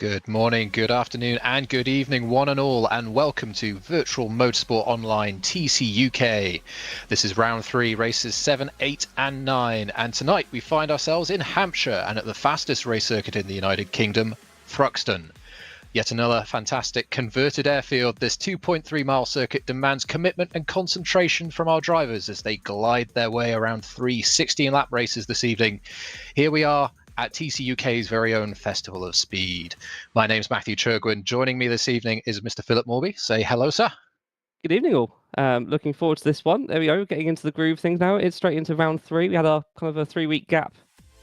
Good morning, good afternoon, and good evening, one and all, and welcome to Virtual Motorsport Online TCUK. This is round 3, races 7, 8, and 9, and tonight we find ourselves in Hampshire and at the fastest race circuit in the United Kingdom, Thruxton. Yet another fantastic converted airfield. This 2.3-mile circuit demands commitment and concentration from our drivers as they glide their way around 3 16-lap races this evening. Here we are at TCUK's very own Festival of Speed. My name's Matthew Churgwin. Joining me this evening is Mr. Philip Morby. Say hello, sir. Good evening, all. Looking forward to this one. There we go, getting into the groove of things now. It's straight into round 3. We had a kind of a 3-week gap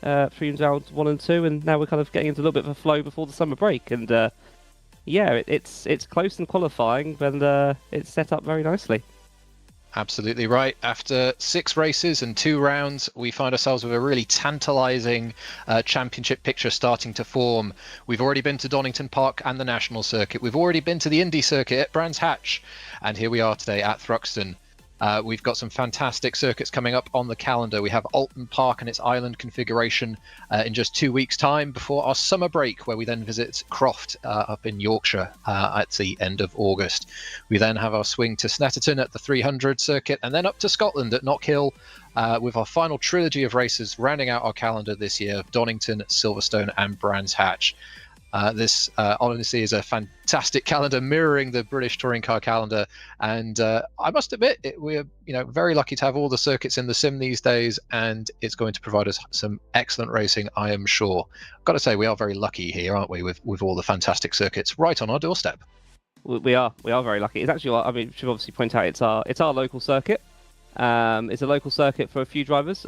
between rounds 1 and 2, and now we're kind of getting into a little bit of a flow before the summer break. And yeah, it's close in qualifying, but it's set up very nicely. Absolutely right. After 6 races and 2 rounds, we find ourselves with a really tantalising championship picture starting to form. We've already been to Donington Park and the National Circuit. We've already been to the Indy Circuit at Brands Hatch. And here we are today at Thruxton. We've got some fantastic circuits coming up on the calendar. We have Oulton Park and its island configuration in just 2 weeks' time before our summer break, where we then visit Croft up in Yorkshire at the end of August. We then have our swing to Snetterton at the 300 circuit, and then up to Scotland at Knockhill with our final trilogy of races rounding out our calendar this year of Donington, Silverstone and Brands Hatch. This honestly is a fantastic calendar mirroring the British touring car calendar, and I must admit we're very lucky to have all the circuits in the sim these days, and it's going to provide us some excellent racing, I am sure. I've got to say, we are very lucky here, aren't we, with all the fantastic circuits right on our doorstep. We are very lucky. It's actually, I mean, should obviously point out it's our local circuit. It's a local circuit for a few drivers.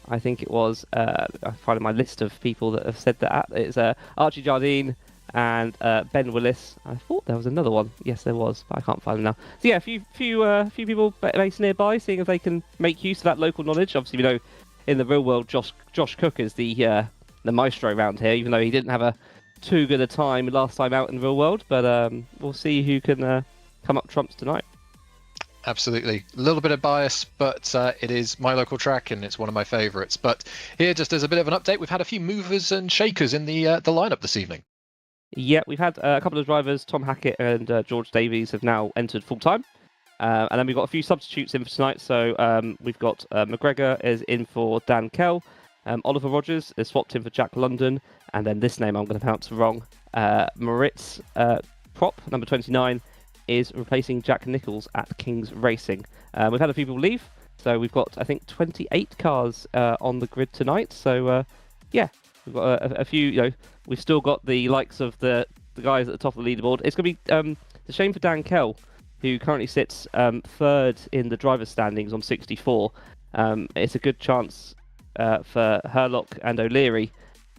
I think it was, I find my list of people that have said that. It's Archie Jardine and Ben Willis. I thought there was another one. Yes, there was, but I can't find them now. So yeah, a few people based nearby, seeing if they can make use of that local knowledge. Obviously, we know in the real world, Josh Cook is the maestro around here, even though he didn't have too good a time last time out in the real world. But we'll see who can come up trumps tonight. Absolutely. A little bit of bias, but it is my local track and it's one of my favourites. But here, just as a bit of an update, we've had a few movers and shakers in the lineup this evening. Yeah, we've had a couple of drivers, Tom Hackett and George Davies, have now entered full-time. And then we've got a few substitutes in for tonight. So we've got McGregor is in for Dan Kell. Oliver Rogers is swapped in for Jack London. And then this name I'm going to pronounce wrong. Moritz Prop, number 29, is replacing Jack Nichols at King's Racing. We've had a few people leave, so we've got, I think, 28 cars on the grid tonight. So, yeah, we've got a few, we've still got the likes of the guys at the top of the leaderboard. It's going to be a shame for Dan Kell, who currently sits 3rd in the driver's standings on 64. It's a good chance for Herlock and O'Leary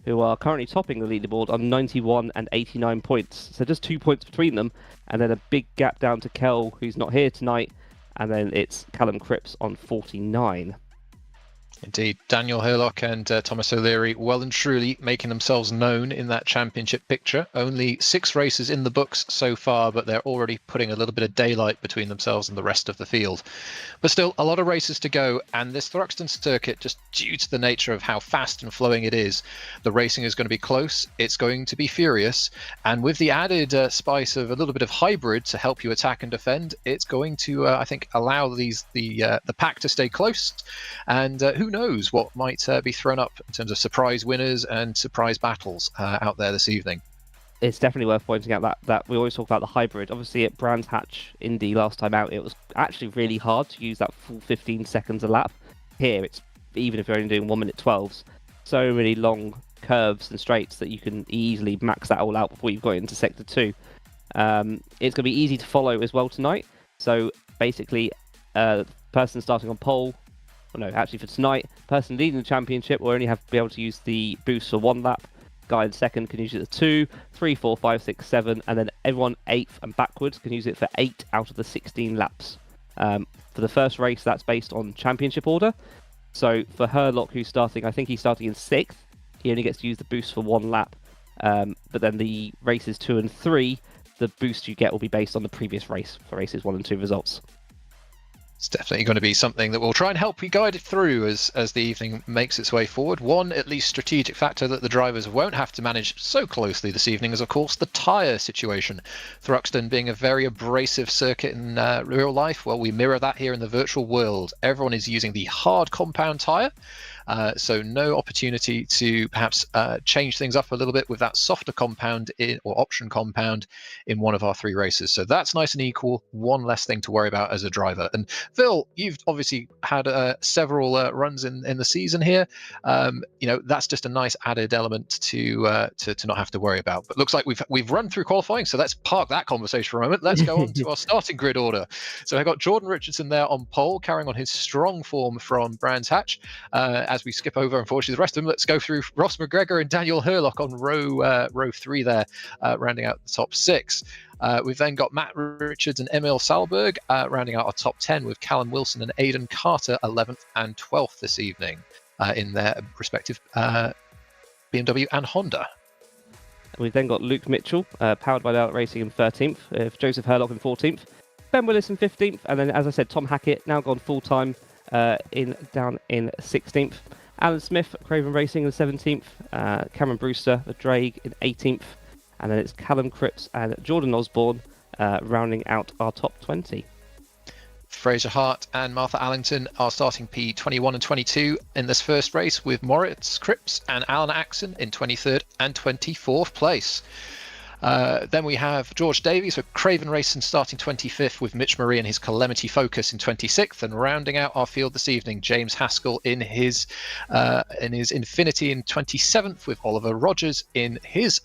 who are currently topping the leaderboard on 91 and 89 points. So just 2 points between them, and then a big gap down to Kel, who's not here tonight, and then it's Callum Cripps on 49. Indeed, Daniel Hurlock and Thomas O'Leary well and truly making themselves known in that championship picture. Only 6 races in the books so far, but they're already putting a little bit of daylight between themselves and the rest of the field. But still, a lot of races to go, and this Thruxton circuit, just due to the nature of how fast and flowing it is, the racing is going to be close, it's going to be furious, and with the added spice of a little bit of hybrid to help you attack and defend, it's going to, I think, allow the pack to stay close, and who knows what might be thrown up in terms of surprise winners and surprise battles out there this evening. It's definitely worth pointing out that we always talk about the hybrid. Obviously, at Brands Hatch Indy last time out, it was actually really hard to use that full 15 seconds a lap. Here, it's even if you're only doing 1 minute 12s, so many long curves and straights that you can easily max that all out before you've got into Sector 2. It's going to be easy to follow as well tonight. So basically, person starting on pole, well, no, actually for tonight, person leading the championship will only have to be able to use the boost for 1 lap. Guy in second can use it for 2, 3, 4, 5, 6, 7, and then everyone 8th and backwards can use it for 8 out of the 16 laps. For the first race, that's based on championship order. So for Hurlock, who's starting, I think he's starting in 6th, he only gets to use the boost for 1 lap. But then the races 2 and 3, the boost you get will be based on the previous race for races 1 and 2 results. It's definitely going to be something that will try and help you guide it through as the evening makes its way forward. One, at least, strategic factor that the drivers won't have to manage so closely this evening is, of course, the tyre situation. Thruxton being a very abrasive circuit in real life, well, we mirror that here in the virtual world. Everyone is using the hard compound tyre. So no opportunity to perhaps change things up a little bit with that softer compound or option compound in one of our 3 races. So that's nice and equal. One less thing to worry about as a driver. And Phil, you've obviously had several runs in the season here. That's just a nice added element to not have to worry about. But looks like we've run through qualifying, so let's park that conversation for a moment. Let's go on to our starting grid order. So I got Jordan Richardson there on pole, carrying on his strong form from Brands Hatch. As we skip over, unfortunately, the rest of them, let's go through Ross McGregor and Daniel Hurlock on row 3 there, rounding out the top 6. We've then got Matt Richards and Emil Salberg rounding out our top 10 with Callum Wilson and Aidan Carter 11th and 12th this evening in their respective BMW and Honda. We've then got Luke Mitchell, powered by Daylight Racing in 13th, Joseph Hurlock in 14th, Ben Willis in 15th, and then, as I said, Tom Hackett, now gone full-time, down in 16th. Alan Smith, Craven Racing in 17th, Cameron Brewster, the Drake in 18th, and then it's Callum Cripps and Jordan Osborne rounding out our top 20. Fraser Hart and Martha Allington are starting P21 and 22 in this first race, with Moritz Cripps and Alan Axon in 23rd and 24th place. Then we have George Davies for Craven Racing starting 25th, with Mitch Murray and his Calamity Focus in 26th, and rounding out our field this evening, James Haskell in his Infinity in 27th, with Oliver Rogers in his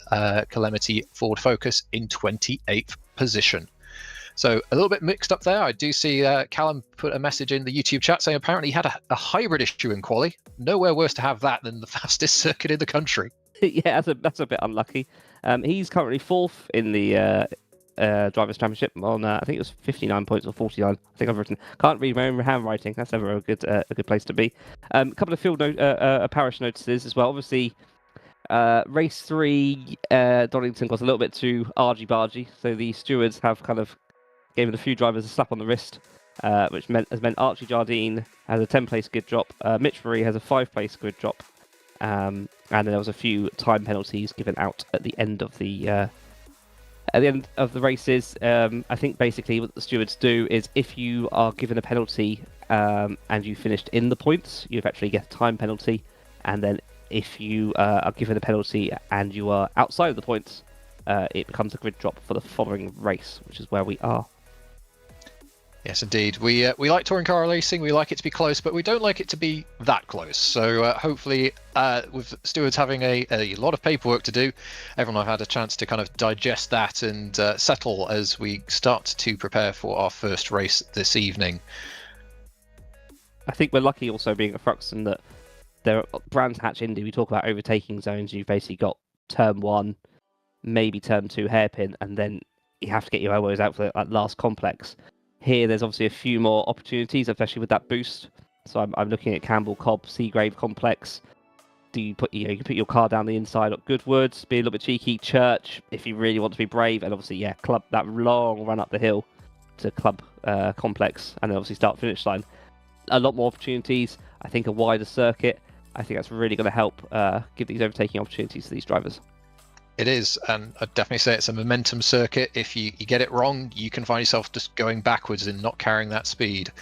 Calamity Ford Focus in 28th position. So a little bit mixed up there. I do see Callum put a message in the YouTube chat saying apparently he had a hybrid issue in quali. Nowhere worse to have that than the fastest circuit in the country. Yeah, that's a bit unlucky. He's currently 4th in the Drivers' Championship on I think it was 59 points or 49. I think I've written. Can't read my own handwriting. That's never a good place to be. A couple of field parish notices as well. Obviously, race 3, Donington got a little bit too argy-bargy, so the stewards have kind of given a few drivers a slap on the wrist, which has meant Archie Jardine has a 10-place grid drop, Mitch Murray has a 5-place grid drop, and then there was a few time penalties given out at the end of the races. I think basically what the stewards do is if you are given a penalty and you finished in the points, you actually get a time penalty, and then if you are given a penalty and you are outside of the points, it becomes a grid drop for the following race, which is where we are. Yes, indeed. We like touring car racing. We like it to be close, but we don't like it to be that close. So hopefully, with stewards having a lot of paperwork to do, everyone have had a chance to kind of digest that and settle as we start to prepare for our first race this evening. I think we're lucky also being at Thruxton that there are Brands Hatch Indy. We talk about overtaking zones. You've basically got turn 1, maybe turn 2 hairpin, and then you have to get your elbows out for that last complex. Here, there's obviously a few more opportunities, especially with that boost. So I'm looking at Campbell Cobb, Seagrave complex. Do you put you can put your car down the inside at Goodwood, be a little bit cheeky. Church, if you really want to be brave, and obviously Club, that long run up the hill to Club complex, and then obviously start finish line. A lot more opportunities. I think a wider circuit. I think that's really going to help give these overtaking opportunities to these drivers. It is, and I'd definitely say it's a momentum circuit. If you get it wrong, you can find yourself just going backwards and not carrying that speed.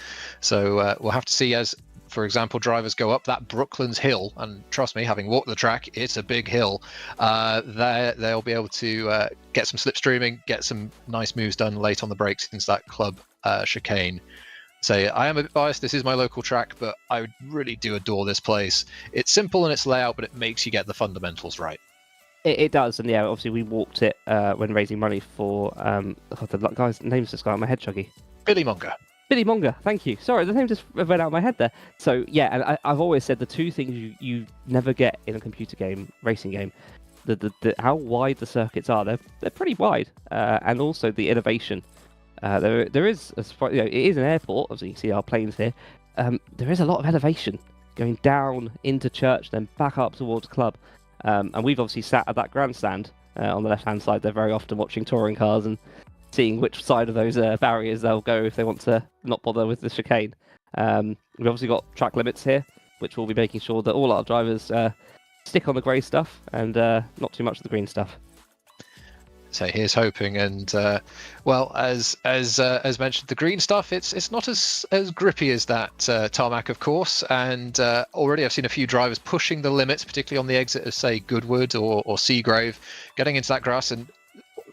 So we'll have to see as, for example, drivers go up that Brooklands hill, and trust me, having walked the track, it's a big hill. They'll be able to get some slipstreaming, get some nice moves done late on the brakes into that Club chicane. Say, I am a bit biased, this is my local track, but I really do adore this place. It's simple in its layout, but it makes you get the fundamentals right. It does, and obviously we walked it when raising money for the guy's name's just gone out of my head, Chuggy. Billy Monger. Billy Monger, thank you. Sorry, the name just went out of my head there. So and I've always said the two things you never get in a computer game, racing game, the how wide the circuits are. They're pretty wide, and also the innovation. There is, as far, it is an airport. Obviously, you can see our planes here. There is a lot of elevation going down into Church, then back up towards Club. And we've obviously sat at that grandstand on the left-hand side there very often, watching touring cars and seeing which side of those barriers they'll go if they want to not bother with the chicane. We've obviously got track limits here, which will be making sure that all our drivers stick on the grey stuff and not too much of the green stuff. So here's hoping, and as mentioned, the green stuff it's not as grippy as that tarmac, of course, and already I've seen a few drivers pushing the limits, particularly on the exit of, say, Goodwood or Seagrave, getting into that grass and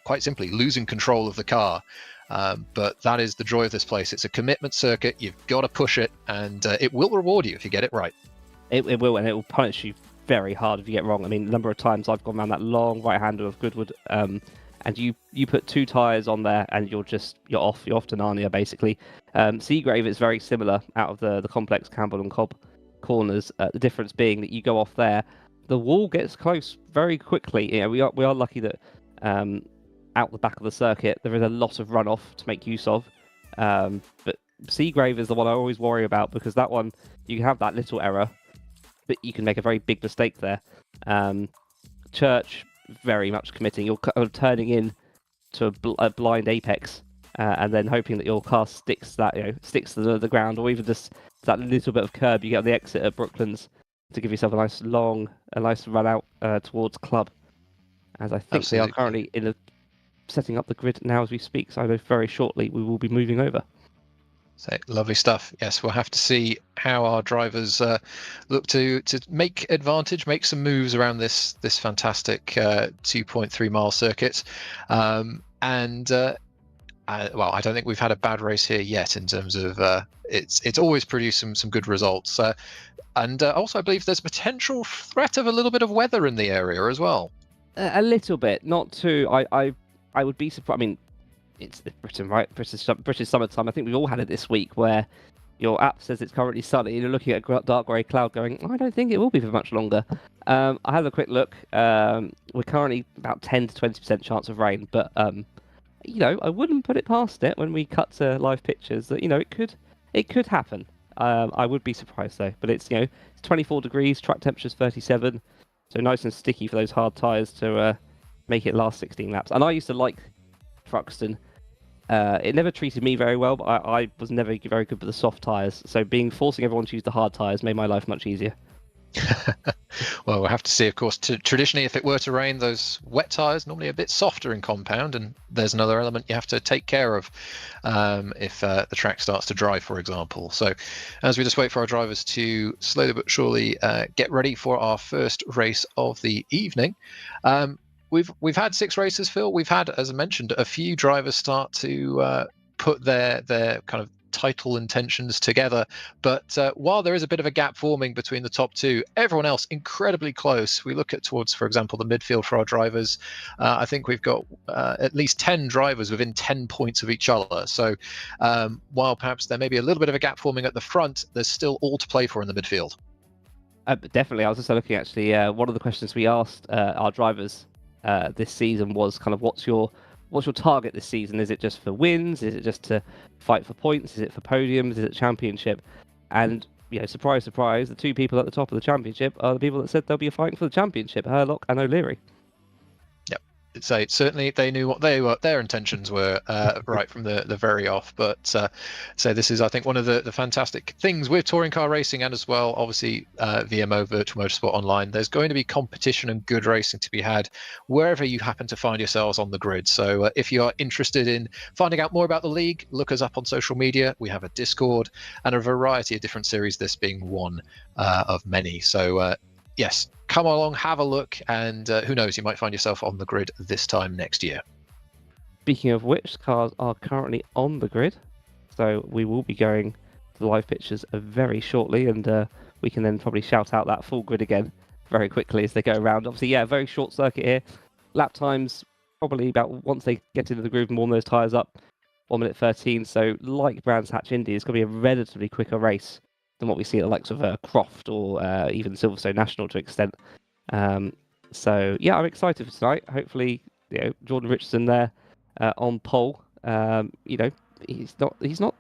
quite simply losing control of the car. But that is the joy of this place. It's a commitment circuit. You've got to push it, and it will reward you if you get it right. It will, and it will punish you very hard if you get wrong. I mean, the number of times I've gone around that long right-hander of Goodwood, and you put 2 tyres on there and you're off to Narnia, basically. Seagrave is very similar out of the complex Campbell and Cobb corners. The difference being that you go off there, the wall gets close very quickly. We are lucky that out the back of the circuit there is a lot of runoff to make use of. But Seagrave is the one I always worry about, because that one you can have that little error, but you can make a very big mistake there. Church, very much committing. You're turning in to a blind apex, and then hoping that your car sticks to the ground, or even just that little bit of curb you get on the exit at Brooklands to give yourself a nice run out towards Club. As I think Absolutely. They are currently setting up the grid now as we speak, so I know very shortly we will be moving over. So lovely stuff. Yes, we'll have to see how our drivers look to make advantage, make some moves around this fantastic 2.3 mile circuit. I don't think we've had a bad race here yet in terms of it's always produced some good results. And also I believe there's potential threat of a little bit of weather in the area as well. A little bit, not too. I would be surprised. I mean, it's Britain, right? British summertime. I think we've all had it this week, where your app says it's currently sunny, and you're looking at a dark grey cloud going, I don't think it will be for much longer. I had a quick look. We're currently about 10 to 20% chance of rain, but I wouldn't put it past it when we cut to live pictures that it could happen. I would be surprised though. But it's 24 degrees, track temperature's 37, so nice and sticky for those hard tyres to make it last 16 laps. And I used to like Thruxton. It never treated me very well, but I was never very good with the soft tyres. So forcing everyone to use the hard tyres made my life much easier. Well, we'll have to see, of course. Traditionally, if it were to rain, those wet tyres normally a bit softer in compound, and there's another element you have to take care of if the track starts to dry, for example. So as we just wait for our drivers to slowly but surely get ready for our first race of the evening. We've had 6 races, Phil. We've had, as I mentioned, a few drivers start to put their kind of title intentions together. But while there is a bit of a gap forming between the top 2, everyone else incredibly close. We look towards, for example, the midfield for our drivers. I think we've got at least 10 drivers within 10 points of each other. So while perhaps there may be a little bit of a gap forming at the front, there's still all to play for in the midfield. Definitely. I was just looking actually. One of the questions we asked our drivers this season was kind of what's your target this season? Is it just for wins? Is it just to fight for points? Is it for podiums? Is it championship? And surprise, surprise, the two people at the top of the championship are the people that said they'll be fighting for the championship: Herlock and O'Leary. So certainly they knew what their intentions were right from the very off. But so this is, I think, one of the fantastic things with touring car racing, and as well, obviously, VMO, Virtual Motorsport Online. There's going to be competition and good racing to be had wherever you happen to find yourselves on the grid. So if you are interested in finding out more about the league, look us up on social media. We have a Discord and a variety of different series, this being one of many. So yes, come along, have a look, and who knows, you might find yourself on the grid this time next year. Speaking of which, cars are currently on the grid, so we will be going to the live pictures very shortly, and we can then probably shout out that full grid again very quickly as they go around. Obviously, yeah, very short circuit here. Lap times probably about, once they get into the groove and warm those tyres up, 1 minute 13. So like Brands Hatch Indy, it's going to be a relatively quicker race than what we see at the likes of Croft or even Silverstone National to an extent. So yeah, I'm excited for tonight. Hopefully, Jordan Richardson there on pole. He's not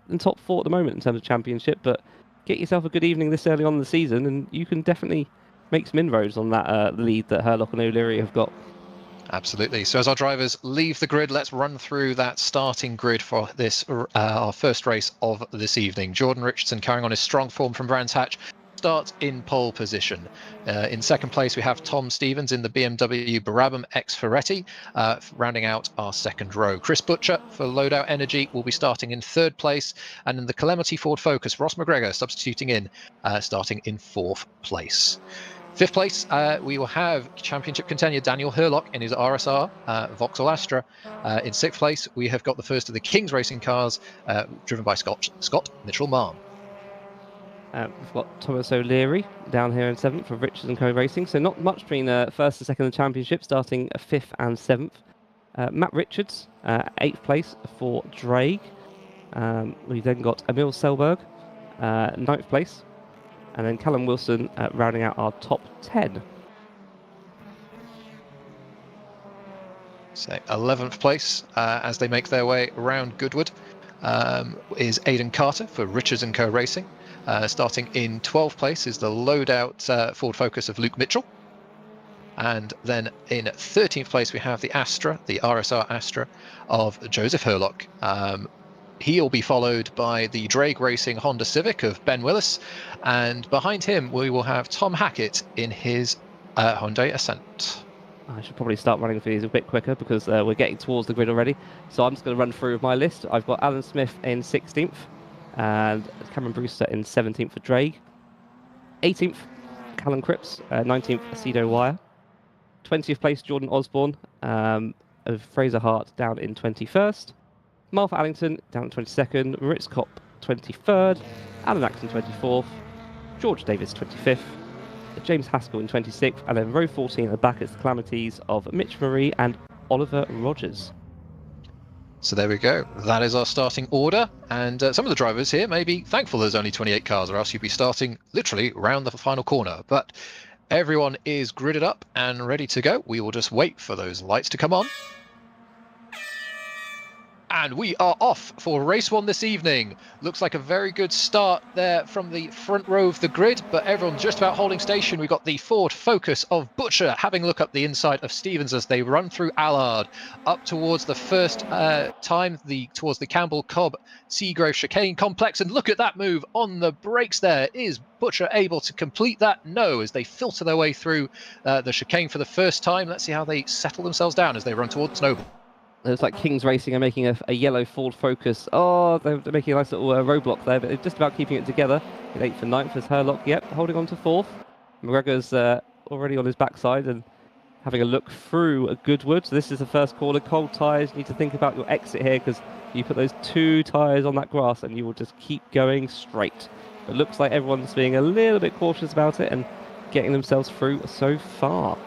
in top 4 at the moment in terms of championship, but get yourself a good evening this early on in the season, and you can definitely make some inroads on that lead that Herlock and O'Leary have got. Absolutely. So as our drivers leave the grid, let's run through that starting grid for this, our first race of this evening. Jordan Richardson, carrying on his strong form from Brands Hatch, starts in pole position. In second place, we have Tom Stevens in the BMW Brabham X Ferretti, rounding out our second row. Chris Butcher for Loadout Energy will be starting in third place, and in the Calamity Ford Focus, Ross McGregor substituting in, starting in fourth place. Fifth place, we will have championship contender Daniel Herlock in his RSR Vauxhall Astra. In sixth place, we have got the first of the King's Racing cars, driven by Scott Mitchell-Marm. We've got Thomas O'Leary down here in seventh for Richards & Co Racing. So not much between first and second in the championship, starting fifth and seventh. Matt Richards, eighth place for Drake. We've then got Emil Selberg, ninth place. And then Callum Wilson rounding out our top 10. So 11th place as they make their way around Goodwood is Aidan Carter for Richards & Co Racing. Starting in 12th place is the loadout Ford Focus of Luke Mitchell. And then in 13th place we have the Astra, the RSR Astra of Joseph Herlock. He'll be followed by the Drake Racing Honda Civic of Ben Willis, and behind him we will have Tom Hackett in his Hyundai Ascent. I should probably start running through these a bit quicker because we're getting towards the grid already. So I'm just going to run through my list. I've got Alan Smith in 16th, and Cameron Brewster in 17th for Drake. 18th, Callum Cripps. 19th, Acedo Wire. 20th place, Jordan Osborne of Fraser Hart down in 21st. Martha Allington down at 22nd, Ritz Kopp 23rd, Alan Axton 24th, George Davis 25th, James Haskell in 26th, and then row 14 at the back is the calamities of Mitch Marie and Oliver Rogers. So there we go. That is our starting order, and some of the drivers here may be thankful there's only 28 cars, or else you'd be starting literally round the final corner. But everyone is gridded up and ready to go. We will just wait for those lights to come on. And we are off for race one this evening. Looks like a very good start there from the front row of the grid, but everyone just about holding station. We've got the Ford Focus of Butcher having a look up the inside of Stevens as they run through Allard up towards the first time, towards the Campbell Cobb Seagrove chicane complex. And look at that move on the brakes there. Is Butcher able to complete that? No, as they filter their way through the chicane for the first time. Let's see how they settle themselves down as they run towards Noble. It's like King's Racing are making a yellow Ford Focus. Oh, they're making a nice little roadblock there, but they're just about keeping it together. In 8th and 9th is Herlock, yep, holding on to 4th. McGregor's already on his backside and having a look through Goodwood. So this is the first corner, cold tyres. You need to think about your exit here because you put those 2 tyres on that grass and you will just keep going straight. It looks like everyone's being a little bit cautious about it and getting themselves through so far.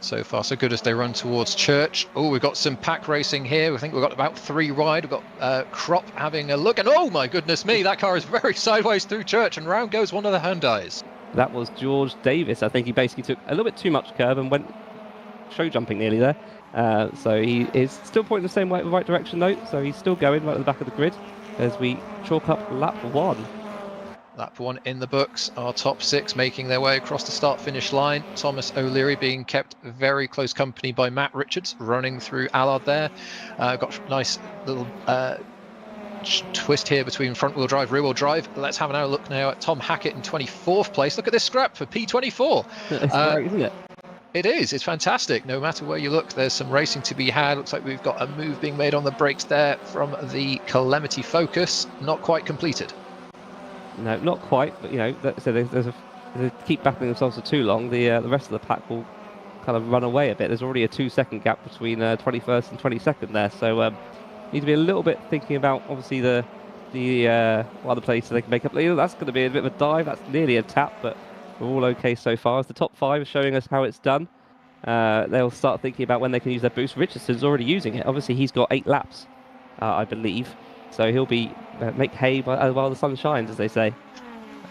So far, so good as they run towards Church. Oh, we've got some pack racing here. I think we've got about 3 wide. We've got Crop having a look. And oh, my goodness me, that car is very sideways through Church. And round goes one of the Hyundais. That was George Davis. I think he basically took a little bit too much curve and went show jumping nearly there. So he is still pointing the same way, the right direction though. So he's still going right at the back of the grid as we chalk up lap 1. Lap 1 in the books. Our top 6 making their way across the start-finish line. Thomas O'Leary being kept very close company by Matt Richards, running through Allard there. Got a nice little twist here between front-wheel drive, rear-wheel drive. Let's have another look now at Tom Hackett in 24th place. Look at this scrap for P24. It's great, isn't it? It is. It's fantastic. No matter where you look, there's some racing to be had. Looks like we've got a move being made on the brakes there from the Calamity Focus. Not quite completed. No, not quite. But so they keep battling themselves for too long. The rest of the pack will kind of run away a bit. There's already a 2-second gap between 21st and 22nd there. So need to be a little bit thinking about obviously the other places they can make up. That's going to be a bit of a dive. That's nearly a tap, but we're all okay so far. As the top 5 is showing us how it's done, they'll start thinking about when they can use their boost. Richardson's already using it. Obviously, he's got 8 laps, I believe. So he'll be make hay while the sun shines, as they say.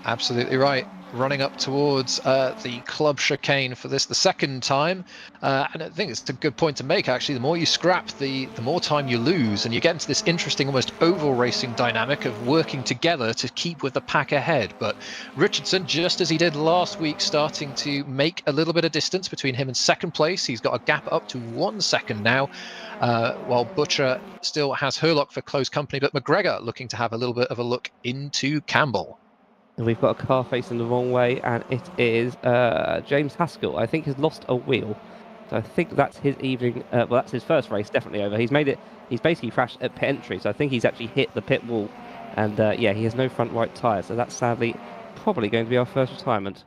Absolutely right. Running up towards the club chicane for this the second time, and I think it's a good point to make actually. The more you scrap, the more time you lose, and you get into this interesting almost oval racing dynamic of working together to keep with the pack ahead. But Richardson, just as he did last week, starting to make a little bit of distance between him and second place. He's got a gap up to 1 second now, while Butcher still has Herlock for close company, but McGregor looking to have a little bit of a look into Campbell. And we've got a car facing the wrong way, and it is James Haskell. I think has lost a wheel. So I think that's his evening. Well, that's his first race definitely over. He's made it. He's basically crashed at pit entry. So I think he's actually hit the pit wall. And yeah, he has no front right tyre. So that's sadly probably going to be our first retirement.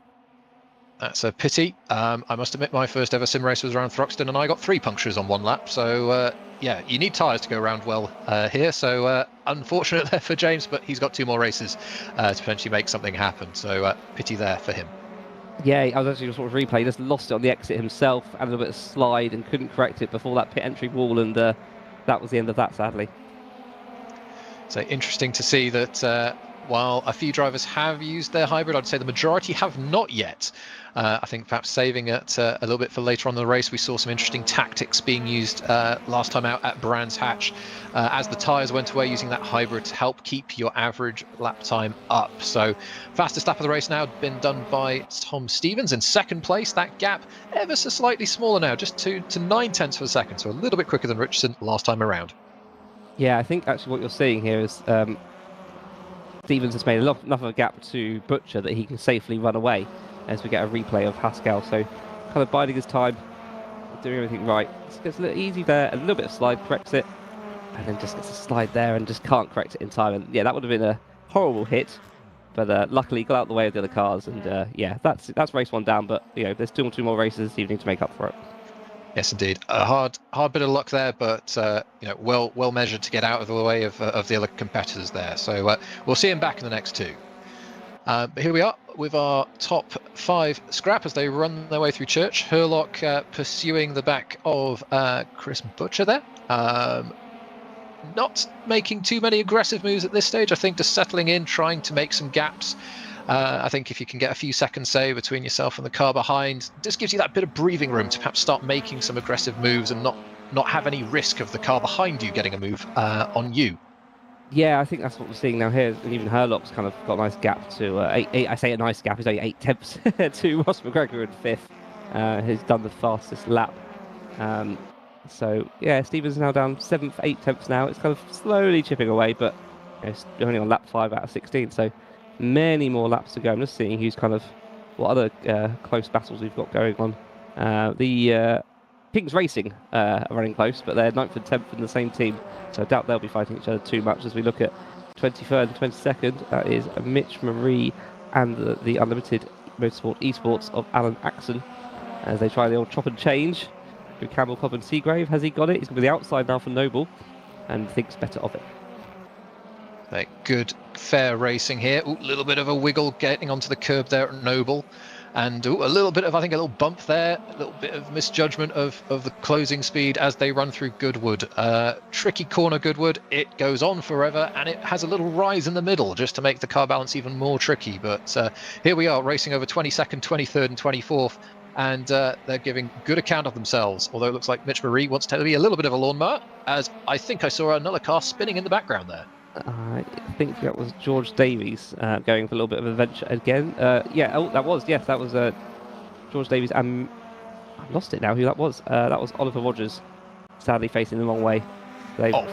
That's a pity. I must admit my first ever sim race was around Thruxton, and I got 3 punctures on 1 lap. So yeah, you need tyres to go around well here. So unfortunate there for James, but he's got 2 more races to potentially make something happen. So pity there for him. Yeah, I was actually sort of replay. Just lost it on the exit himself, had a little bit of slide and couldn't correct it before that pit entry wall, and that was the end of that, sadly. So interesting to see that while a few drivers have used their hybrid, I'd say the majority have not yet. I think perhaps saving it a little bit for later on in the race. We saw some interesting tactics being used last time out at Brands Hatch as the tyres went away, using that hybrid to help keep your average lap time up. So fastest lap of the race now been done by Tom Stevens in second place. That gap ever so slightly smaller now, just to 9/10 of a second, so a little bit quicker than Richardson last time around. Yeah, I think actually what you're seeing here is Stevens has made enough of a gap to Butcher that he can safely run away as we get a replay of Haskell. So kind of biding his time, doing everything right. Just gets a little easy there, a little bit of slide, corrects it, and then just gets a slide there and just can't correct it in time. And yeah, that would have been a horrible hit, but luckily got out of the way of the other cars. And yeah, that's race 1 down, but there's 2 more races this evening to make up for it. Yes, indeed. A hard bit of luck there, but well measured to get out of the way of the other competitors there. So we'll see him back in the next 2. But here we are with our top 5 scrap as they run their way through Church. Herlock pursuing the back of Chris Butcher there. Not making too many aggressive moves at this stage. I think just settling in, trying to make some gaps. I think if you can get a few seconds, say, between yourself and the car behind, just gives you that bit of breathing room to perhaps start making some aggressive moves and not have any risk of the car behind you getting a move on you. Yeah, I think that's what we're seeing now here. And even Herlock's kind of got a nice gap to I say a nice gap. He's only 8/10 to Ross McGregor in 5th. Who's done the fastest lap. So yeah, Stevens is now down 7th, 8/10 now. It's kind of slowly chipping away, but it's only on lap 5 out of 16. So many more laps to go. I'm just seeing what other close battles we've got going on. The Kings Racing are running close, but they're 9th and 10th in the same team, so I doubt they'll be fighting each other too much. As we look at 23rd and 22nd, that is Mitch Marie and the Unlimited Motorsport Esports of Alan Axon, as they try the old chop and change with Campbell, Cobb and Seagrave. Has he got it? He's going to be the outside now for Noble, and thinks better of it. Good, fair racing here. A little bit of a wiggle getting onto the curb there at Noble. And a little bit of, I think, a little bump there, a little bit of misjudgment of the closing speed as they run through Goodwood. Tricky corner Goodwood, it goes on forever, and it has a little rise in the middle just to make the car balance even more tricky. But here we are racing over 22nd, 23rd and 24th, and they're giving good account of themselves, although it looks like Mitch Marie wants to be a little bit of a lawnmower, as I think I saw another car spinning in the background there. I think that was George Davies going for a little bit of adventure again. That was George Davies. I've lost it now. Who that was? That was Oliver Rogers, sadly facing the wrong way.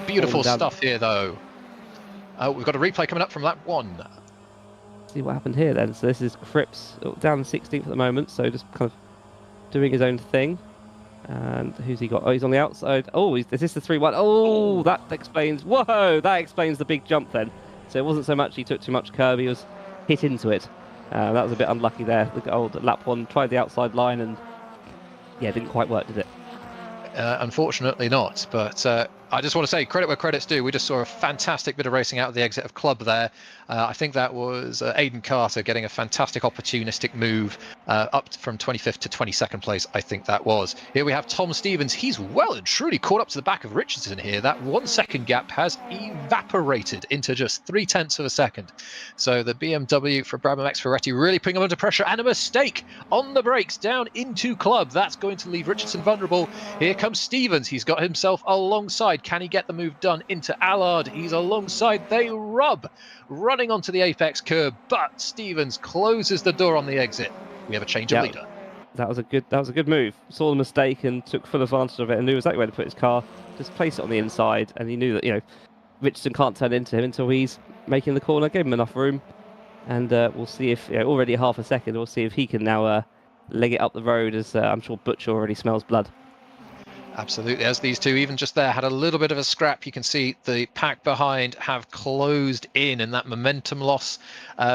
Beautiful stuff here, though. We've got a replay coming up from lap 1. See what happened here then. So this is Cripps down 16th at the moment, so just kind of doing his own thing. And who's he got? Oh, he's on the outside. Oh, is this the 3-1? Oh, that explains. Whoa, that explains the big jump then. So it wasn't so much he took too much curb, he was hit into it. That was a bit unlucky there. The old lap 1 tried the outside line and didn't quite work, did it? Unfortunately not, but I just want to say credit where credit's due. We just saw a fantastic bit of racing out of the exit of Club there. I think that was Aidan Carter getting a fantastic opportunistic move up from 25th to 22nd place, I think that was. Here we have Tom Stevens. He's well and truly caught up to the back of Richardson here. That 1 second gap has evaporated into just 0.3 of a second. So the BMW for Brabham X Ferretti really putting him under pressure, and a mistake on the brakes down into Club. That's going to leave Richardson vulnerable. Here comes Stevens. He's got himself alongside. Can he get the move done into Allard? He's alongside. They rub, running onto the apex curb, but Stevens closes the door on the exit. We have a change of leader. That was a good move. Saw the mistake and took full advantage of it, and knew exactly where to put his car. Just place it on the inside, and he knew that Richardson can't turn into him until he's making the corner. Gave him enough room, and we'll see if already half a second. We'll see if he can now leg it up the road, as I'm sure Butcher already smells blood. Absolutely, as these two even just there had a little bit of a scrap. You can see the pack behind have closed in, and that momentum loss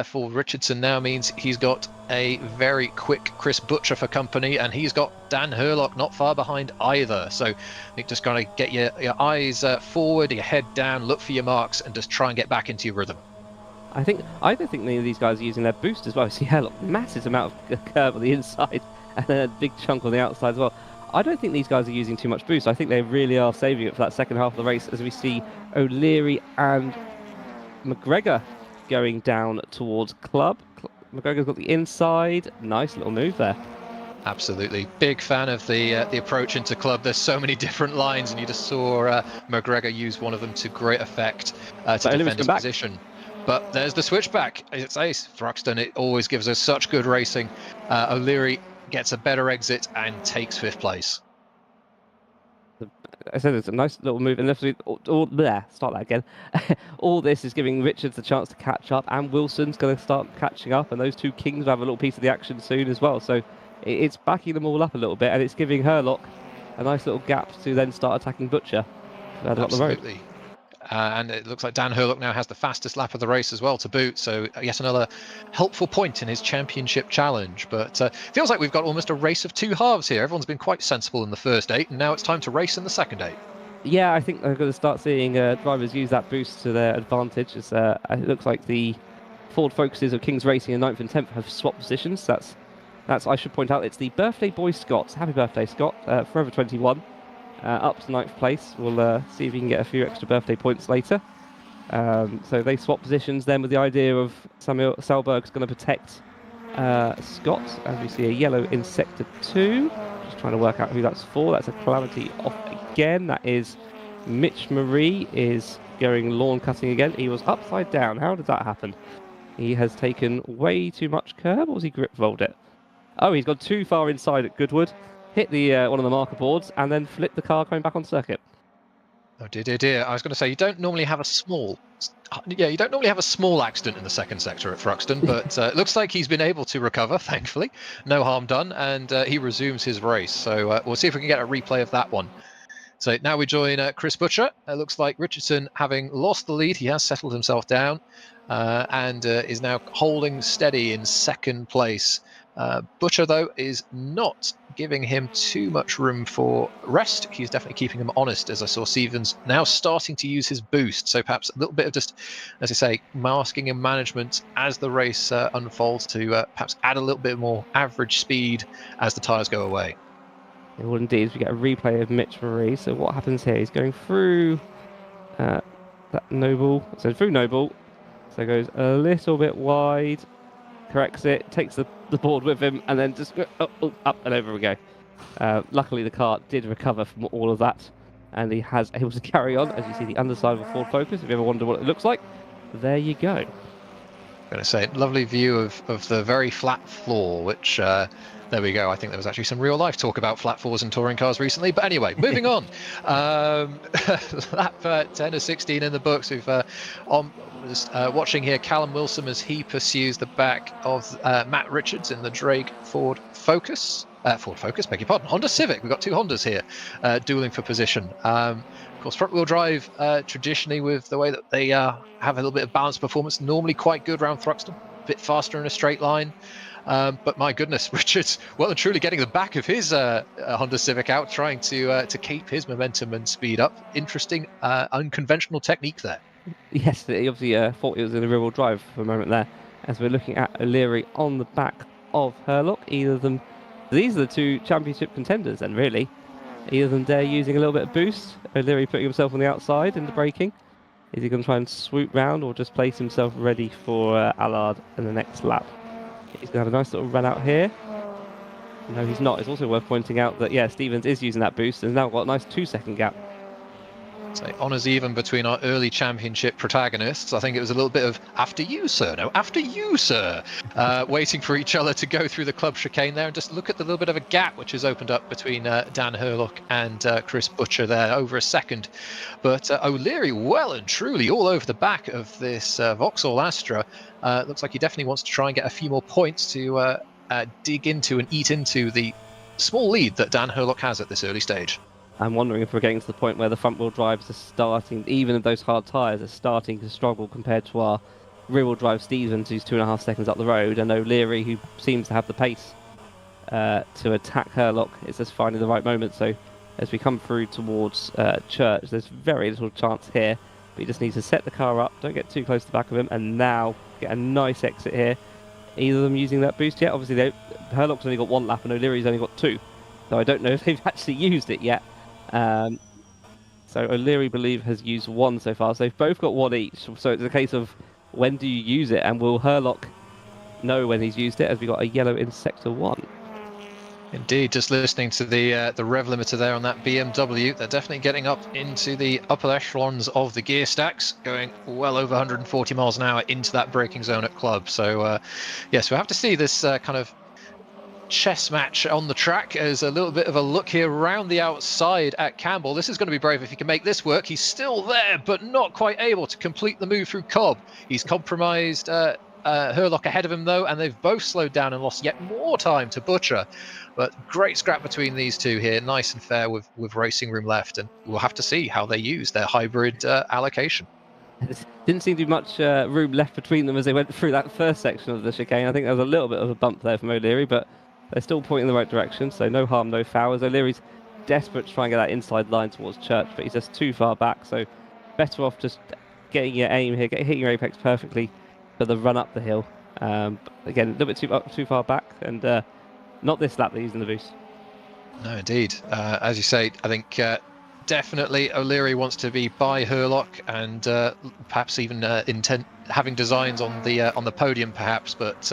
for Richardson now means he's got a very quick Chris Butcher for company, and he's got Dan Hurlock not far behind either. So I think just got to get your eyes forward, your head down, look for your marks, and just try and get back into your rhythm. I don't think many of these guys are using their boost as well. See, Hurlock, massive amount of curve on the inside, and then a big chunk on the outside as well. I don't think these guys are using too much boost. I think they really are saving it for that second half of the race, as we see O'Leary and McGregor going down towards Club. McGregor's got the inside. Nice little move there. Absolutely. Big fan of the approach into Club. There's so many different lines, and you just saw McGregor use one of them to great effect to defend his position. But there's the switchback. It's ace. Thruxton, it always gives us such good racing. O'Leary gets a better exit and takes 5th place. I said it's a nice little move, and start that again. All this is giving Richards the chance to catch up, and Wilson's going to start catching up, and those two Kings will have a little piece of the action soon as well. So it's backing them all up a little bit, and it's giving Hurlock a nice little gap to then start attacking Butcher. Absolutely. And it looks like Dan Hurlock now has the fastest lap of the race as well to boot, so yet another helpful point in his championship challenge. But feels like we've got almost a race of 2 halves here. Everyone's been quite sensible in the first 8, and now it's time to race in the second 8. Yeah, I think they're going to start seeing drivers use that boost to their advantage. As, it looks like the Ford Focuses of Kings Racing in 9th and 10th have swapped positions. That's I should point out, it's the birthday boy Scott. Happy birthday, Scott. Forever 21. Up to 9th place. We'll see if we can get a few extra birthday points later. So they swap positions then, with the idea of Samuel Selberg's going to protect Scott, as we see a yellow in sector 2. Just trying to work out who that's for. That's a Calamity off again. That is Mitch Marie is going lawn cutting again. He was upside down. How did that happen? He has taken way too much curb, or was he grip rolled it? Oh, he's gone too far inside at Goodwood. Hit the one of the marker boards and then flipped the car going back on circuit. Oh dear. I was going to say, you don't normally have a small accident in the second sector at Thruxton, but it looks like he's been able to recover, thankfully. No harm done, and he resumes his race. So we'll see if we can get a replay of that one. So now we join Chris Butcher. It looks like Richardson, having lost the lead, he has settled himself down and is now holding steady in second place. Butcher, though, is not giving him too much room for rest. He's definitely keeping him honest, as I saw Stevens now starting to use his boost. So perhaps a little bit of just, as I say, masking and management as the race unfolds to perhaps add a little bit more average speed as the tyres go away. It will indeed. We get a replay of Mitch Marie. So what happens here? He's going through that Noble. So through Noble. So goes a little bit wide. Corrects it. Takes the board with him. And then just up and over we go. Luckily the car did recover from all of that. And he has able to carry on. As you see the underside of a Ford Focus. If you ever wonder what it looks like. There you go. I'm going to say, lovely view of the very flat floor, which... there we go. I think there was actually some real life talk about flat floors and touring cars recently. But anyway, moving on. Lap 10 of 16 in the books. We've watching here Callum Wilson as he pursues the back of Matt Richards in the Drake Ford Focus. Beg your pardon. Honda Civic. We've got two Hondas here dueling for position. Of course, front-wheel drive, traditionally with the way that they have a little bit of balanced performance, normally quite good around Thruxton. A bit faster in a straight line. But my goodness, Richards, well and truly getting the back of his Honda Civic out, trying to keep his momentum and speed up. Interesting, unconventional technique there. Yes, he obviously thought it was in a rear-wheel drive for a moment there. As we're looking at O'Leary on the back of Herlock, either of them, these are the two championship contenders then, really. Either of them dare using a little bit of boost. O'Leary putting himself on the outside in the braking. Is he going to try and swoop round or just place himself ready for Allard in the next lap? He's going to have a nice little run out here. No, he's not. It's also worth pointing out that, yeah, Stevens is using that boost and has now got a nice 2-second gap. So honours even between our early championship protagonists. I think it was a little bit of after you, sir. No, after you, sir. Waiting for each other to go through the club chicane there, and just look at the little bit of a gap which has opened up between Dan Herlock and Chris Butcher there, over a second. But O'Leary well and truly all over the back of this Vauxhall Astra. Looks like he definitely wants to try and get a few more points to dig into and eat into the small lead that Dan Herlock has at this early stage. I'm wondering if we're getting to the point where the front-wheel drives are starting, even if those hard tyres are starting to struggle compared to our rear-wheel drive Stevens, who's 2.5 seconds up the road, and O'Leary, who seems to have the pace to attack Herlock. It's just finding the right moment. So as we come through towards Church, there's very little chance here, but he just needs to set the car up, don't get too close to the back of him, and now get a nice exit here. Either of them using that boost yet? Obviously, Herlock's only got one lap and O'Leary's only got two, so I don't know if they've actually used it yet. So O'Leary, believe, has used one so far. So they've both got one each. So it's a case of when do you use it, and will Herlock know when he's used it, as we got a yellow in sector 1. Indeed, just listening to the rev limiter there on that BMW, they're definitely getting up into the upper echelons of the gear stacks, going well over 140 miles an hour into that braking zone at club. So yes, we'll have to see this kind of chess match on the track as a little bit of a look here around the outside at Campbell. This is going to be brave if he can make this work. He's still there, but not quite able to complete the move through Cobb. He's compromised Herlock ahead of him, though, and they've both slowed down and lost yet more time to Butcher. But great scrap between these two here, nice and fair with racing room left, and we'll have to see how they use their hybrid allocation. Didn't seem to be much room left between them as they went through that first section of the chicane. I think there was a little bit of a bump there from O'Leary, but they're still pointing in the right direction, so no harm, no foul. As O'Leary's desperate to try and get that inside line towards Church, but he's just too far back, so better off just getting your aim here, hitting your apex perfectly for the run up the hill. Again, a little bit too far back, and not this lap they're using the boost. No, indeed. As you say, I think definitely O'Leary wants to be by Herlock, and perhaps even having designs on the podium, perhaps. But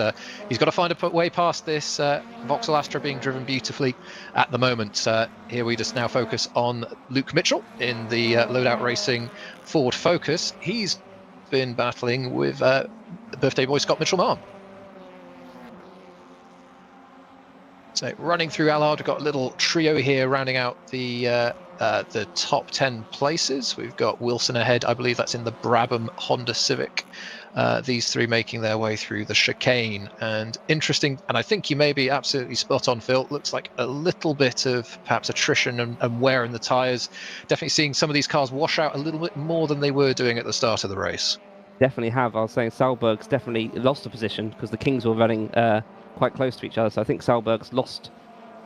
he's got to find a way past this Vauxhall Astra being driven beautifully at the moment. Here we just now focus on Luke Mitchell in the Loadout Racing Ford Focus. He's been battling with the birthday boy Scott Mitchell-Marm. So running through Allard, we've got a little trio here rounding out the top 10 places. We've got Wilson ahead, I believe that's in the Brabham Honda Civic. These three making their way through the chicane. And interesting, and I think you may be absolutely spot on, Phil. Looks like a little bit of perhaps attrition and wear in the tyres. Definitely seeing some of these cars wash out a little bit more than they were doing at the start of the race. Definitely have. I was saying Salberg's definitely lost a position because the Kings were running quite close to each other. So I think Salberg's lost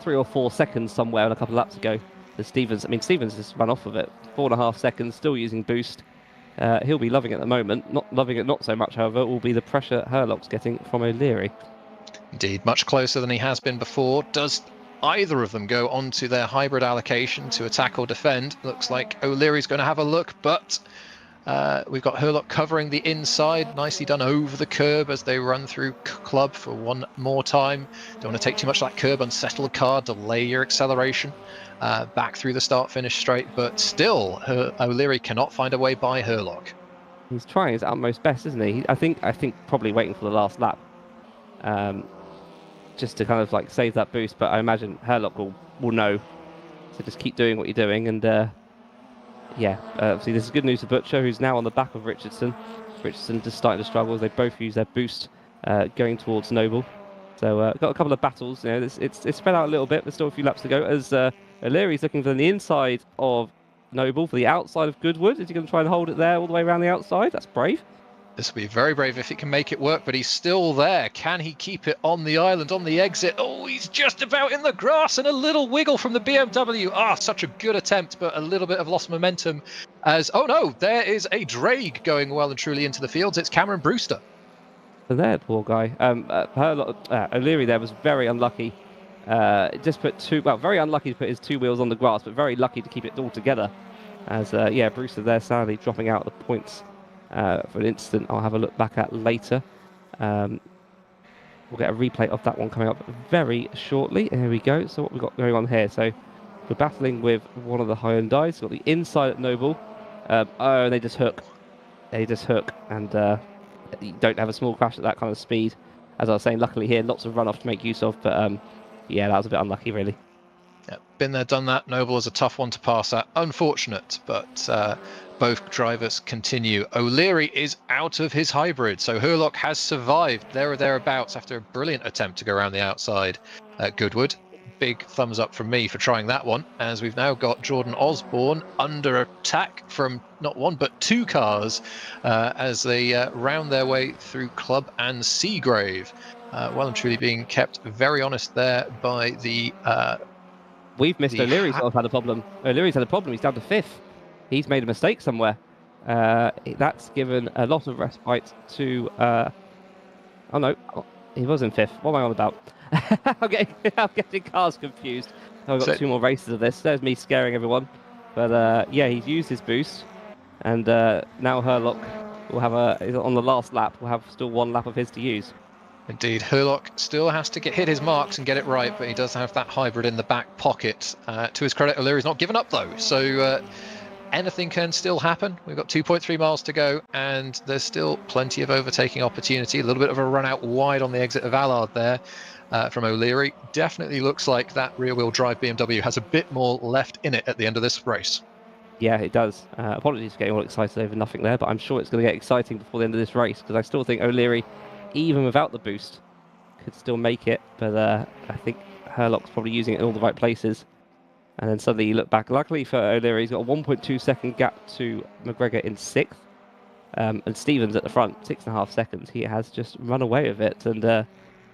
3 or 4 seconds somewhere a couple of laps ago. Stevens has run off of it. 4.5 seconds, still using boost. He'll be loving it at the moment. Not loving it, not so much, however, will be the pressure Herlock's getting from O'Leary. Indeed, much closer than he has been before. Does either of them go onto their hybrid allocation to attack or defend? Looks like O'Leary's going to have a look, but we've got Herlock covering the inside. Nicely done over the curb as they run through club for one more time. Don't want to take too much of that curb, unsettle the car, delay your acceleration. Back through the start-finish straight, but still, O'Leary cannot find a way by Herlock. He's trying his utmost best, isn't he? I think probably waiting for the last lap, just to kind of like save that boost. But I imagine Herlock will know, so just keep doing what you're doing. And obviously this is good news for Butcher, who's now on the back of Richardson. Richardson just starting to struggle as they both use their boost going towards Noble. So got a couple of battles. It's spread out a little bit. There's still a few laps to go as O'Leary's looking for the inside of Noble, for the outside of Goodwood. Is he going to try and hold it there all the way around the outside? That's brave. This will be very brave if he can make it work, but he's still there. Can he keep it on the island, on the exit? Oh, he's just about in the grass, and a little wiggle from the BMW. Such a good attempt, but a little bit of lost momentum as, oh no, there is a drag going well and truly into the fields. It's Cameron Brewster. There, poor guy. O'Leary there was very unlucky. Just put very unlucky to put his 2 wheels on the grass, but very lucky to keep it all together. As Brewster there sadly dropping out of the points for an incident I'll have a look back at later. We'll get a replay of that one coming up very shortly. Here we go. So what we've got going on here. So we're battling with one of the Hyundais. Got the inside at Noble. And they just hook. And you don't have a small crash at that kind of speed. As I was saying, luckily here, lots of runoff to make use of. But that was a bit unlucky, really. Yeah, been there, done that. Noble is a tough one to pass at. Unfortunate, but both drivers continue. O'Leary is out of his hybrid, so Herlock has survived there or thereabouts after a brilliant attempt to go around the outside at Goodwood. Big thumbs up from me for trying that one, as we've now got Jordan Osborne under attack from not one but 2 cars as they round their way through Club and Seagrave. Well and truly being kept very honest there by the... We've missed O'Leary's had a problem. O'Leary's had a problem. He's down to 5th. He's made a mistake somewhere. That's given a lot of respite to... Oh no, he was in 5th. What am I on about? I'm getting cars confused. I've got 2 more races of this. There's me scaring everyone. But he's used his boost. And now Herlock will have on the last lap, we'll have still 1 lap of his to use. Indeed, Herlock still has to hit his marks and get it right, but he does have that hybrid in the back pocket. To his credit, O'Leary's not given up though, so anything can still happen. We've got 2.3 miles to go, and there's still plenty of overtaking opportunity. A little bit of a run out wide on the exit of Allard there from O'Leary. Definitely looks like that rear-wheel drive BMW has a bit more left in it at the end of this race. Yeah, it does. Apologies for getting all excited over nothing there, but I'm sure it's going to get exciting before the end of this race, because I still think O'Leary, even without the boost, could still make it. But I think Herlock's probably using it in all the right places. And then suddenly you look back. Luckily for O'Leary, he's got a 1.2 second gap to McGregor in 6th. And Stevens at the front, 6.5 seconds. He has just run away with it. And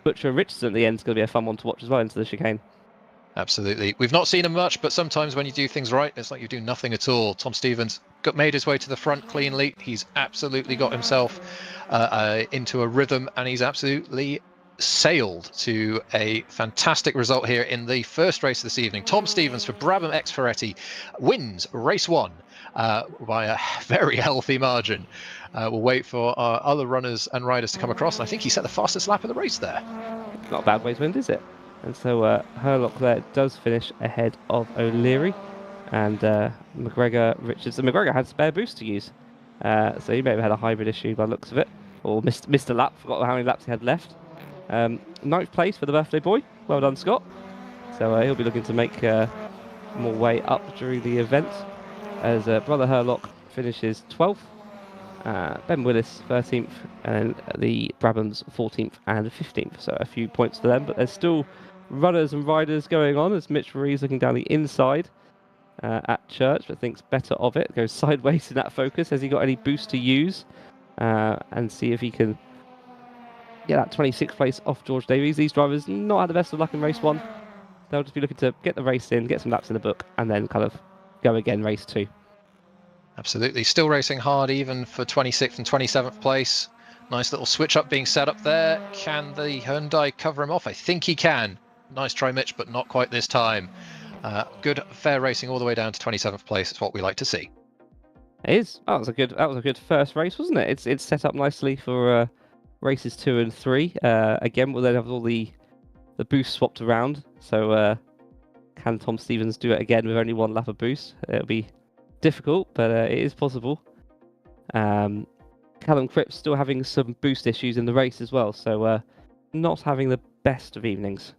Butcher and Richardson at the end is going to be a fun one to watch as well into the chicane. Absolutely. We've not seen him much, but sometimes when you do things right, it's like you do nothing at all. Tom Stevens made his way to the front cleanly. He's absolutely got himself into a rhythm, and he's absolutely sailed to a fantastic result here in the first race of this evening. Tom Stevens for Brabham X Ferretti wins race 1 by a very healthy margin. We'll wait for our other runners and riders to come across, and I think he set the fastest lap of the race there. Not a bad way to win, is it? And so Herlock there does finish ahead of O'Leary, and McGregor, Richardson. McGregor had spare boost to use, so he may have had a hybrid issue by the looks of it, or missed a lap, forgot how many laps he had left. 9th place for the birthday boy. Well done, Scott. So he'll be looking to make more way up during the event, as brother Herlock finishes 12th. Ben Willis 13th, and the Brabhams 14th and 15th. So a few points for them, but there's still runners and riders going on as Mitch Marie's looking down the inside at Church, but thinks better of it. Goes sideways in that focus. Has he got any boost to use? And see if he can get that 26th place off George Davies. These drivers not had the best of luck in race 1. They'll just be looking to get the race in, get some laps in the book, and then kind of go again race 2. Absolutely. Still racing hard even for 26th and 27th place. Nice little switch up being set up there. Can the Hyundai cover him off? I think he can. Nice try, Mitch, but not quite this time. Good, fair racing all the way down to 27th place. It's what we like to see. It is. That was a good first race, wasn't it? It's set up nicely for races 2 and 3. Again, we'll then have all the boosts swapped around. So can Tom Stevens do it again with only 1 lap of boost? It'll be difficult, but it is possible. Callum Cripps still having some boost issues in the race as well, so not having the best of evenings.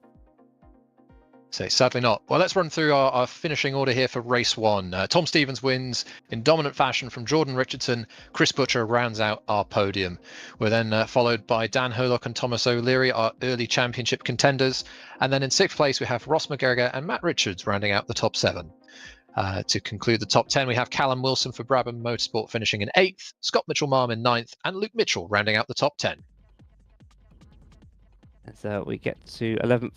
So sadly not. Well, let's run through our finishing order here for race 1. Tom Stevens wins in dominant fashion from Jordan Richardson. Chris Butcher rounds out our podium. We're then followed by Dan Hurlock and Thomas O'Leary, our early championship contenders. And then in 6th place, we have Ross McGregor and Matt Richards rounding out the top 7. To conclude the top 10, we have Callum Wilson for Brabham Motorsport finishing in 8th, Scott Mitchell-Marm in 9th, and Luke Mitchell rounding out the top 10. So we get to 11th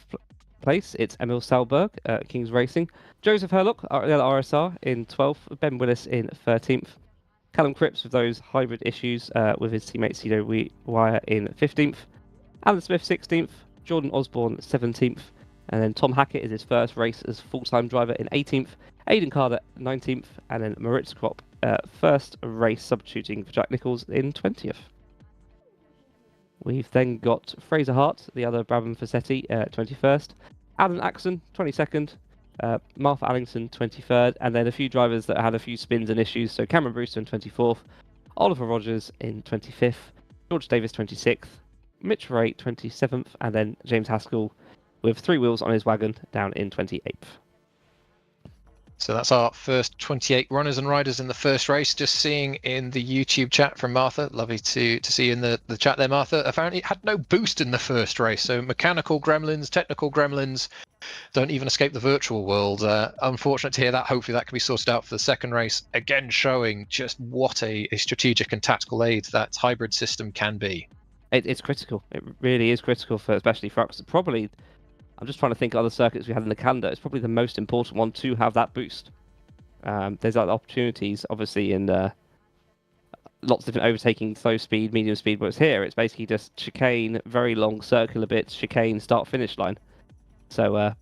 place. It's Emil Salberg, Kings Racing. Joseph Hurlock, the other RSR, in 12th. Ben Willis in 13th. Callum Cripps with those hybrid issues with his teammate Cedo Wire in 15th. Alan Smith 16th. Jordan Osborne 17th. And then Tom Hackett is his first race as full-time driver in 18th. Aidan Carter 19th. And then Moritz Kropp, first race substituting for Jack Nichols in 20th. We've then got Fraser Hart, the other Brabham Fassetti, 21st. Alan Axon, 22nd. Martha Allington, 23rd. And then a few drivers that had a few spins and issues. So Cameron Brewster in 24th. Oliver Rogers in 25th. George Davis, 26th. Mitch Ray, 27th. And then James Haskell with 3 wheels on his wagon down in 28th. So that's our first 28 runners and riders in the first race. Just seeing in the YouTube chat from Martha. Lovely to see you in the chat there, Martha. Apparently had no boost in the first race. So mechanical gremlins, technical gremlins don't even escape the virtual world. Unfortunate to hear that. Hopefully that can be sorted out for the second race. Again, showing just what a strategic and tactical aid that hybrid system can be. It's critical. It really is critical for especially Thruxton. Probably, I'm just trying to think of other circuits we had in the calendar. It's probably the most important one to have that boost. There's other opportunities, obviously, in lots of different overtaking, slow speed, medium speed, but it's here. It's basically just chicane, very long circular bits, chicane, start-finish line. So,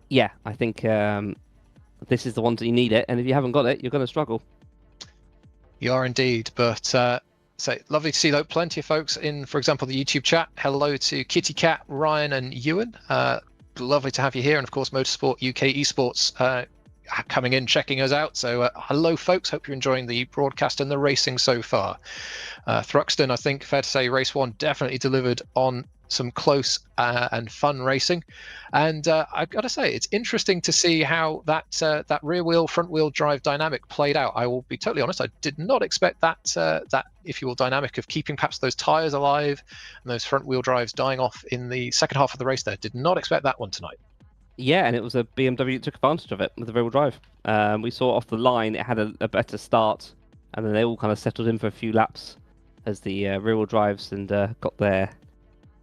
yeah, I think this is the one that you need it, and if you haven't got it, you're going to struggle. You are indeed, but so lovely to see though. Plenty of folks in, for example, the YouTube chat. Hello to Kitty Cat, Ryan, and Ewan. Lovely to have you here, and of course, Motorsport UK Esports coming in, checking us out. So hello, folks. Hope you're enjoying the broadcast and the racing so far. Thruxton, I think, fair to say, race 1 definitely delivered on some close and fun racing, and I've got to say it's interesting to see how that rear wheel front wheel drive dynamic played out. I will be totally honest, I did not expect that if you will dynamic of keeping perhaps those tires alive and those front wheel drives dying off in the second half of the race there. Did not expect that one tonight. Yeah, and it was a BMW that took advantage of it with the rear wheel drive. We saw off the line it had a better start, and then they all kind of settled in for a few laps as the rear wheel drives and got their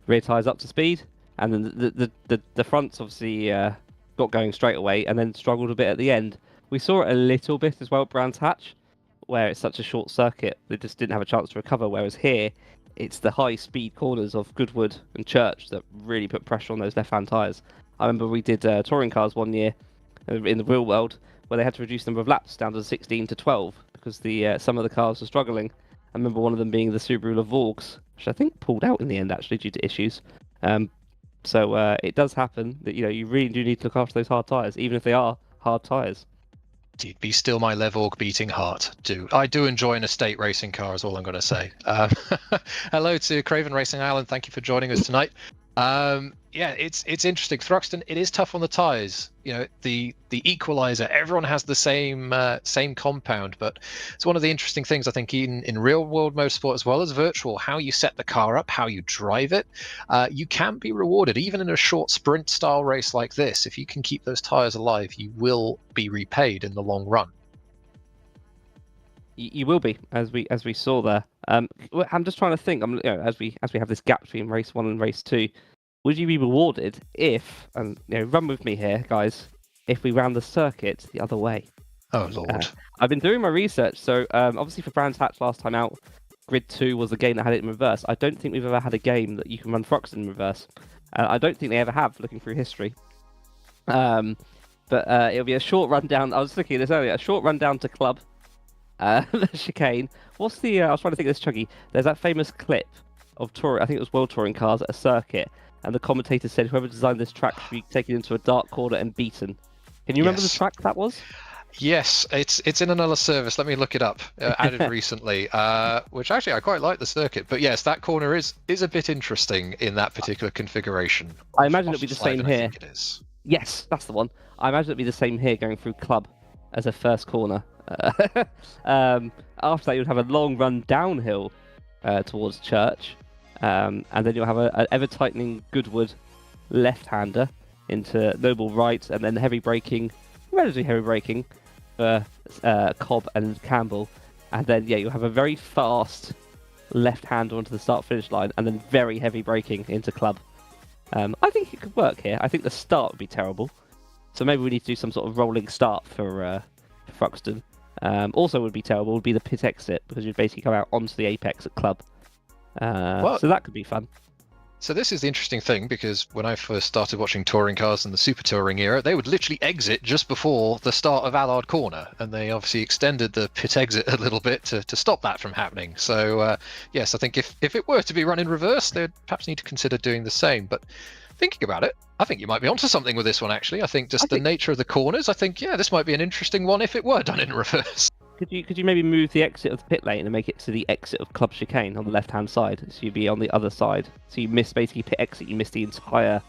rear tyres up to speed, and then the fronts obviously got going straight away and then struggled a bit at the end. We saw it a little bit as well at Brands Hatch, where it's such a short circuit, they just didn't have a chance to recover, whereas here, it's the high-speed corners of Goodwood and Church that really put pressure on those left-hand tyres. I remember we did touring cars one year in the real world, where they had to reduce the number of laps down to 16 to 12, because some of the cars were struggling. I remember one of them being the Subaru Levorgs, which I think pulled out in the end, actually, due to issues. So it does happen that you really do need to look after those hard tyres, even if they are hard tyres. Be still my Levorg beating heart. I do enjoy an estate racing car, is all I'm going to say. Hello to Craven Racing Island. Thank you for joining us tonight. Yeah, it's interesting. Thruxton, it is tough on the tyres. The equalizer, everyone has the same compound, but it's one of the interesting things I think in real world motorsport as well as virtual, how you set the car up, how you drive it. You can be rewarded even in a short sprint style race like this. If you can keep those tyres alive, you will be repaid in the long run. You will be, as we saw there. I'm just trying to think. As we have this gap between race 1 and race 2, would you be rewarded if, and run with me here, guys, if we ran the circuit the other way? Oh Lord. I've been doing my research. So obviously for Brands Hatch last time out, Grid 2 was the game that had it in reverse. I don't think we've ever had a game that you can run Thruxton in reverse. I don't think they ever have, looking through history. But it'll be a short rundown. I was looking at this earlier. A short rundown to Club. The chicane. What's the? I was trying to think of this, Chuggy. There's that famous clip of tour. I think it was World Touring cars at a circuit, and the commentator said, "Whoever designed this track should be taken into a dark corner and beaten." Can you remember the track that was? Yes, it's in another service. Let me look it up. Added recently, which actually I quite like the circuit. But yes, that corner is a bit interesting in that particular configuration. I imagine it'll be the same here. I think it is. Yes, that's the one. I imagine it'll be the same here going through Club as a first corner. After that, you'd have a long run downhill towards Church, and then you'll have an ever-tightening Goodwood left-hander into Noble right, and then heavy braking, relatively heavy braking for Cobb and Campbell, and then you'll have a very fast left-hander onto the start-finish line, and then very heavy braking into Club. I think it could work here. I think the start would be terrible, so maybe we need to do some sort of rolling start for Thruxton. Also would be terrible would be the pit exit, because you'd basically come out onto the apex at Club. So that could be fun. So this is the interesting thing, because when I first started watching touring cars in the Super Touring era, they would literally exit just before the start of Allard Corner, and they obviously extended the pit exit a little bit to stop that from happening. So yes, I think if it were to be run in reverse, they'd perhaps need to consider doing the same. But thinking about it, I think you might be onto something with this one, actually. I think the nature of the corners, I think, this might be an interesting one if it were done in reverse. Could you maybe move the exit of the pit lane and make it to the exit of Club Chicane on the left-hand side? So you'd be on the other side. So you miss basically pit exit, you miss the entire...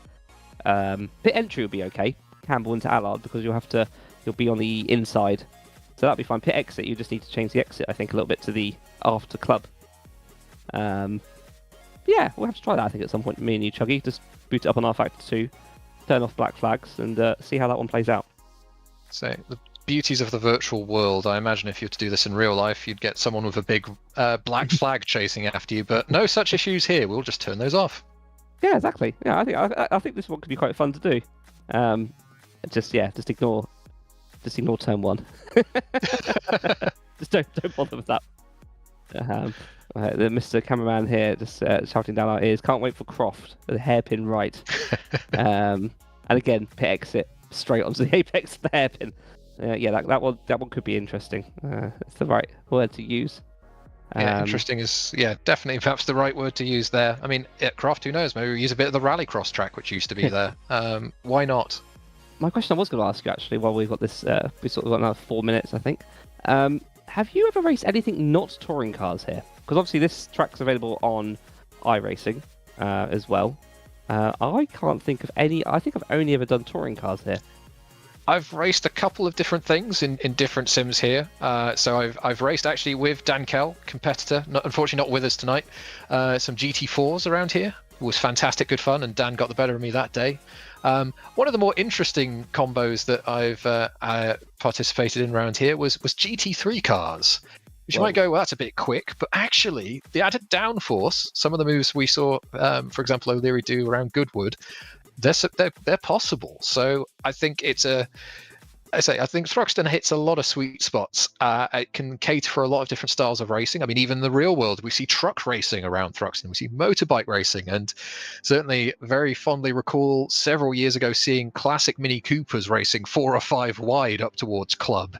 pit entry would be okay, Campbell into Allard, because you'll be on the inside. So that'd be fine. Pit exit, you just need to change the exit, I think, a little bit to the after Club. We'll have to try that, I think, at some point, me and you, Chuggy. Just boot it up on R-Factor 2, turn off black flags, and see how that one plays out. So the beauties of the virtual world. I imagine if you were to do this in real life, you'd get someone with a big black flag chasing after you, but no such issues here. We'll just turn those off. Yeah, exactly. Yeah, I think this one could be quite fun to do. Just ignore turn 1. Just don't bother with that. Mr. Cameraman here just shouting down our ears. Can't wait for Croft, the hairpin right. And again, pit exit straight onto the apex of the hairpin. That one could be interesting. It's the right word to use. Interesting is definitely perhaps the right word to use there. I mean, at Croft, who knows? Maybe we use a bit of the rallycross track which used to be there. Why not? My question I was going to ask you actually, while we've got this, we sort of got another 4 minutes, I think. Have you ever raced anything not touring cars here? Because obviously this track's available on iRacing as well. I can't think of any. I think I've only ever done touring cars here. I've raced a couple of different things in different sims here. So I've raced actually with Dan Kell, competitor, unfortunately not with us tonight. Some GT4s around here. It was fantastic, good fun, and Dan got the better of me that day. One of the more interesting combos that I've participated in around here was GT3 cars. Which you might go, well, that's a bit quick, but actually the added downforce, some of the moves we saw, for example, O'Leary do around Goodwood, they're possible. So I think I think Thruxton hits a lot of sweet spots. It can cater for a lot of different styles of racing. I mean, even in the real world, we see truck racing around Thruxton. We see motorbike racing, and certainly very fondly recall several years ago seeing classic Mini Coopers racing 4 or 5 wide up towards Club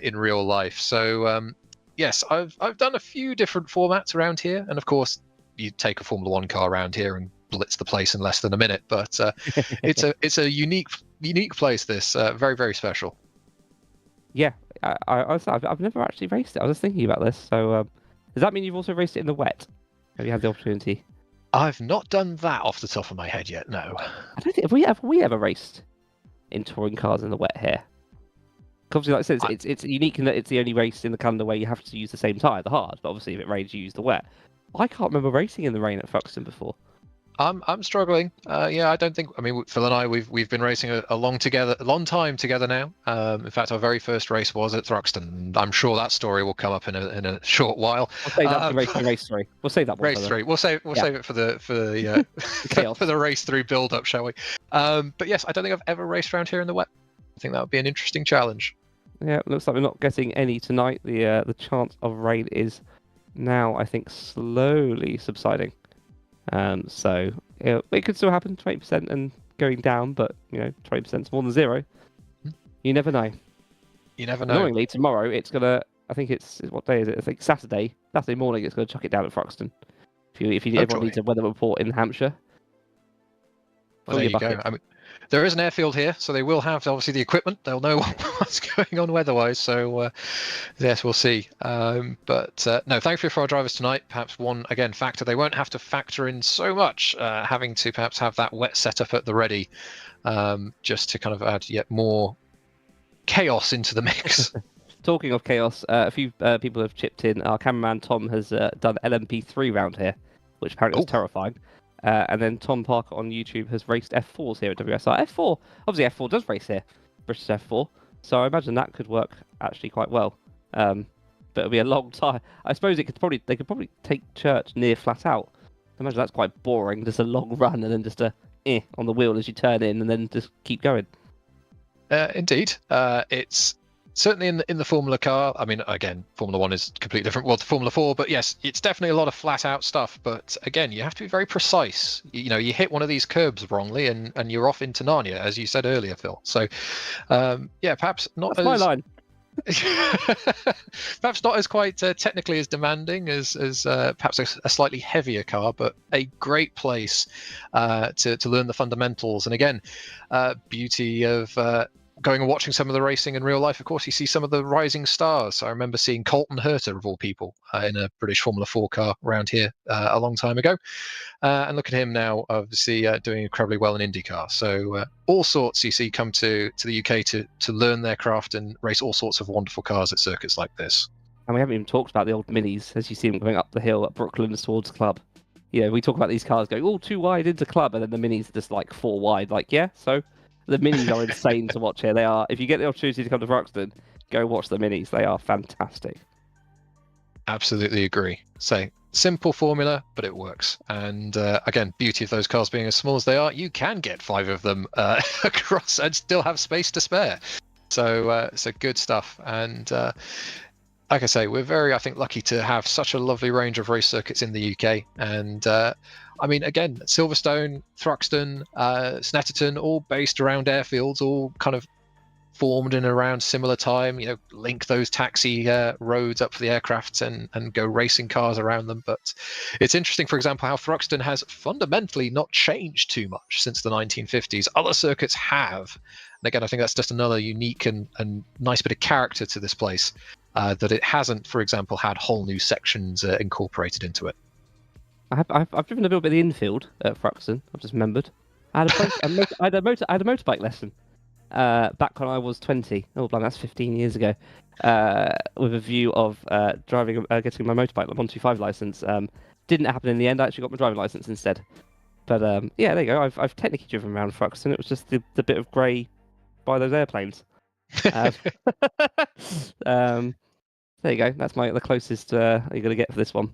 in real life. So yes, I've done a few different formats around here, and of course, you take a Formula 1 car around here and blitz the place in less than a minute. But it's a unique place. This very, very special. Yeah, I've never actually raced it. I was thinking about this. So does that mean you've also raced it in the wet? Have you had the opportunity? I've not done that off the top of my head yet. No. I don't think have we ever raced in touring cars in the wet here. Obviously, like I said, it's unique in that it's the only race in the calendar where you have to use the same tyre, the hard. But obviously, if it rains, you use the wet. I can't remember racing in the rain at Thruxton before. I'm struggling. Yeah, I don't think. I mean, Phil and I, we've been racing a long time together now. In fact, our very first race was at Thruxton. And I'm sure that story will come up in a short while. We'll save that for race 3. We'll save that one. Race 3. We'll save it for the chaos. for the race 3 build up, shall we? But yes, I don't think I've ever raced around here in the wet. I think that would be an interesting challenge. Yeah, looks like we're not getting any tonight. The chance of rain is now, I think, slowly subsiding. So it could still happen, 20% and going down, but 20% is more than 0. You never know. You never know. Annoyingly, tomorrow it's gonna. I think it's what day is it? I think Saturday morning. It's gonna chuck it down at Thruxton. If everyone needs a weather report in Hampshire. Well, there you go. I mean, there is an airfield here, so they will have obviously the equipment. They'll know what's going on weather-wise. So yes, we'll see. But no, thankfully for our drivers tonight, perhaps one again factor they won't have to factor in so much, having to perhaps have that wet setup at the ready, just to kind of add yet more chaos into the mix. Talking of chaos, a few people have chipped in. Our cameraman Tom has done LMP3 round here, which apparently is terrifying. And then Tom Parker on YouTube has raced F4s here at WSR. F4, obviously F4 does race here, British F4. So I imagine that could work actually quite well. But it'll be a long time. I suppose they could probably take church near flat out. I imagine that's quite boring, just a long run and then just a on the wheel as you turn in and then just keep going. Indeed, it's certainly in the Formula car. I mean, again, Formula 1 is completely different world to Formula 4, but yes, it's definitely a lot of flat out stuff. But again, you have to be very precise. You hit one of these curbs wrongly and you're off into Narnia, as you said earlier, Phil. So yeah, perhaps not. That's my line. Perhaps not as quite technically as demanding as perhaps a slightly heavier car, but a great place to learn the fundamentals. And again, beauty of going and watching some of the racing in real life. Of course, you see some of the rising stars. I remember seeing Colton Herter, of all people, in a British Formula 4 car around here a long time ago. And look at him now, obviously doing incredibly well in IndyCar. So all sorts you see come to the UK to learn their craft and race all sorts of wonderful cars at circuits like this. And we haven't even talked about the old minis, as you see them going up the hill at Brooklands towards Club. We talk about these cars going all too wide into Club, and then the minis are just like 4 wide. So the minis are insane to watch here. They are. If you get the opportunity to come to Thruxton, go watch the minis. They are fantastic. Absolutely agree. So simple formula, but it works. And again, beauty of those cars being as small as they are, you can get 5 of them across and still have space to spare. So good stuff. And like I say, we're very, I think, lucky to have such a lovely range of race circuits in the UK. And I mean, again, Silverstone, Thruxton, Snetterton, all based around airfields, all kind of formed in around similar time, link those taxi roads up for the aircraft and go racing cars around them. But it's interesting, for example, how Thruxton has fundamentally not changed too much since the 1950s. Other circuits have. And again, I think that's just another unique and nice bit of character to this place, that it hasn't, for example, had whole new sections incorporated into it. I've driven a little bit of the infield at Thruxton. I've just remembered. I had a motorbike lesson back when I was 20. Oh, blimey, that's 15 years ago. With a view of getting my motorbike, the 125 license. Didn't happen in the end. I actually got my driving license instead. But yeah, there you go. I've technically driven around Thruxton. It was just the bit of grey by those airplanes. There you go. That's the closest you're going to get for this one.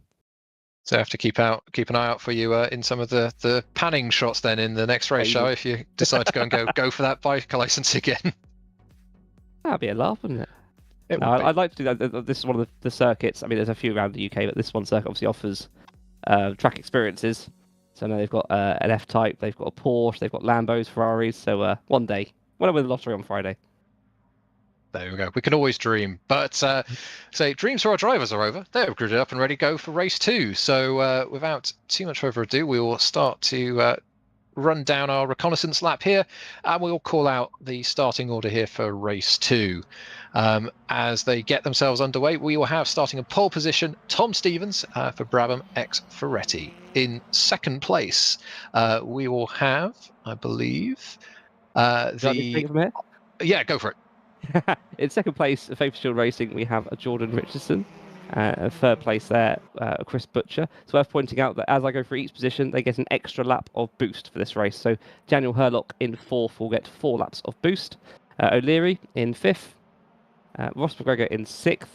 So I have to keep an eye out for you in some of the panning shots then in the next race, shall we, if you decide to go for that bike license again. That'd be a laugh, wouldn't it? I'd like to do that. This is one of the circuits. I mean, there's a few around the UK, but this one circuit obviously offers track experiences. So now they've got an F-Type, they've got a Porsche, they've got Lambos, Ferraris. So one day, when I win the lottery on Friday. There we go. We can always dream. But dreams for our drivers are over. They're recruited up and ready to go for race 2. So without too much further ado, we will start to run down our reconnaissance lap here, and we'll call out the starting order here for race 2. As they get themselves underway, we will have, starting in pole position, Tom Stevens for Brabham x Ferretti. In second place, we will have, I believe, Yeah, go for it. In second place, Faith Shield Racing, we have Jordan Richardson. Third place there, Chris Butcher. It's worth pointing out that as I go through each position, they get an extra lap of boost for this race. So Daniel Hurlock in 4th will get 4 laps of boost. O'Leary in 5th. Ross McGregor in 6th.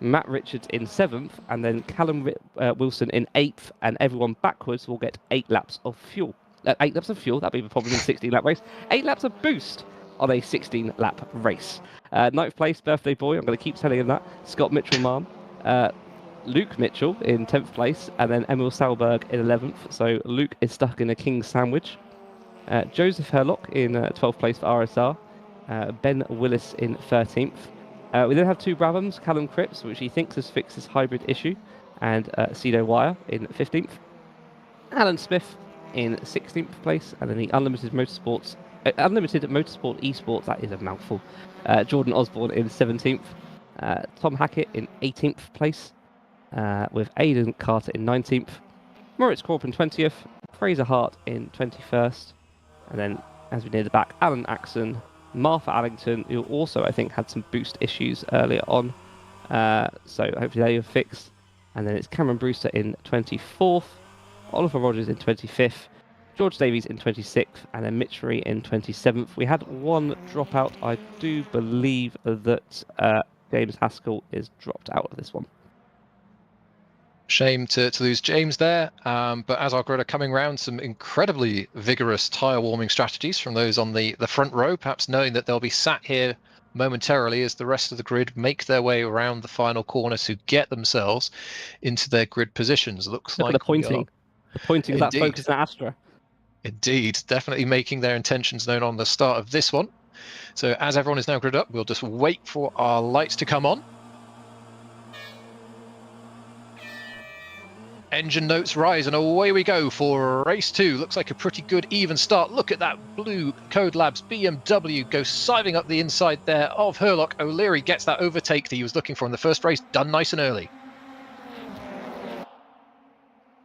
Matt Richards in 7th. And then Callum Wilson in 8th. And everyone backwards will get 8 laps of fuel. 8 laps of fuel, that'd be the problem in a 16-lap race. 8 laps of boost on a 16-lap race. 9th place, Birthday Boy. I'm going to keep telling him that. Scott Mitchell-Marm. Luke Mitchell in 10th place, and then Emil Salberg in 11th. So Luke is stuck in a king's sandwich. Joseph Herlock in 12th place for RSR. Ben Willis in 13th. We then have 2 Brabhams, Callum Cripps, which he thinks has fixed his hybrid issue, and Cedo Wire in 15th. Alan Smith in 16th place, and then the Unlimited Motorsport Esports, that is a mouthful. Jordan Osborne in 17th. Tom Hackett in 18th place, with Aidan Carter in 19th. Moritz Korp in 20th. Fraser Hart in 21st. And then, as we near the back, Alan Axon, Martha Allington, who also, I think, had some boost issues earlier on. So hopefully they are fixed. And then it's Cameron Brewster in 24th. Oliver Rogers in 25th. George Davies in 26th, and then Mitchery in 27th. We had 1 dropout. I do believe that James Haskell is dropped out of this one. Shame to lose James there, but as our grid are coming round, some incredibly vigorous tyre warming strategies from those on the front row, perhaps knowing that they'll be sat here momentarily as the rest of the grid make their way around the final corner to get themselves into their grid positions. Looks Look like at the pointing of that Focus and Astra. Indeed, definitely making their intentions known on the start of this one. So as everyone is now gridded up, we'll just wait for our lights to come on. Engine notes rise and away we go for race 2. Looks like a pretty good even start. Look at that blue Code Labs BMW go siving up the inside there of Hurlock. O'Leary gets that overtake that he was looking for in the first race, done nice and early.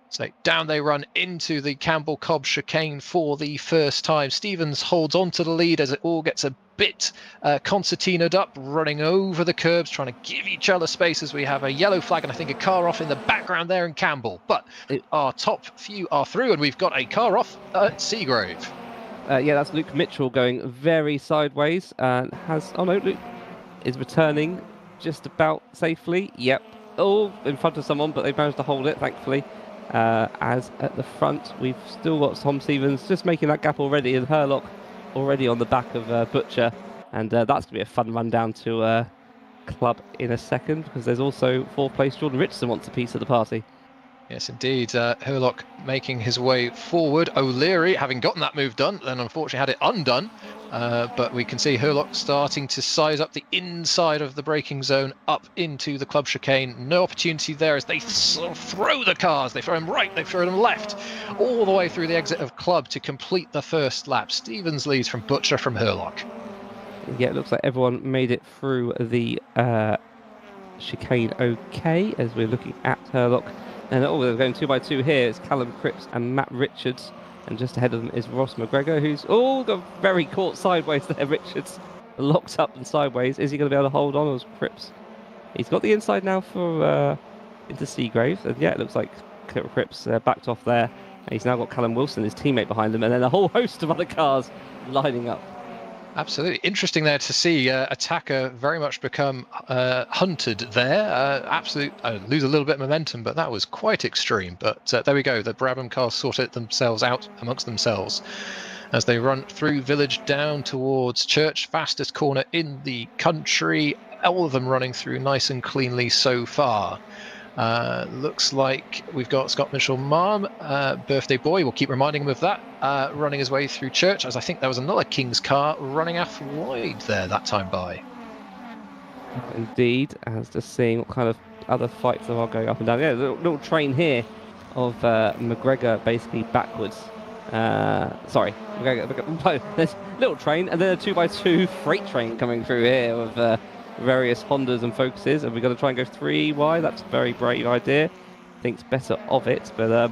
So down they run into the Campbell-Cobb chicane for the first time. Stevens holds on to the lead as it all gets a bit concertinaed up, running over the curbs, trying to give each other space as we have a yellow flag and I think a car off in the background there in Campbell. But our top few are through and we've got a car off at Seagrave. Yeah, that's Luke Mitchell going very sideways and Luke is returning just about safely. Yep. Oh, in front of someone, but they've managed to hold it, thankfully. As at the front, we've still got Tom Stevens just making that gap already, and Hurlock already on the back of Butcher, and that's going to be a fun run down to Club in a second, because there's also 4th place Jordan Richardson wants a piece of the party. Yes, indeed. Hurlock making his way forward. O'Leary, having gotten that move done, then unfortunately had it undone. But we can see Hurlock starting to size up the inside of the braking zone up into the club chicane. No opportunity there as they sort of throw the cars. They throw them right, they throw them left, all the way through the exit of club to complete the first lap. Stevens leads from Butcher from Hurlock. Yeah, it looks like everyone made it through the chicane okay as we're looking at Hurlock. And they're going 2 by 2 here. It's Callum Cripps and Matt Richards. And just ahead of them is Ross McGregor, who's got very caught sideways there. Richards locked up and sideways. Is he going to be able to hold on, or is Cripps? He's got the inside now for into Seagrave. And yeah, it looks like Cripps backed off there. And he's now got Callum Wilson, his teammate, behind him. And then a whole host of other cars lining up. Absolutely. Interesting there to see Attacker very much become hunted there. Lose a little bit of momentum, but that was quite extreme. But there we go. The Brabham cars sort it themselves out amongst themselves as they run through Village down towards Church. Fastest corner in the country. All of them running through nice and cleanly so far. Looks like we've got Scott Mitchell-Marm, Birthday Boy, we'll keep reminding him of that, running his way through Church, as I think there was another King's car running off wide there that time by. Indeed, as just seeing what kind of other fights there are going up and down. Yeah, little train here of McGregor basically backwards. McGregor, there's a little train and then a 2 by 2 freight train coming through here with various Hondas and Focuses, and we're going to try and go 3 wide. That's a very brave idea. Thinks better of it, but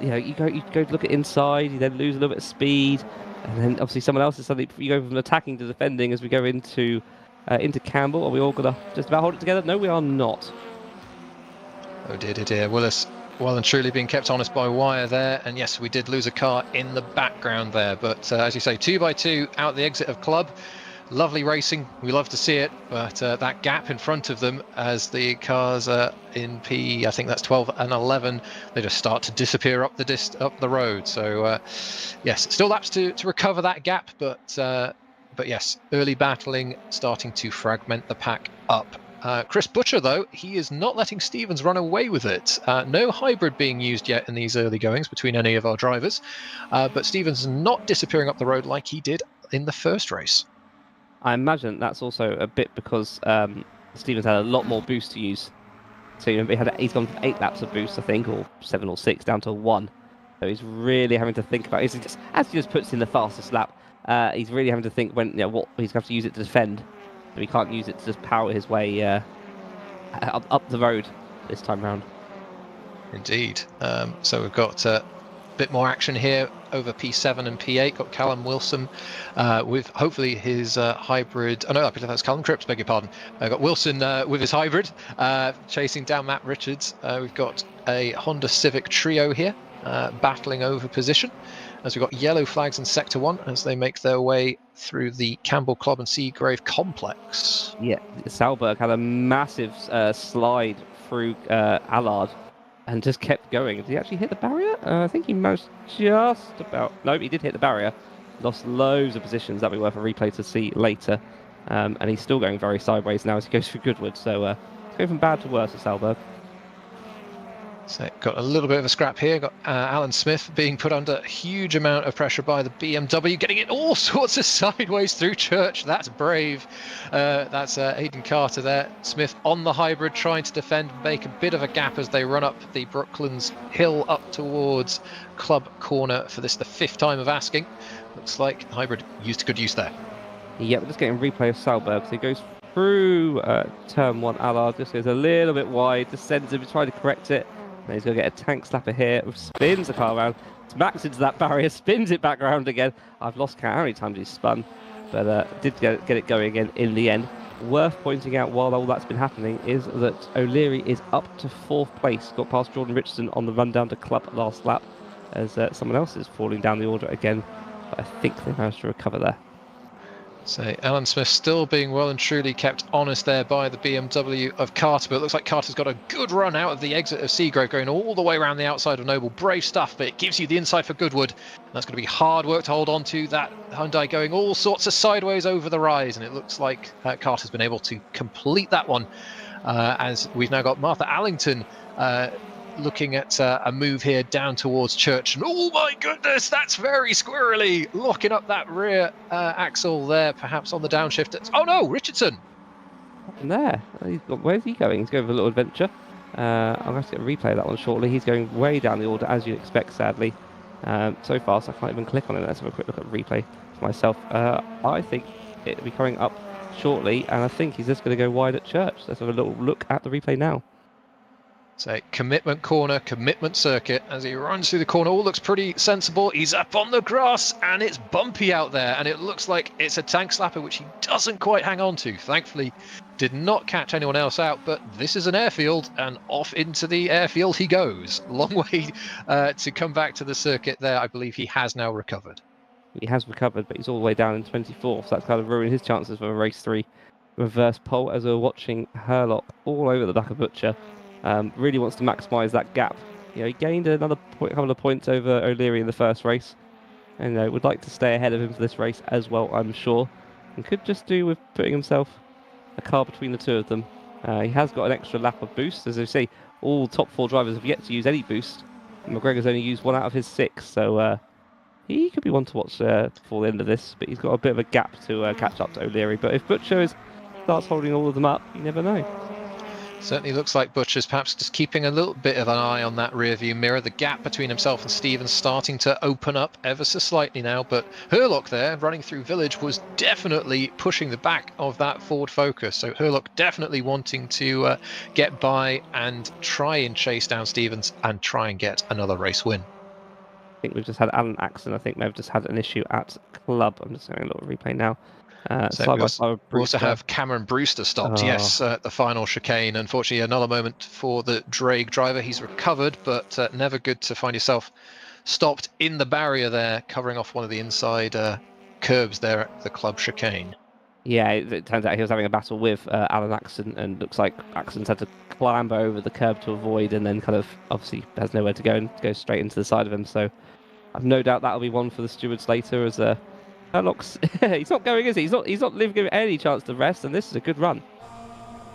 you go look at inside, you then lose a little bit of speed, and then obviously someone else is suddenly you go from attacking to defending as we go into Campbell. Are we all going to just about hold it together? No, we are not. Oh dear, dear, dear. Willis well and truly being kept honest by wire there. And yes, we did lose a car in the background there. But as you say, 2 by 2 out the exit of club. Lovely racing. We love to see it. But that gap in front of them as the cars in P, I think that's 12 and 11, they just start to disappear up the road. So yes, still laps to recover that gap. But yes, early battling starting to fragment the pack up. Chris Butcher, though, he is not letting Stevens run away with it. No hybrid being used yet in these early goings between any of our drivers, but Stevens not disappearing up the road like he did in the first race. I imagine that's also a bit because Stevens had a lot more boost to use. So he's gone from 8 laps of boost, I think, or 7 or 6 down to 1. So he's really having to think about. As he just puts in the fastest lap, he's really having to think when what he's going to have to use it to defend. So he can't use it to just power his way up the road this time round. Indeed. So we've got a bit more action here over P7 and P8. Got Callum Wilson with hopefully his hybrid. Oh no, I believe that's Callum Cripps, beg your pardon. Got Wilson with his hybrid chasing down Matt Richards. We've got a Honda Civic trio here battling over position, as we've got yellow flags in Sector 1 as they make their way through the Campbell Club and Seagrave complex. Yeah, Salberg had a massive slide through Allard and just kept going. Did he actually hit the barrier? I think he managed just about... No, he did hit the barrier. Lost loads of positions. That'll be worth a replay to see later. And he's still going very sideways now as he goes through Goodwood. So it's going from bad to worse at Salberg. So got a little bit of a scrap here. Got Alan Smith being put under a huge amount of pressure by the BMW, getting it all sorts of sideways through Church. That's brave. That's Aidan Carter there. Smith on the hybrid, trying to defend, make a bit of a gap as they run up the Brooklands Hill up towards Club Corner for this, the 5th time of asking. Looks like the hybrid used good use there. Yeah, we're just getting a replay of Salberg. So he goes through turn 1. Allard just goes a little bit wide, descends him, trying to correct it. And he's going to get a tank slapper here, spins the car around, smacks into that barrier, spins it back around again. I've lost count how many times he's spun, but did get it going again in the end. Worth pointing out while all that's been happening is that O'Leary is up to 4th place, got past Jordan Richardson on the run down to club last lap, as someone else is falling down the order again, but I think they managed to recover there. So Alan Smith still being well and truly kept honest there by the BMW of Carter, but it looks like Carter's got a good run out of the exit of Seagrove, going all the way around the outside of Noble. Brave stuff, but it gives you the inside for Goodwood. And that's going to be hard work to hold on to. That Hyundai going all sorts of sideways over the rise, and it looks like Carter's been able to complete that one, as we've now got Martha Allington looking at a move here down towards Church, and oh my goodness, that's very squirrely, locking up that rear axle there, perhaps on the downshift. Oh no, Richardson! And there, where's he going? He's going for a little adventure. I'll have to get a replay of that one shortly. He's going way down the order, as you'd expect, sadly. So fast, I can't even click on it. Let's have a quick look at the replay for myself. I think it'll be coming up shortly, and I think he's just going to go wide at Church. Let's have a little look at the replay now. So commitment corner, commitment circuit, as he runs through the corner, all looks pretty sensible. He's up on the grass and it's bumpy out there, and it looks like it's a tank slapper which he doesn't quite hang on to. Thankfully did not catch anyone else out, but this is an airfield, and off into the airfield he goes. Long way to come back to the circuit there. I believe he has now recovered. He has recovered, but he's all the way down in 24th, so that's kind of ruined his chances for a race 3 reverse pole, as we're watching Herlock all over the back of Butcher. Really wants to maximise that gap. He gained another couple of points over O'Leary in the first race, and would like to stay ahead of him for this race as well, I'm sure. And could just do with putting himself a car between the two of them. He has got an extra lap of boost. As you see, all top 4 drivers have yet to use any boost. McGregor's only used 1 out of his 6, so he could be one to watch before the end of this, but he's got a bit of a gap to catch up to O'Leary. But if Butcher starts holding all of them up, you never know. Certainly looks like Butcher's perhaps just keeping a little bit of an eye on that rear view mirror. The gap between himself and Stevens starting to open up ever so slightly now, but Herlock there running through Village was definitely pushing the back of that Ford Focus. So Herlock definitely wanting to get by and try and chase down Stevens and try and get another race win. I think we've just had Alan Axon. I think they've just had an issue at Club. I'm just having a little replay now. So we also have Cameron Brewster stopped, yes, at the final chicane. Unfortunately, another moment for the drag driver. He's recovered, but never good to find yourself stopped in the barrier there, covering off one of the inside curbs there at the club chicane. Yeah, it turns out he was having a battle with Alan Axon, and looks like Axon's had to clamber over the curb to avoid, and then kind of obviously has nowhere to go and go straight into the side of him. So I've no doubt that'll be one for the stewards later, as Herlock's he's not going, is he? He's not giving any chance to rest, and this is a good run.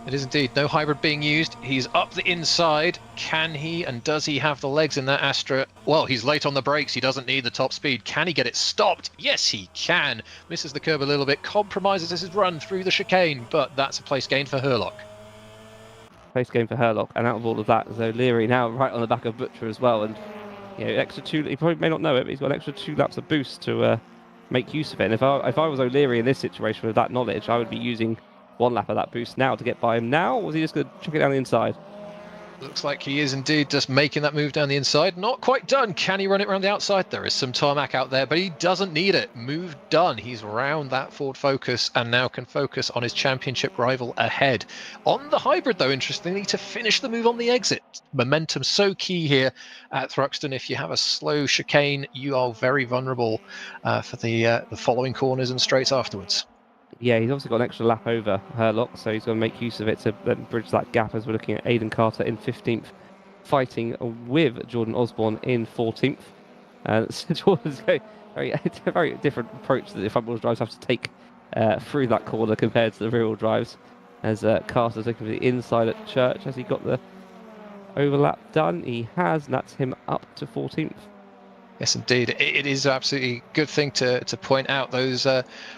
It is indeed. No hybrid being used. He's up the inside. Can he and does he have the legs in that Astra? Well, he's late on the brakes. He doesn't need the top speed. Can he get it stopped? Yes, he can. Misses the curb a little bit. Compromises his run through the chicane, but that's a place gain for Herlock. Place gain for Herlock, and out of all of that, is O'Leary now right on the back of Butcher as well, and extra two. He probably may not know it, but he's got an extra 2 laps of boost to make use of it. And if I was O'Leary in this situation with that knowledge, I would be using 1 lap of that boost now to get by him now, or was he just going to chuck it down the inside? Looks like he is indeed just making that move down the inside. Not quite done. Can he run it around the outside? There is some tarmac out there, but he doesn't need it. Move done. He's round that Ford Focus and now can focus on his championship rival ahead. On the hybrid, though, interestingly, to finish the move on the exit. Momentum so key here at Thruxton. If you have a slow chicane, you are very vulnerable for the following corners and straights afterwards. Yeah, he's obviously got an extra lap over Herlock, so he's going to make use of it to then bridge that gap, as we're looking at Aidan Carter in 15th, fighting with Jordan Osborne in 14th. So Jordan's going a very different approach that the front-wheel drives have to take through that corner compared to the rear-wheel drives, as Carter's looking for the inside at Church. Has he got the overlap done? He has, and that's him up to 14th. Yes, indeed. It is absolutely a good thing to point out. Those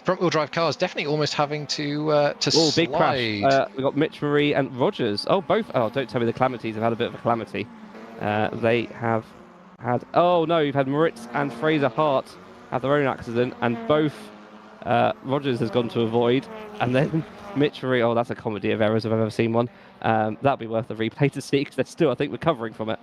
front-wheel drive cars definitely almost having to slide. Big crash. We've got Mitch Marie and Rogers. Oh, both. Oh, don't tell me the Calamities have had a bit of a calamity. They have had... Oh, no, you've had Moritz and Fraser Hart have their own accident, and both Rogers has gone to avoid, and then Mitch Marie... Oh, that's a comedy of errors if I've ever seen one. That'd be worth a replay to see, because they're still, I think, recovering from it.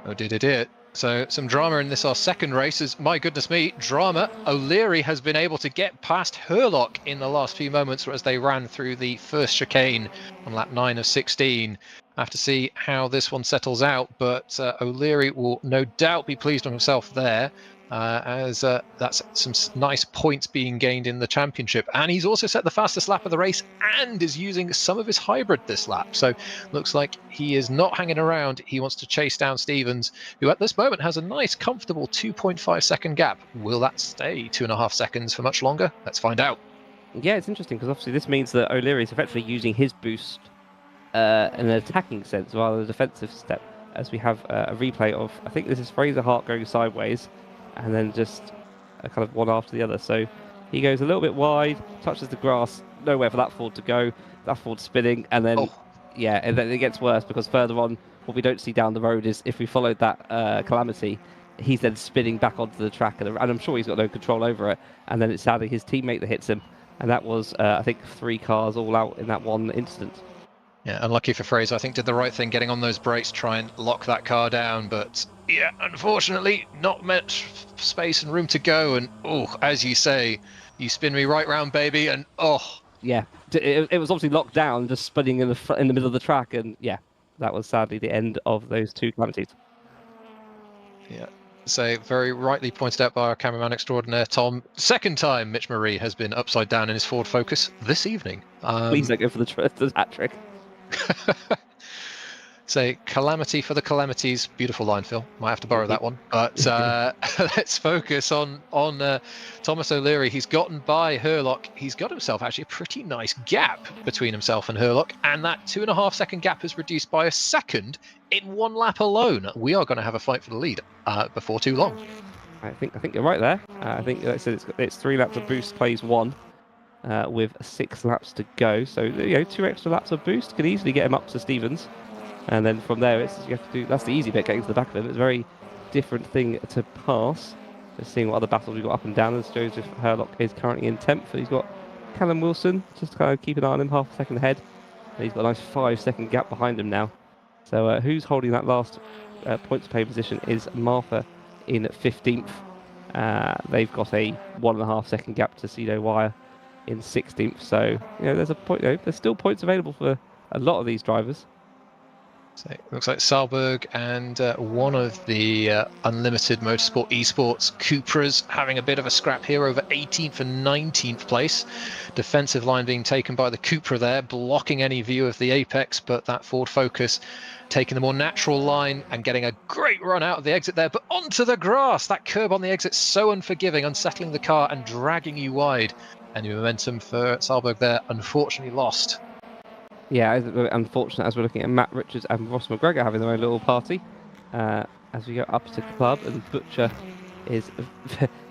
Oh, dear. So some drama in this, our second race, is, my goodness me, drama. O'Leary has been able to get past Herlock in the last few moments as they ran through the first chicane on lap 9 of 16. I have to see how this one settles out, but O'Leary will no doubt be pleased with himself there, as that's some nice points being gained in the championship. And he's also set the fastest lap of the race and is using some of his hybrid this lap. So looks like he is not hanging around. He wants to chase down Stevens, who at this moment has a nice, comfortable 2.5 second gap. Will that stay 2.5 seconds for much longer? Let's find out. Yeah, it's interesting, because obviously this means that O'Leary is effectively using his boost in an attacking sense rather than a defensive step, as we have a replay of, I think this is Fraser Hart going sideways, and then just kind of one after the other. So he goes a little bit wide, touches the grass, nowhere for that Ford to go. That Ford spinning, and then and then it gets worse, because further on, what we don't see down the road is, if we followed that Calamity, he's then spinning back onto the track, and I'm sure he's got no control over it. And then it's sadly his teammate that hits him, and that was I think 3 cars all out in that one incident. Yeah, unlucky for Fraser. I think did the right thing getting on those brakes, try and lock that car down, but yeah, unfortunately not much space and room to go. And as you say, you spin me right round, baby, and yeah, it was obviously locked down, just spinning in the middle of the track, and yeah, that was sadly the end of those 2 calamities. Yeah. So very rightly pointed out by our cameraman extraordinaire, Tom. Second time Mitch Marie has been upside down in his Ford Focus this evening. Please don't go for the hat trick. Say calamity for the calamities. Beautiful line, Phil. Might have to borrow that one. But let's focus on Thomas O'Leary. He's gotten by Herlock. He's got himself actually a pretty nice gap between himself and Herlock, and that 2.5 second gap is reduced by a second in 1 lap alone. We are going to have a fight for the lead before too long. I think you're right there. I think like I said, it's 3 laps of boost plays 1. With 6 laps to go, so 2 extra laps of boost can easily get him up to Stevens, and then from there you have to do. That's the easy bit, getting to the back of him. It's a very different thing to pass. Just seeing what other battles we've got up and down. As Joseph Herlock is currently in 10th, but he's got Callum Wilson just kind of keep an eye on him, half a second ahead. And he's got a nice 5 second gap behind him now. So who's holding that last points pay position is Martha in 15th. They've got a 1.5 second gap to Cedo Wire. in 16th. So, there's a point. There's still points available for a lot of these drivers. So it looks like Salberg and one of the Unlimited Motorsport Esports Cupras having a bit of a scrap here over 18th and 19th place. Defensive line being taken by the Cupra there, blocking any view of the apex, but that Ford Focus taking the more natural line and getting a great run out of the exit there, but onto the grass. That curb on the exit so unforgiving, unsettling the car and dragging you wide. And the momentum for Salberg there unfortunately lost. Yeah, unfortunate as we're looking at Matt Richards and Ross McGregor having their own little party as we go up to club, and Butcher is,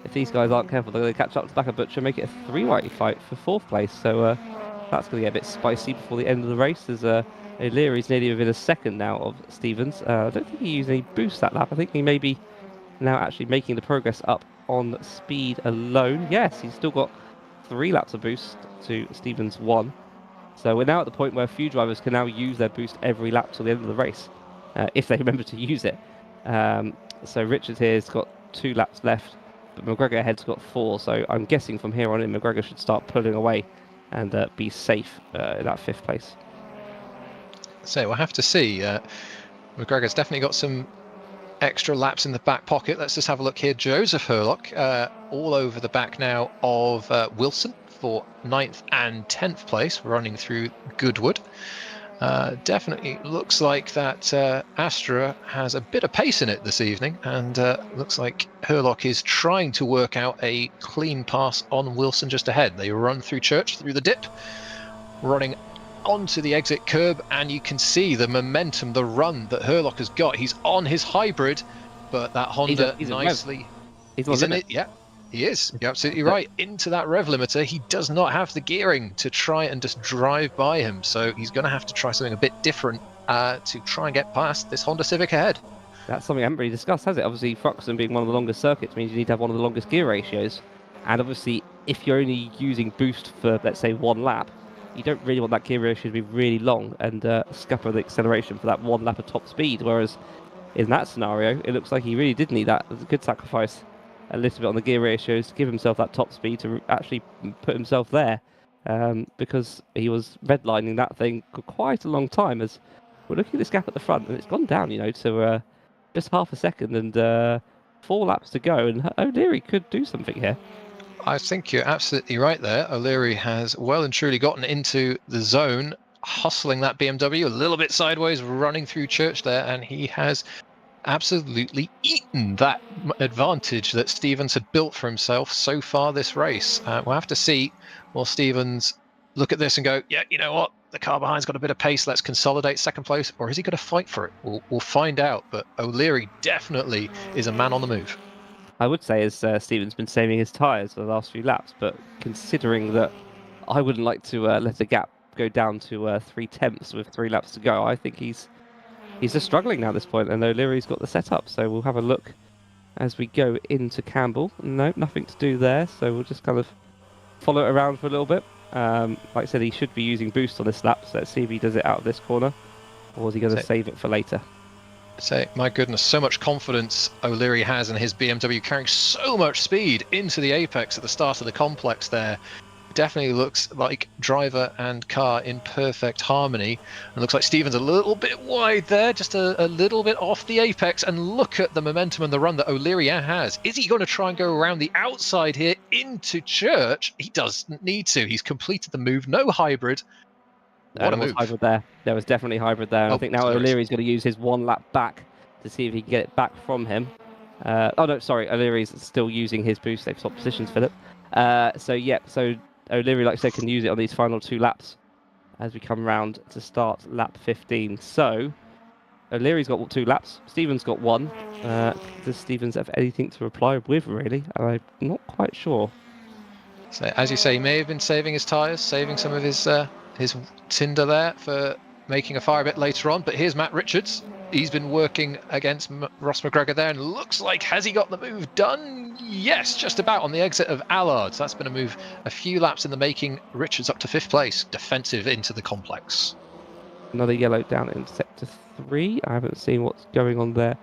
if these guys aren't careful, they're going to catch up to the back of Butcher, make it a three-way fight for 4th place. So that's going to get a bit spicy before the end of the race, as O'Leary's nearly within a second now of Stevens. I don't think he used any boost that lap. I think he may be now actually making the progress up on speed alone. Yes, he's still got 3 laps of boost to Stevens 1. So we're now at the point where a few drivers can now use their boost every lap till the end of the race, if they remember to use it. So Richards here has got 2 laps left, but McGregor ahead's got 4. So I'm guessing from here on in, McGregor should start pulling away and be safe in that 5th place. So we'll have to see. McGregor's definitely got some extra laps in the back pocket. Let's just have a look here. Joseph Hurlock all over the back now of Wilson for 9th and 10th place, running through Goodwood. Definitely looks like that Astra has a bit of pace in it this evening, and looks like Hurlock is trying to work out a clean pass on Wilson just ahead. They run through Church, through the dip, running onto the exit curb, and you can see the momentum, the run that Hurlock has got. He's on his hybrid, but that Honda he's nicely... He's in it, yeah. He is. You're absolutely right. Into that rev limiter, he does not have the gearing to try and just drive by him. So he's going to have to try something a bit different to try and get past this Honda Civic ahead. That's something I haven't really discussed, has it? Obviously, Thruxton being one of the longest circuits means you need to have one of the longest gear ratios. And obviously, if you're only using boost for, let's say, 1 lap, you don't really want that gear ratio to be really long and scupper the acceleration for that 1 lap of top speed. Whereas in that scenario, it looks like he really did need that. It was a good sacrifice. A little bit on the gear ratios to give himself that top speed to actually put himself there, because he was redlining that thing for quite a long time. As we're looking at this gap at the front, and it's gone down, to just half a second, and 4 laps to go, and O'Leary could do something here. I think you're absolutely right there. O'Leary has well and truly gotten into the zone, hustling that BMW a little bit sideways, running through Church there, and he has absolutely eaten that advantage that Stevens had built for himself so far this race. We'll have to see. Will Stevens look at this and go, yeah, you know what, the car behind's got a bit of pace, let's consolidate 2nd place, or is he going to fight for it? We'll find out, but O'Leary definitely is a man on the move. I would say as Stevens been saving his tyres for the last few laps, but considering that I wouldn't like to let the gap go down to 3/10 with 3 laps to go, I think he's just struggling now at this point, and O'Leary's got the setup, so we'll have a look as we go into Campbell. No, nothing to do there, so we'll just kind of follow it around for a little bit. Like I said, he should be using boost on this lap, so let's see if he does it out of this corner, or is he going to save it for later? So, my goodness, so much confidence O'Leary has in his BMW, carrying so much speed into the apex at the start of the complex there. Definitely looks like driver and car in perfect harmony, and looks like Stevens a little bit wide there, just a little bit off the apex. And look at the momentum and the run that O'Leary has. Is he going to try and go around the outside here into Church? He doesn't need to. He's completed the move. No hybrid. What a move. Hybrid there. There was definitely hybrid there. And I think now O'Leary's going to use his 1 lap back to see if he can get it back from him. Oh no, sorry, O'Leary's still using his boost. They've swapped positions, Philip. So O'Leary, like I said, can use it on these final 2 laps as we come round to start lap 15. So O'Leary's got 2 laps. Stevens got 1. Does Stevens have anything to reply with, really? I'm not quite sure. So, as you say, he may have been saving his tyres, saving some of his tinder there for making a fire a bit later on. But here's Matt Richards. He's been working against Ross McGregor there, and looks like, has he got the move done? Yes, just about on the exit of Allards. That's been a move a few laps in the making. Richards up to 5th place, defensive into the complex. Another yellow down in sector 3. I haven't seen what's going on there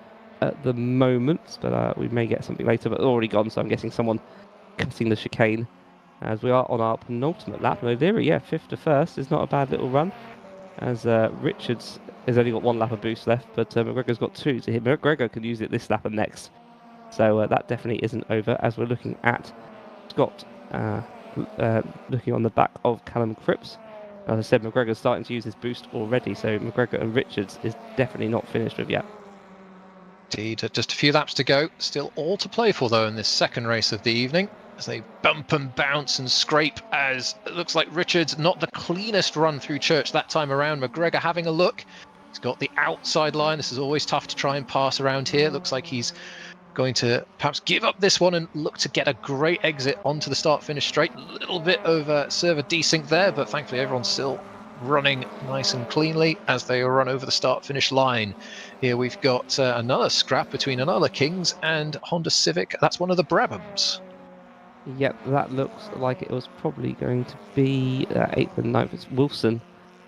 at the moment, but we may get something later, but already gone, so I'm guessing someone cutting the chicane as we are on our penultimate lap. And O'Leary, 5th to 1st is not a bad little run, as Richards has only got 1 lap of boost left, but McGregor's got 2, so McGregor can use it this lap and next. So that definitely isn't over, as we're looking at Scott looking on the back of Callum Cripps. As I said, McGregor's starting to use his boost already, so McGregor and Richards is definitely not finished with yet. Indeed, just a few laps to go. Still all to play for, though, in this second race of the evening, as they bump and bounce and scrape, as it looks like Richards not the cleanest run through Church that time around. McGregor having a look. He's got the outside line. This is always tough to try and pass around here. Looks like he's going to perhaps give up this one and look to get a great exit onto the start-finish straight. A little bit of server desync there, but thankfully everyone's still running nice and cleanly as they run over the start-finish line. Here we've got another scrap between another Kings and Honda Civic. That's one of the Brabhams. Yep, that looks like it was probably going to be 8th and 9th. It's Wilson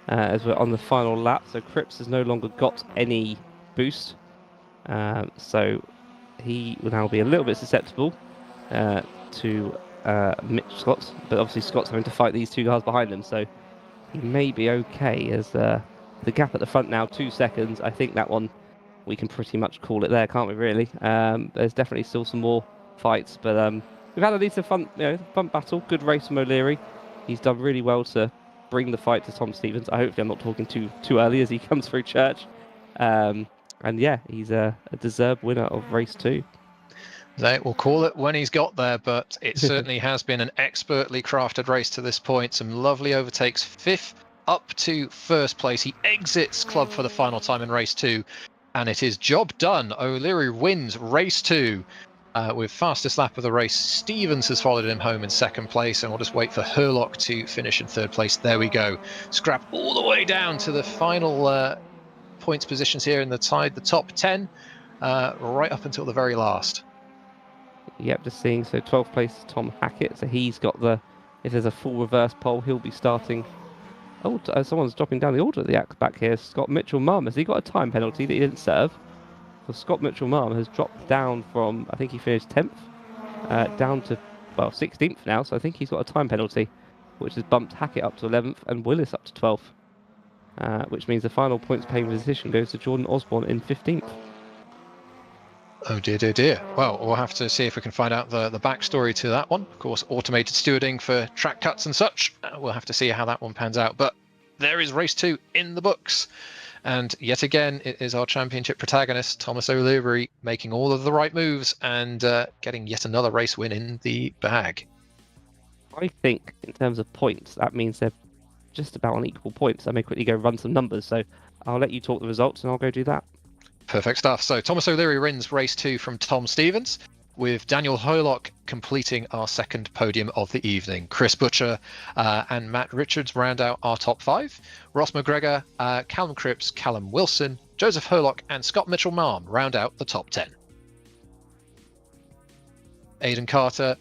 as we're on the final lap. So Cripps has no longer got any boost. So he will now be a little bit susceptible to Mitch Scott. But obviously Scott's having to fight these 2 cars behind him. So he may be okay, as the gap at the front now, 2 seconds. I think that one, we can pretty much call it there, can't we, really? There's definitely still some more fights, but we've had at least a fun battle. Good race from O'Leary. He's done really well to bring the fight to Tom Stevens. Hopefully I'm not talking too early as he comes through Church. And he's a deserved winner of race 2. We'll call it when he's got there, but it certainly has been an expertly crafted race to this point. Some lovely overtakes. 5th up to 1st place. He exits club for the final time in race 2, and it is job done. O'Leary wins race 2 with fastest lap of the race. Stevens has followed him home in 2nd place, and we'll just wait for Herlock to finish in 3rd place. There we go. Scrap all the way down to the final points positions here in the top 10, right up until the very last. Yep, just seeing. So 12th place is Tom Hackett. So he's got if there's a full reverse pole, he'll be starting. Oh, someone's dropping down the order at the back here. Scott Mitchell-Marm. Has he got a time penalty that he didn't serve? So Scott Mitchell-Marm has dropped down from, I think he finished 10th, down to, 16th now. So I think he's got a time penalty, which has bumped Hackett up to 11th and Willis up to 12th. Which means the final points paying position goes to Jordan Osborne in 15th. Oh dear, dear, dear. Well, we'll have to see if we can find out the backstory to that one. Of course, automated stewarding for track cuts and such. We'll have to see how that one pans out. But there is race 2 in the books. And yet again, it is our championship protagonist, Thomas O'Leary, making all of the right moves and getting yet another race win in the bag. I think in terms of points, that means they're just about on equal points. I may quickly go run some numbers. So I'll let you talk the results and I'll go do that. Perfect stuff. So Thomas O'Leary wins race 2 from Tom Stevens, with Daniel Hoylock completing our 2nd podium of the evening. Chris Butcher and Matt Richards round out our top 5. Ross McGregor, Callum Cripps, Callum Wilson, Joseph Hoylock and Scott Mitchell-Marm round out the top 10. Aidan Carter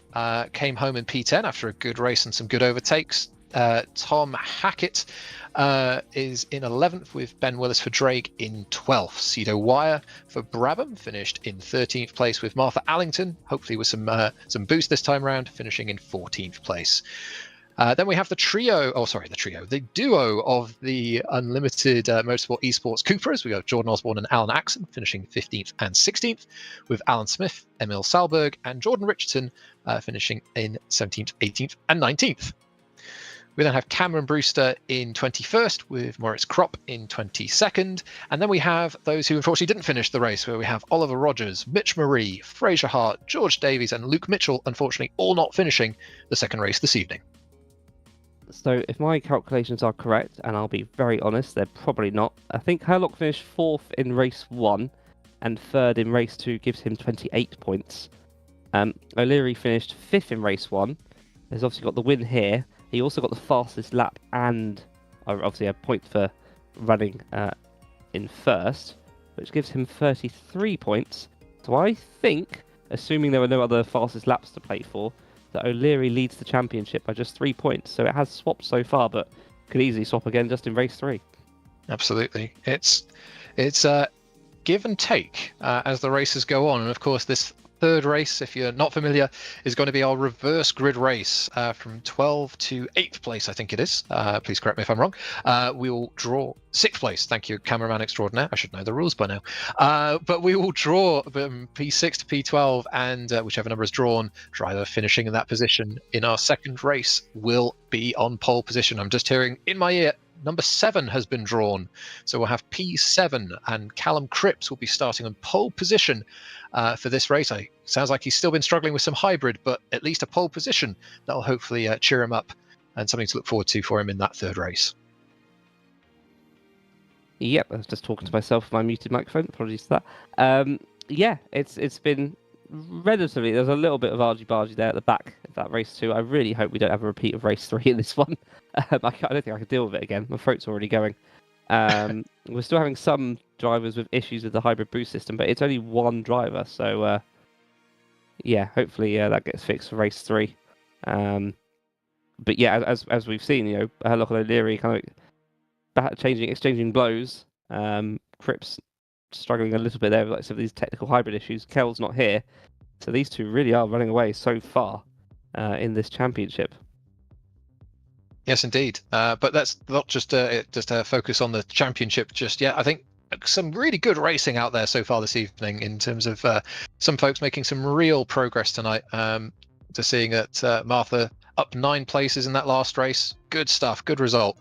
came home in P10 after a good race and some good overtakes. Tom Hackett is in 11th, with Ben Willis for Drake in 12th. Cedo Wire for Brabham finished in 13th place, with Martha Allington, hopefully with some boost this time round, finishing in 14th place. Then we have the duo of the Unlimited Motorsport Esports Cupras. We got Jordan Osborne and Alan Axon finishing 15th and 16th, with Alan Smith, Emil Salberg and Jordan Richardson finishing in 17th, 18th and 19th. We then have Cameron Brewster in 21st, with Moritz Kropp in 22nd. And then we have those who unfortunately didn't finish the race, where we have Oliver Rogers, Mitch Marie, Fraser Hart, George Davies and Luke Mitchell, unfortunately all not finishing the second race this evening. So if my calculations are correct, and I'll be very honest, they're probably not. I think Herlock finished 4th in race 1 and 3rd in race 2 gives him 28 points. O'Leary finished 5th in race 1. He's obviously got the win here. He also got the fastest lap and obviously a point for running in 1st, which gives him 33 points. So I think, assuming there were no other fastest laps to play for, that O'Leary leads the championship by just 3 points. So it has swapped so far, but could easily swap again just in race 3. Absolutely. It's give and take as the races go on. And of course, this third race, if you're not familiar, is going to be our reverse grid race from 12 to 8th place, I think it is. Please correct me if I'm wrong. We will draw 6th place. Thank you, cameraman extraordinaire. I should know the rules by now. But we will draw P6 to P12, and whichever number is drawn, driver finishing in that position in our second race will be on pole position. I'm just hearing in my ear, number 7 has been drawn. So we'll have P7, and Callum Cripps will be starting on pole position for this race. Sounds like he's still been struggling with some hybrid, but at least a pole position that'll hopefully cheer him up and something to look forward to for him in that third race. Yep, I was just talking to myself with my muted microphone. Apologies for that. Yeah, it's been relatively. There's a little bit of argy-bargy there at the back of that race 2. I really hope we don't have a repeat of race 3 in this one. I don't think I can deal with it again. My throat's already going. We're still having some drivers with issues with the hybrid boost system, but it's only one driver, so yeah, hopefully that gets fixed for race 3. But yeah, as we've seen, Herlock and O'Leary kind of exchanging blows. Cripps struggling a little bit there with like some of these technical hybrid issues. Kell's not here, so these two really are running away so far in this championship. Yes, indeed. But that's not just a focus on the championship just yet. I think some really good racing out there so far this evening in terms of some folks making some real progress tonight. To seeing that Martha up 9 places in that last race. Good stuff, good result.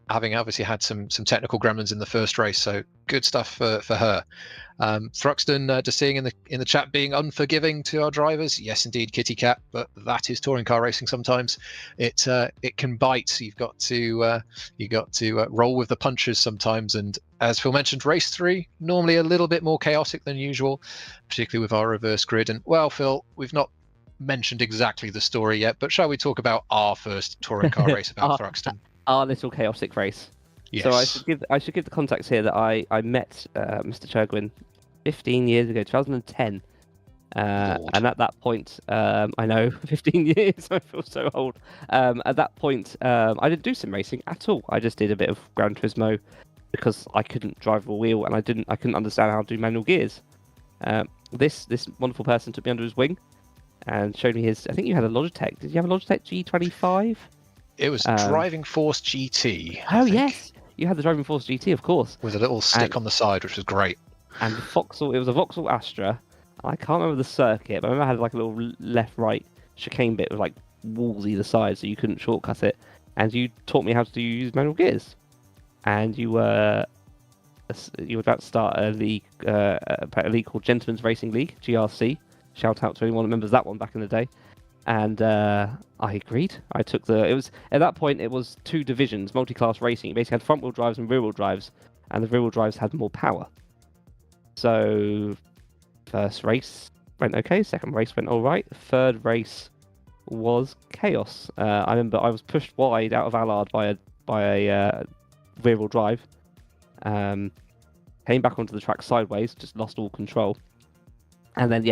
Having obviously had some technical gremlins in the first race, so good stuff for her. Thruxton just seeing in the chat being unforgiving to our drivers. Yes, indeed, Kitty Cat, but that is touring car racing. Sometimes it can bite. You've got to roll with the punches sometimes. And as Phil mentioned, race 3 normally a little bit more chaotic than usual, particularly with our reverse grid. And well, Phil, we've not mentioned exactly the story yet, but shall we talk about our first touring car race about Thruxton? Our little chaotic race. Yes. So I should give the context here that I met Mr. Churgwin 15 years ago, 2010. And at that point, I know, 15 years, I feel so old. At that point, I didn't do sim racing at all. I just did a bit of Gran Turismo because I couldn't drive a wheel and I couldn't understand how to do manual gears. This wonderful person took me under his wing and showed me his. I think you had a Logitech. Did you have a Logitech G25? It was Driving Force GT. Oh yes, you had the Driving Force GT, of course, with a little stick on the side, which was great. And Vauxhall, it was a Vauxhall Astra. I can't remember the circuit, but I remember it had like a little left-right chicane bit with like walls either side, so you couldn't shortcut it. And you taught me how to use manual gears. And you were about to start a league called Gentlemen's Racing League, GRC. Shout out to anyone that remembers that one back in the day. And I agreed. At that point it was 2 divisions, multi-class racing. You basically had front-wheel drives and rear-wheel drives, and the rear-wheel drives had more power. So first race went okay, second race went all right, third race was chaos. I remember I was pushed wide out of Allard by a rear-wheel drive. Came back onto the track sideways, just lost all control. And then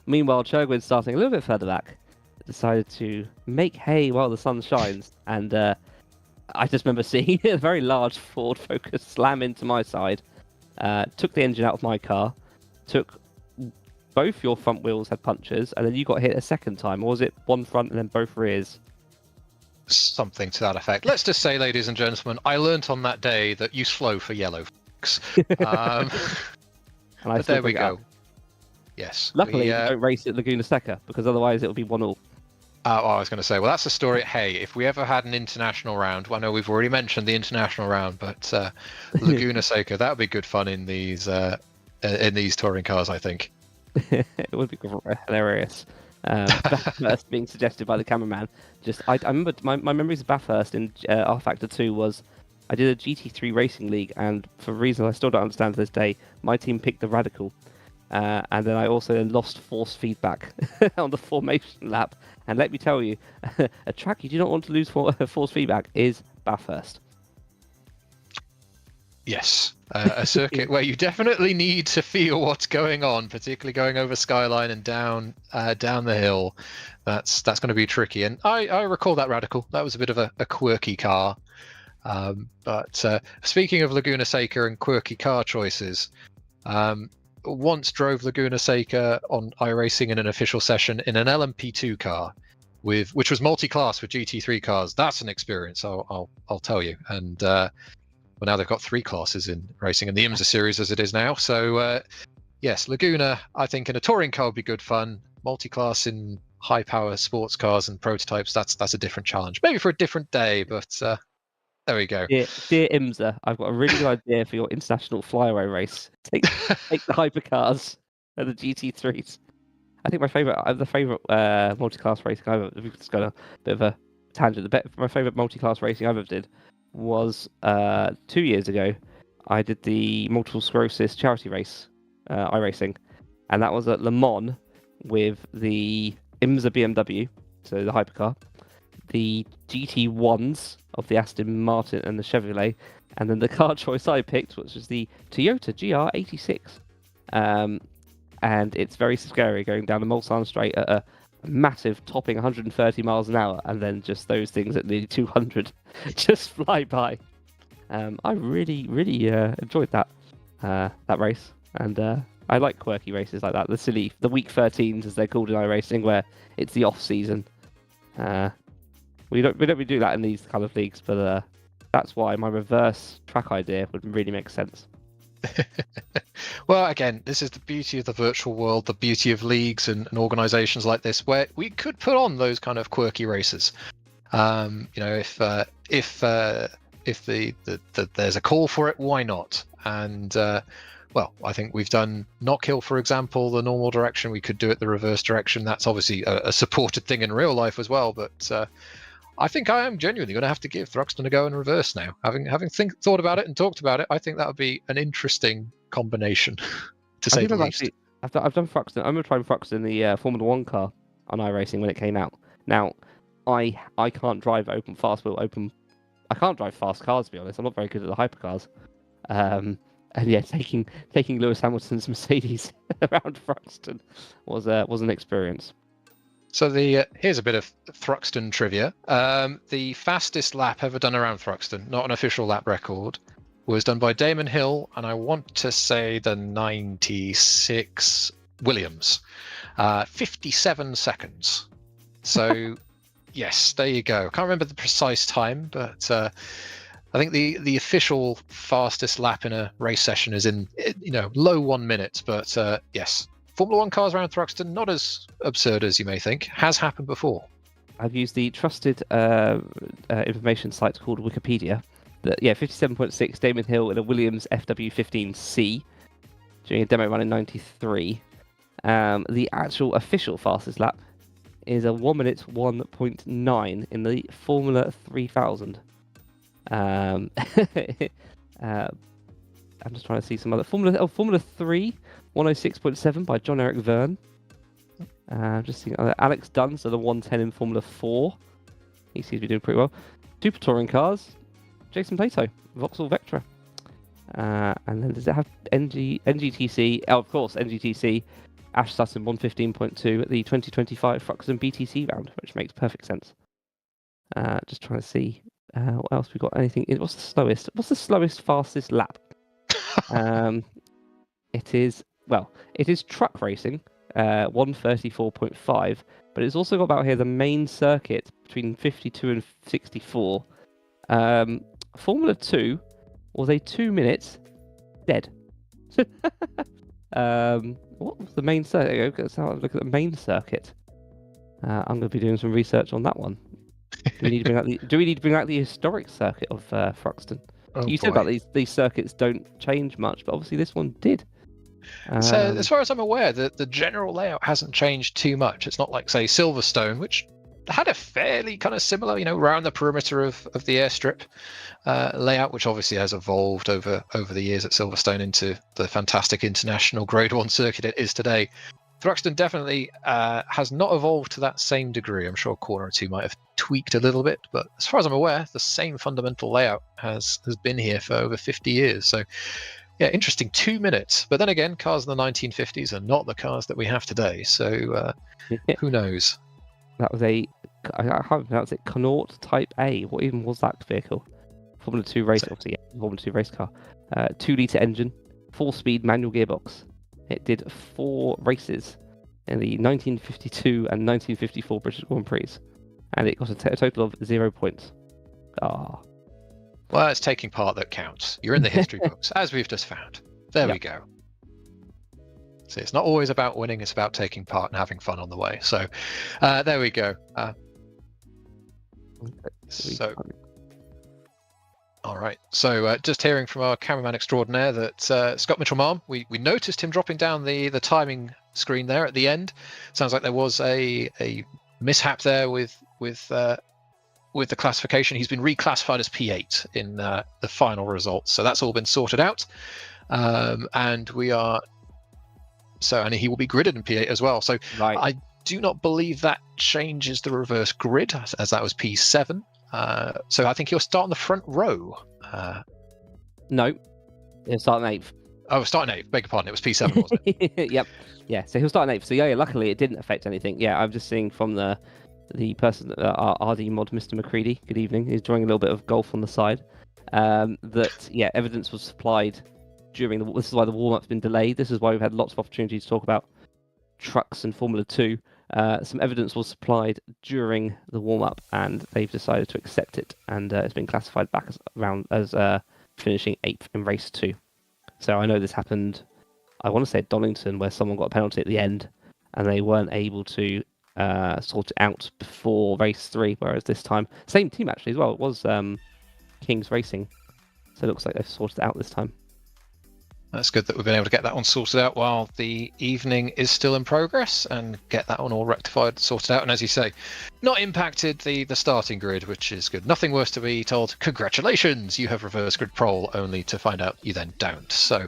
meanwhile Churgwin, starting a little bit further back, decided to make hay while the sun shines. And I just remember seeing a very large Ford Focus slam into my side. Took the engine out of my car, took both your front wheels had punctures, and then you got hit a second time. Or was it one front and then both rears? Something to that effect. Let's just say, ladies and gentlemen, I learnt on that day that use flow for yellow. But there we go. Yes. Luckily, you don't race at Laguna Seca, because otherwise it'll be 1-1. I was going to say, well, that's the story. Hey, if we ever had an international round, well, I know we've already mentioned the international round, but Laguna Seca, that would be good fun in these touring cars, I think. It would be hilarious. Bathurst being suggested by the cameraman. I remember my memories of Bathurst in R Factor 2 was I did a GT3 racing league, and for reasons I still don't understand to this day, my team picked the Radical. And then I also lost force feedback on the formation lap. And let me tell you, a track you do not want to lose force feedback is Bathurst. Yes, a circuit where you definitely need to feel what's going on, particularly going over Skyline and down the hill. That's going to be tricky. And I recall that Radical. That was a bit of a quirky car. But speaking of Laguna Seca and quirky car choices, once drove Laguna Seca on iRacing in an official session in an LMP2 car, which was multi-class with GT3 cars. That's an experience, I'll tell you. And well, now they've got 3 classes in racing, and the IMSA series as it is now. So yes, Laguna, I think in a touring car would be good fun. Multi-class in high-power sports cars and prototypes, that's a different challenge. Maybe for a different day, but there we go. Dear IMSA, I've got a really good idea for your international flyaway race. Take the hypercars and the GT3s. I think the favourite multi-class racing we've just got a bit of a tangent. My favourite multi-class racing I ever did was 2 years ago. I did the multiple sclerosis charity race, iRacing, and that was at Le Mans with the IMSA BMW, so the hypercar, the GT1s of the Aston Martin and the Chevrolet, and then the car choice I picked, which was the Toyota GR86. And it's very scary going down the Mulsanne Straight at a massive topping 130 miles an hour, and then just those things at nearly 200 just fly by. I really enjoyed that race, and I like quirky races like that. The week 13s, as they're called in iRacing, where it's the off season. We don't really do that in these kind of leagues, but that's why my reverse track idea would really make sense. Well, again, this is the beauty of the virtual world, the beauty of leagues and organisations like this, where we could put on those kind of quirky races. If there's a call for it, why not? And well, I think we've done Knockhill, for example, the normal direction. We could do it the reverse direction. That's obviously a supported thing in real life as well. But I think I am genuinely going to have to give Thruxton a go in reverse now. Having thought about it and talked about it, I think that would be an interesting combination, to say the least. I've done Thruxton. I'm going to try Thruxton, the Formula 1 car on iRacing when it came out. Now, I can't drive I can't drive fast cars, to be honest. I'm not very good at the hypercars. And yeah, taking Lewis Hamilton's Mercedes around Thruxton was an experience. So here's a bit of Thruxton trivia. The fastest lap ever done around Thruxton, not an official lap record, was done by Damon Hill, and I want to say the 96 Williams, 57 seconds. So yes, there you go. Can't remember the precise time, but I think the official fastest lap in a race session is in low 1 minute. But yes, Formula 1 cars around Thruxton, not as absurd as you may think, has happened before. I've used the trusted information site called Wikipedia. 57.6 Damon Hill in a Williams FW15C during a demo run in '93. The actual official fastest lap is a 1 minute 1.9 in the Formula 3000. I'm just trying to see some other Formula 3 106.7 by John Eric Verne. Just seeing Alex Dunn, so the 110 in Formula 4. He seems to be doing pretty well. Super touring cars, Jason Plato, Vauxhall Vectra. And then does it have NGTC? Oh, of course, NGTC. Ash Sutton 115.2 at the 2025 Thruxton BTC round, which makes perfect sense. Just trying to see what else we got. Anything? What's the slowest, fastest lap? It is truck racing, 134.5, but it's also got about here the main circuit between 52 and 64. Formula 2 was a 2 minutes dead. What was the main circuit? Let's have a look at the main circuit. I'm going to be doing some research on that one. Do we need to bring out the historic circuit of Thruxton? You said about these circuits don't change much, but obviously this one did. So as far as I'm aware, the general layout hasn't changed too much. It's not like, say, Silverstone, which had a fairly kind of similar, around the perimeter of the airstrip layout, which obviously has evolved over the years at Silverstone into the fantastic international Grade 1 circuit it is today. Thruxton definitely has not evolved to that same degree. I'm sure a corner or two might have tweaked a little bit, but as far as I'm aware, the same fundamental layout has been here for over 50 years. So yeah, interesting. 2 minutes. But then again, cars in the 1950s are not the cars that we have today. So who knows? That was I can't pronounce it, Connaught Type A. What even was that vehicle? Formula 2 race, obviously, Formula 2 race car. 2-litre engine, 4-speed manual gearbox It did 4 races in the 1952 and 1954 British Grand Prix, and it got a total of 0 points. Well, it's taking part that counts. You're in the history books, as we've just found. There we go. See, it's not always about winning, it's about taking part and having fun on the way. So, there we go. All right. So, just hearing from our cameraman extraordinaire that Scott Mitchell-Marm, we noticed him dropping down the timing screen there at the end. Sounds like there was a mishap there with the classification. He's been reclassified as P8 in the final results, so that's all been sorted out. And he will be gridded in P8 as well. So I do not believe that changes the reverse grid, as that was P7. So I think he'll start on the front row. No, he'll start in 8th. Oh, starting 8th. Beg your pardon. It was P7, wasn't it? Yep. Yeah. So he'll start in 8th. So yeah, luckily it didn't affect anything. Yeah, I'm just seeing from the person, our RD mod, Mr. McCready. Good evening. He's enjoying a little bit of golf on the side. Evidence was supplied during this is why the warm-up's been delayed. This is why we've had lots of opportunities to talk about trucks and Formula 2. Some evidence was supplied during the warm-up, and they've decided to accept it, and it's been classified back as finishing 8th in race 2. So I know this happened, I want to say at Donington, where someone got a penalty at the end, and they weren't able to sort it out before race 3, whereas this time, same team actually as well, it was King's Racing, so it looks like they've sorted it out this time. That's good that we've been able to get that one sorted out while the evening is still in progress and get that one all rectified, sorted out. And as you say, not impacted the starting grid, which is good. Nothing worse to be told, congratulations, you have reverse grid prole, only to find out you then don't. So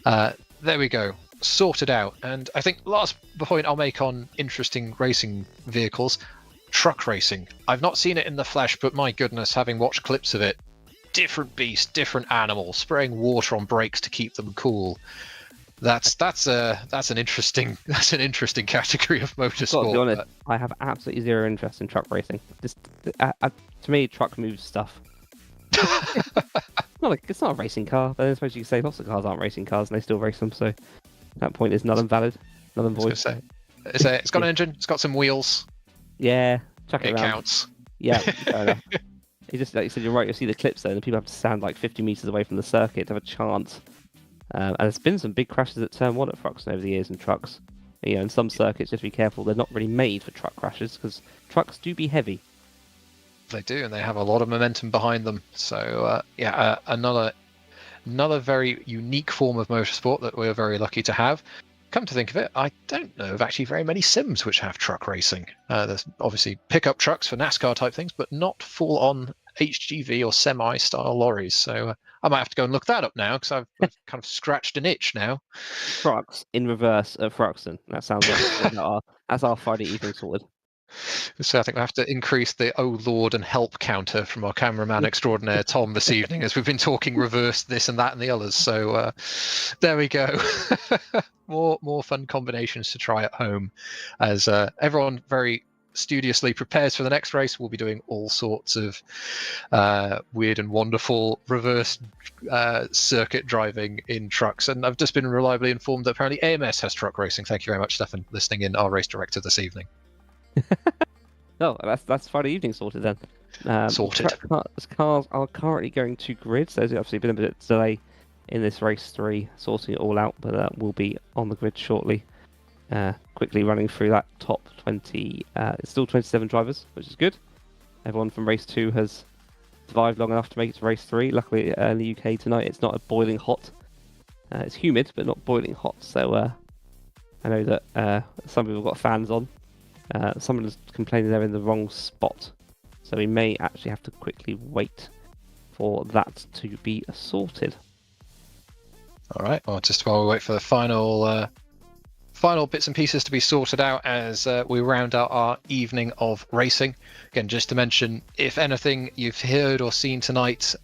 there we go, sorted out. And I think last point I'll make on interesting racing vehicles, truck racing. I've not seen it in the flesh, but my goodness, having watched clips of it, different beast, different animal, spraying water on brakes to keep them cool. That's an interesting category of motorsport. To be honest, I have absolutely zero interest in truck racing. To me, truck moves stuff. It's not a racing car, but I suppose you could say lots of cars aren't racing cars and they still race them. So that point is null and valid, null and void. It's got an engine. It's got some wheels. Yeah, chuck it around. Counts. Yeah, fair enough. You just, like you said, you're right. You'll see the clips there, and people have to stand like 50 meters away from the circuit to have a chance. And there's been some big crashes at Turn 1 at Thruxton over the years in trucks. You know, in some circuits, just be careful. They're not really made for truck crashes because trucks do be heavy. They do, and they have a lot of momentum behind them. So another very unique form of motorsport that we're very lucky to have. Come to think of it, I don't know of actually very many sims which have truck racing. There's obviously pickup trucks for NASCAR type things, but not full-on HGV or semi-style lorries. So I might have to go and look that up now because I've kind of scratched an itch now. Trucks in reverse at Thruxton. That sounds like that's our Friday evening sorted. So I think we have to increase the "oh Lord" and help counter from our cameraman extraordinaire Tom this evening, as we've been talking reverse this and that and the others. So there we go. more fun combinations to try at home, as everyone very studiously prepares for the next race. We'll be doing all sorts of weird and wonderful reverse circuit driving in trucks. And I've just been reliably informed that apparently AMS has truck racing. Thank you very much, Stefan, listening in, our race director this evening. No, that's Friday evening sorted then. Sorted. Cars are currently going to grid, so there's obviously been a bit of delay in this race 3, sorting it all out, but that will be on the grid shortly. Quickly running through that top 20. It's still 27 drivers, which is good. Everyone from race 2 has survived long enough to make it to race 3. Luckily, in the UK tonight, it's not a boiling hot. It's humid, but not boiling hot. So I know that some people have got fans on. Someone is complaining they're in the wrong spot, so we may actually have to quickly wait for that to be sorted. All right. Well, just while we wait for the final bits and pieces to be sorted out as we round out our evening of racing. Again, just to mention, if anything you've heard or seen tonight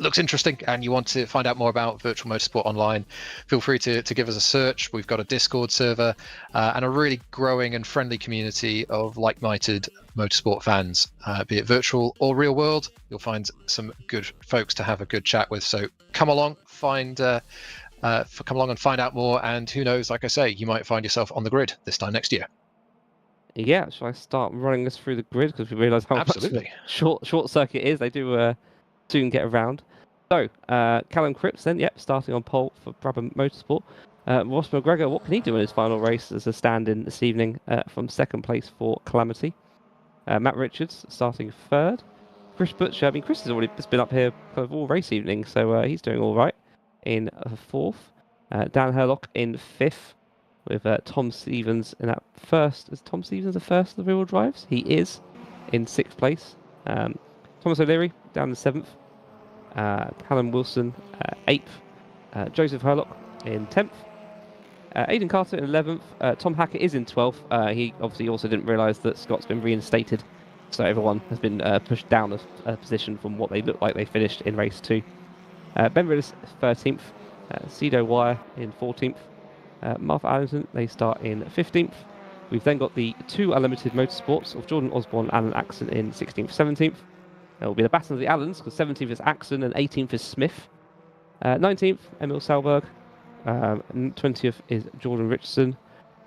looks interesting and you want to find out more about Virtual Motorsport Online, feel free to give us a search. We've got a Discord server and a really growing and friendly community of like-minded motorsport fans, be it virtual or real world. You'll find some good folks to have a good chat with. So come along, find come along and find out more. And who knows, like I say, you might find yourself on the grid this time next year. Yeah, shall I start running us through the grid because we realise how Absolutely. much short circuit is. They do soon get around. So Callum Cripps then, starting on pole for Brabham Motorsport. Ross McGregor, what can he do in his final race as a stand-in this evening from second place for Calamity? Matt Richards starting third. Chris Butcher, I mean, Chris has already been up here kind of all race evening, so he's doing all right in fourth. Dan Herlock in fifth, with Tom Stevens in that first. Is Tom Stevens the first of the rear-wheel drives? He is in sixth place. Thomas O'Leary down in seventh. Callum Wilson eighth. Joseph Herlock in 10th. Aidan Carter in 11th. Tom Hackett is in 12th. He obviously also didn't realise that Scott's been reinstated, so everyone has been pushed down a position from what they looked like they finished in race 2. Ben Rillis 13th. Cedo Wire in 14th. Martha Allington, they start in 15th. We've then got the 2 Unlimited Motorsports of Jordan Osborne and Alan Axon in 16th, 17th. It will be the Battle of the Allens, because 17th is Axon and 18th is Smith. 19th, Emil Salberg. 20th is Jordan Richardson.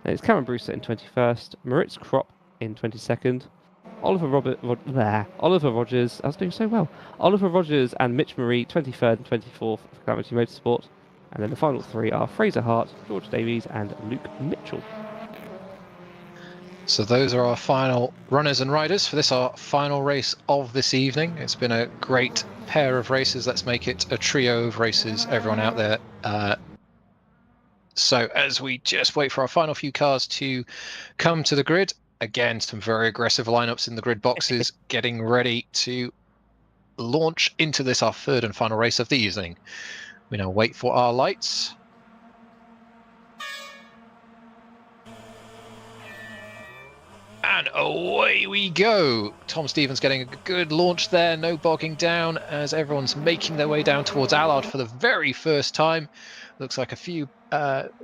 It's Cameron Brewster in 21st. Moritz Kropp in 22nd. Oliver Rogers, I was doing so well. Oliver Rogers and Mitch Marie, 23rd and 24th for Calamity Motorsport. And then the final 3 are Fraser Hart, George Davies, and Luke Mitchell. So those are our final runners and riders for our final race of this evening. It's been a great pair of races. Let's make it a trio of races, everyone out there. So as we just wait for our final few cars to come to the grid, again, some very aggressive lineups in the grid boxes, getting ready to launch into this, our third and final race of the evening. We now wait for our lights. And away we go. Tom Stevens getting a good launch there, no bogging down as everyone's making their way down towards Allard for the very first time. Looks like a few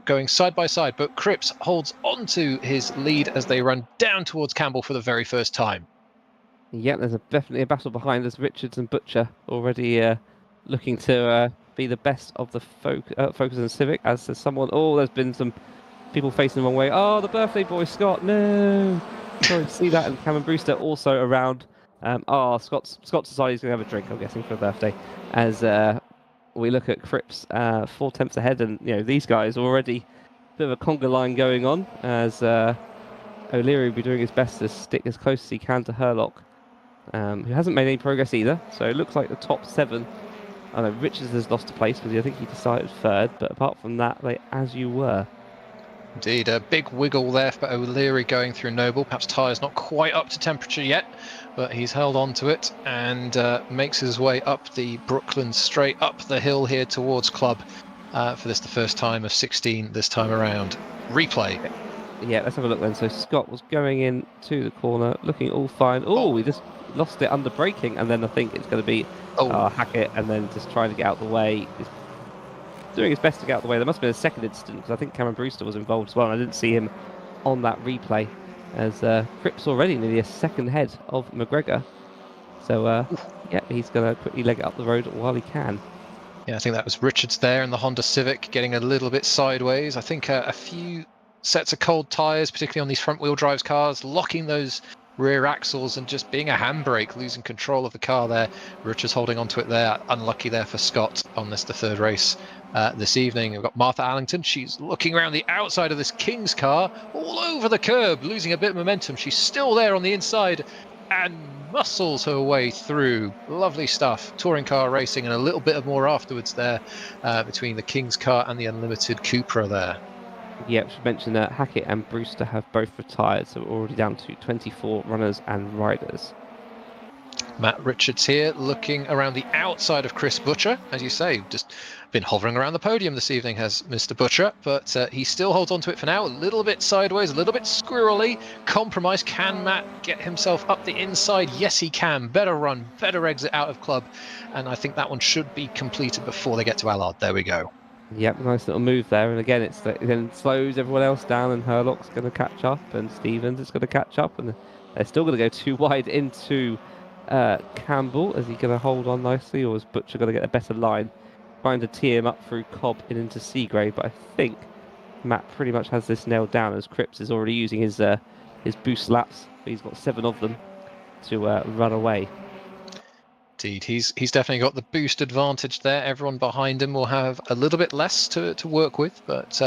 going side by side, but Cripps holds on to his lead as they run down towards Campbell for the very first time. Yeah, there's definitely a battle behind us. Richards and Butcher already looking to be the best of the Focus and Civic, as there's someone... Oh, there's been some people facing the wrong way. Oh, the birthday boy, Scott, no! Sorry to see that. And Cameron Brewster also around. Scott decided he's going to have a drink, I'm guessing, for a birthday. As we look at Cripps 4/10 ahead, and these guys already a bit of a conga line going on, as O'Leary will be doing his best to stick as close as he can to Herlock, who hasn't made any progress either. So it looks like the top 7. I know Richards has lost a place because I think he decided third, but apart from that, they as you were. Indeed, a big wiggle there for O'Leary going through Noble. Perhaps tyres not quite up to temperature yet, but he's held on to it and makes his way up the Brooklyn straight up the hill here towards Club for this, the first time of 16 this time around. Replay. Yeah, let's have a look then. So Scott was going in to the corner, looking all fine. Oh, we just lost it under braking, and then I think it's going to be Hackett, and then just trying to get out the way. He's doing his best to get out the way. There must have been a second incident, because I think Cameron Brewster was involved as well, and I didn't see him on that replay, as Cripps already nearly a second head of McGregor. So, yeah, he's going to quickly leg it up the road while he can. Yeah, I think that was Richards there in the Honda Civic, getting a little bit sideways. I think a few sets of cold tyres, particularly on these front-wheel drive cars, locking those rear axles and just being a handbrake, losing control of the car there. Richards holding onto it there. Unlucky there for Scott on this, the third race this evening. We've got Martha Allington. She's looking around the outside of this King's car, all over the curb, losing a bit of momentum. She's still there on the inside and muscles her way through. Lovely stuff. Touring car racing, and a little bit of more afterwards there between the King's car and the Unlimited Cupra there. Yeah, we should mention that Hackett and Brewster have both retired, so we're already down to 24 runners and riders. Matt Richards here, looking around the outside of Chris Butcher. As you say, just been hovering around the podium this evening has Mr. Butcher, but he still holds on to it for now. A little bit sideways, a little bit squirrely. Compromise. Can Matt get himself up the inside? Yes, he can. Better run, better exit out of Club. And I think that one should be completed before they get to Allard. There we go. Yep, nice little move there, and again it then slows everyone else down, and Herlock's going to catch up, and Stevens is going to catch up, and they're still going to go too wide into Campbell. Is he going to hold on nicely, or is Butcher going to get a better line trying to tee him up through Cobb and into Seagrave, but I think Matt pretty much has this nailed down as Cripps is already using his boost laps. He's got 7 of them to run away. Indeed, he's definitely got the boost advantage there. Everyone behind him will have a little bit less to work with, but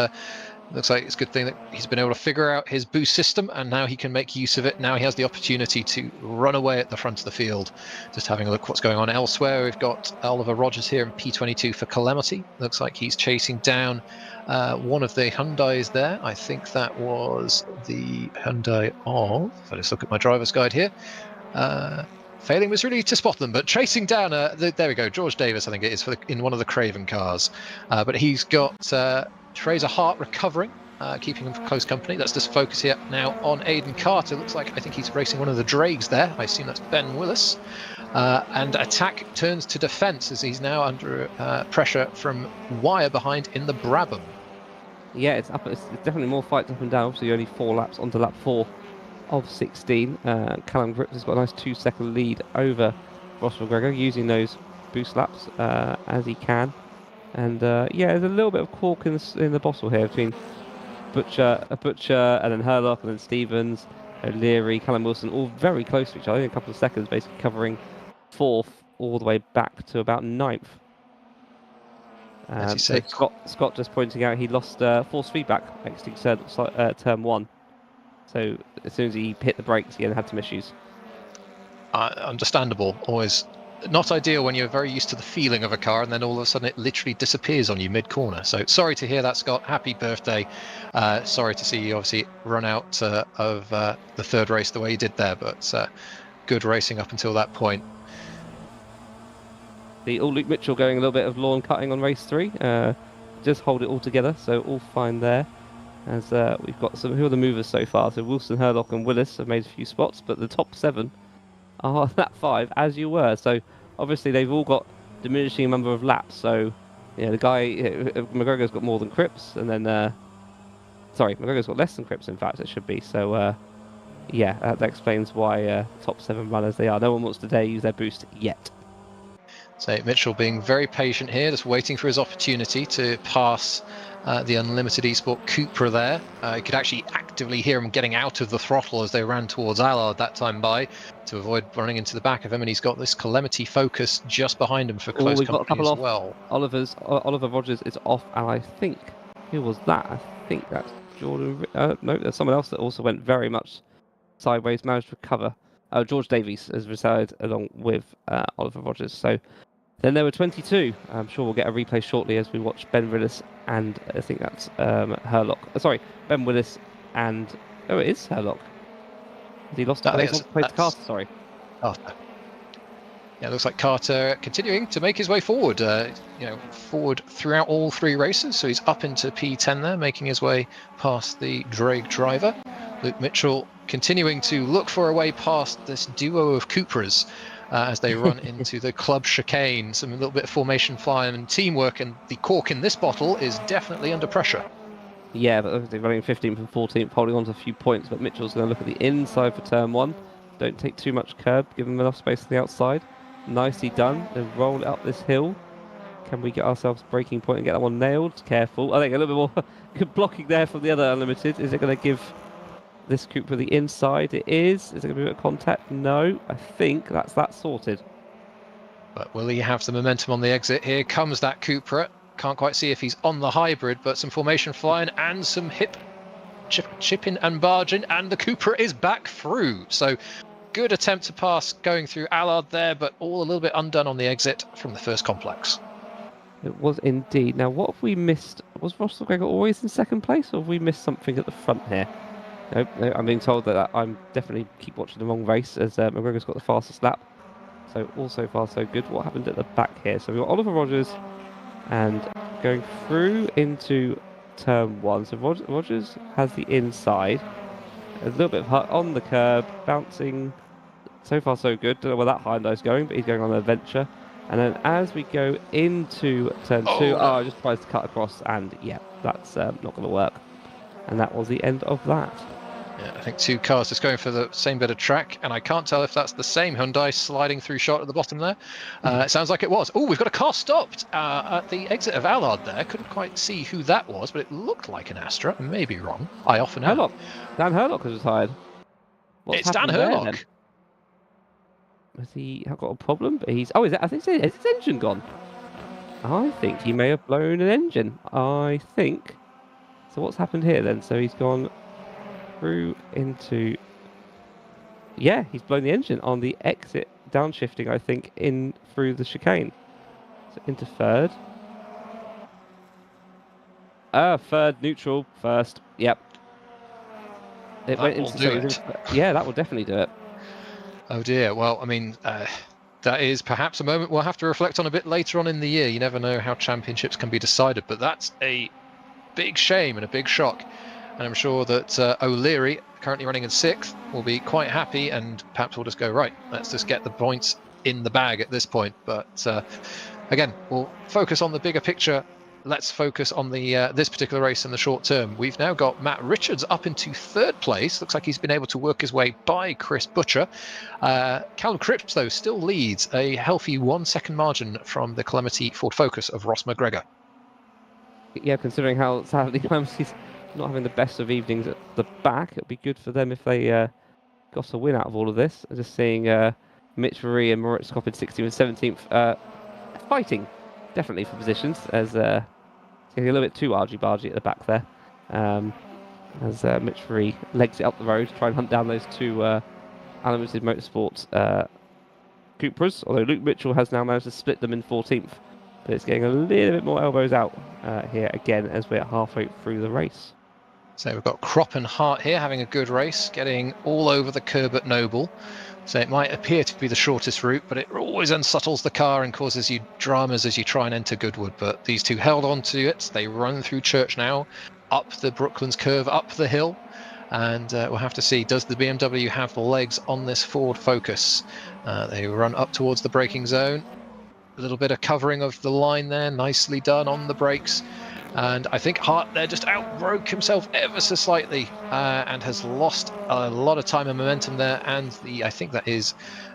looks like it's a good thing that he's been able to figure out his boost system, and now he can make use of it. Now he has the opportunity to run away at the front of the field. Just having a look what's going on elsewhere. We've got Oliver Rogers here in P22 for Calamity. Looks like he's chasing down one of the Hyundais there. I think that was the Hyundai of, if I just look at my driver's guide here, failing was really to spot them, but chasing down, there we go, George Davis, I think it is, in one of the Craven cars. But he's got Fraser Hart recovering, keeping him close company. Let's just focus here now on Aidan Carter. Looks like, I think he's racing one of the Drags there. I assume that's Ben Willis. And attack turns to defence as he's now under pressure from Wire behind in the Brabham. Yeah, it's definitely more fights up and down. Obviously, only 4 laps onto lap 4 of 16. Callum Grips has got a nice 2-second lead over Ross McGregor, using those boost laps as he can. And yeah, there's a little bit of cork in the bottle here between Butcher, and then Herlock, and then Stevens, O'Leary, Callum Wilson, all very close to each other in a couple of seconds, basically covering 4th all the way back to about 9th. As you say, so Scott just pointing out he lost force feedback exiting turn 1. So as soon as he hit the brakes, he had some issues. Understandable. Always not ideal when you're very used to the feeling of a car and then all of a sudden it literally disappears on you mid-corner. So sorry to hear that, Scott. Happy birthday. Sorry to see you obviously run out of the 3rd race the way you did there, but good racing up until that point. The Luke Mitchell going a little bit of lawn cutting on race 3. Just hold it all together, so all fine there. As we've got who are the movers so far? So Wilson, Herlock and Willis have made a few spots, but the top 7 are lap 5, as you were. So obviously they've all got diminishing number of laps. So the guy, McGregor's got more than Cripps, and then McGregor's got less than Cripps, in fact, it should be. So yeah, that explains why top 7 runners they are. No one wants to dare use their boost yet. So Mitchell being very patient here, just waiting for his opportunity to pass the Unlimited Esport Cupra there. You could actually actively hear him getting out of the throttle as they ran towards Allard that time by, to avoid running into the back of him, and he's got this Calamity Focus just behind him for close company as well. Oliver Rogers is off, and I think, who was that? I think that's Jordan. No, there's someone else that also went very much sideways, managed to recover. George Davies has retired along with Oliver Rogers. So then there were 22. I'm sure we'll get a replay shortly as we watch Ben Willis and I think that's Herlock. Ben Willis and it is Herlock. Has he lost place to Carter? Sorry. Carter. Yeah, it looks like Carter continuing to make his way forward. Forward throughout all 3 races. So he's up into P10 there, making his way past the drag driver. Luke Mitchell continuing to look for a way past this duo of Cupras. As they run into the club chicane. A little bit of formation flying and teamwork, and the cork in this bottle is definitely under pressure. Yeah, but they're running 15th and 14th, holding on to a few points, but Mitchell's going to look at the inside for turn 1. Don't take too much curb, give them enough space on the outside. Nicely done. They roll it up this hill. Can we get ourselves breaking point and get that one nailed? Careful. I think a little bit more blocking there from the other Unlimited. Is it going to give this Cupra the inside? It is. Is it going to be a bit of contact? No. I think that's that sorted. But will he have the momentum on the exit? Here comes that Cupra. Can't quite see if he's on the hybrid, but some formation flying and some hip chipping and barging, and the Cupra is back through. So good attempt to pass going through Allard there, but all a little bit undone on the exit from the first complex. It was indeed. Now, what have we missed? Was Ross McGregor always in 2nd place, or have we missed something at the front here? No, I'm being told that I'm definitely keep watching the wrong race, as McGregor's got the fastest lap. So all so far so good. What happened at the back here? So we've got Oliver Rogers and going through into turn 1. So Rogers has the inside. A little bit of on the curb, bouncing. So far so good. Don't know where that Hyundai's going, but he's going on an adventure. And then as we go into turn 2, I just tries to cut across, and yeah, that's not going to work. And that was the end of that. Yeah, I think two cars just going for the same bit of track, and I can't tell if that's the same Hyundai sliding through shot at the bottom there. It sounds like it was. Oh, we've got a car stopped at the exit of Allard there. Couldn't quite see who that was, but it looked like an Astra. I may be wrong. I often am. Herlock. Dan Herlock has retired. What's It's Dan happened there, Herlock. then? Has he got a problem? He's. Oh, I think is his engine gone? I think he may have blown an engine. I think. So what's happened here then? So he's gone through into. Yeah, he's blown the engine on the exit downshifting, I think, in through the chicane. So into third. Third, neutral, first. Yep. It went into. Yeah, that will definitely do it. Oh dear. Well, I mean, that is perhaps a moment we'll have to reflect on a bit later on in the year. You never know how championships can be decided, but that's a big shame and a big shock. And I'm sure that O'Leary, currently running in 6th, will be quite happy, and perhaps we'll just go, right, let's just get the points in the bag at this point. But again, we'll focus on the bigger picture. Let's focus on the this particular race in the short term. We've now got Matt Richards up into 3rd place. Looks like he's been able to work his way by Chris Butcher. Callum Cripps, though, still leads a healthy 1 second margin from the Calamity Ford Focus of Ross McGregor. Yeah, considering how sadly Calamity's not having the best of evenings at the back, it'd be good for them if they got a win out of all of this. Just seeing Mitch Marie and Moritz Kopp 16th and 17th fighting definitely for positions, as it's getting a little bit too argy-bargy at the back there. As Mitch Marie legs it up the road to try and hunt down those two Unlimited Motorsports Cupras, although Luke Mitchell has now managed to split them in 14th. But it's getting a little bit more elbows out here again as we're halfway through the race. So we've got Crop and Hart here having a good race, getting all over the curb at Noble. So it might appear to be the shortest route, but it always unsettles the car and causes you dramas as you try and enter Goodwood. But these two held on to it. They run through Church now, up the Brooklands curve, up the hill. And we'll have to see, does the BMW have the legs on this Ford Focus? They run up towards the braking zone. A little bit of covering of the line there, nicely done on the brakes. And I think Hart there just outbroke himself ever so slightly and has lost a lot of time and momentum there. And I think that is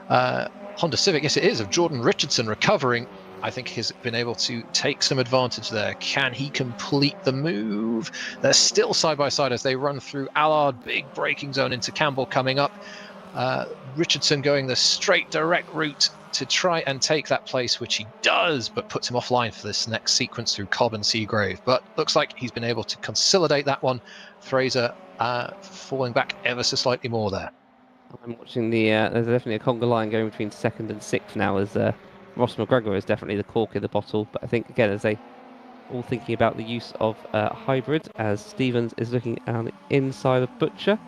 Honda Civic, yes it is, of Jordan Richardson recovering. I think he's been able to take some advantage there. Can he complete the move? They're still side by side as they run through Allard, big braking zone into Campbell coming up. Richardson going the straight direct route to try and take that place, which he does, but puts him offline for this next sequence through Cobb and Seagrave. But looks like he's been able to consolidate that one. Fraser falling back ever so slightly more there. I'm watching there's definitely a conga line going between 2nd and 6th now, as Ross McGregor is definitely the cork in the bottle. But I think, again, as they all thinking about the use of hybrid, as Stevens is looking on the inside of Butcher.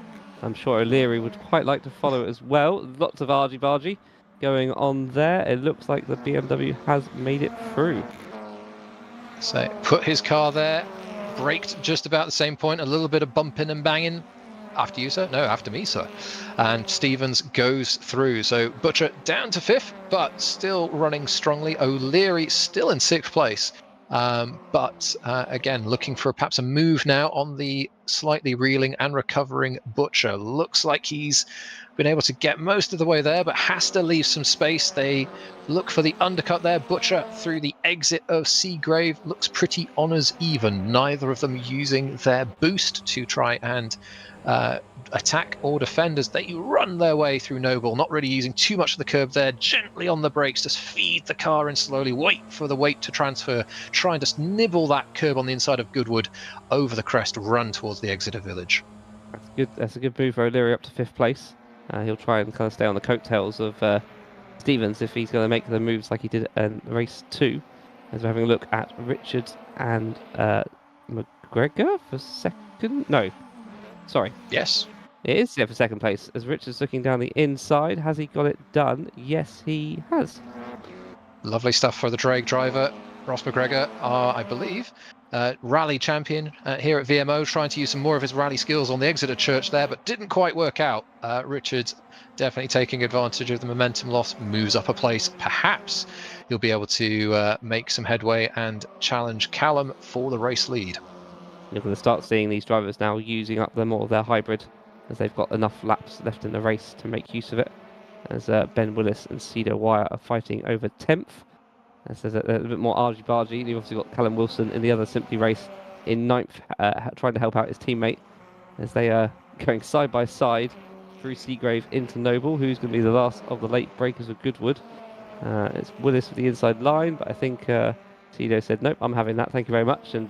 I'm sure O'Leary would quite like to follow as well. Lots of argy-bargy going on there. It looks like the BMW has made it through. So put his car there, braked just about the same point, a little bit of bumping and banging. After you, sir? No, after me, sir. And Stevens goes through. So Butcher down to 5th, but still running strongly. O'Leary still in 6th place. But again, looking for perhaps a move now on the slightly reeling and recovering Butcher. Looks like he's been able to get most of the way there, but has to leave some space. They look for the undercut there. Butcher through the exit of Seagrave looks pretty honours even. Neither of them using their boost to try and attack or defend as they run their way through Noble, not really using too much of the curb there, gently on the brakes, just feed the car in slowly, wait for the weight to transfer, try and just nibble that curb on the inside of Goodwood, over the crest, run towards the exit of Village. That's good. That's a good move for O'Leary up to 5th place. He'll try and kind of stay on the coattails of Stevens if he's going to make the moves like he did in race 2. As we're having a look at Richards and McGregor for 2nd. No, sorry. Yes. It is there for 2nd place. As Richards looking down the inside, has he got it done? Yes, he has. Lovely stuff for the drag driver. Ross McGregor, I believe, rally champion here at VMO, trying to use some more of his rally skills on the exit of Church there, but didn't quite work out. Richards definitely taking advantage of the momentum loss, moves up a place. Perhaps he'll be able to make some headway and challenge Callum for the race lead. You're going to start seeing these drivers now using up more of their hybrid as they've got enough laps left in the race to make use of it. As Ben Willis and Cedar Wire are fighting over 10th. As there's a bit more argy-bargy. You've obviously got Callum Wilson in the other Simply race in 9th, trying to help out his teammate as they are going side by side through Seagrave into Noble, who's going to be the last of the late breakers of Goodwood. It's Willis for the inside line, but I think Tito said, nope, I'm having that, thank you very much. And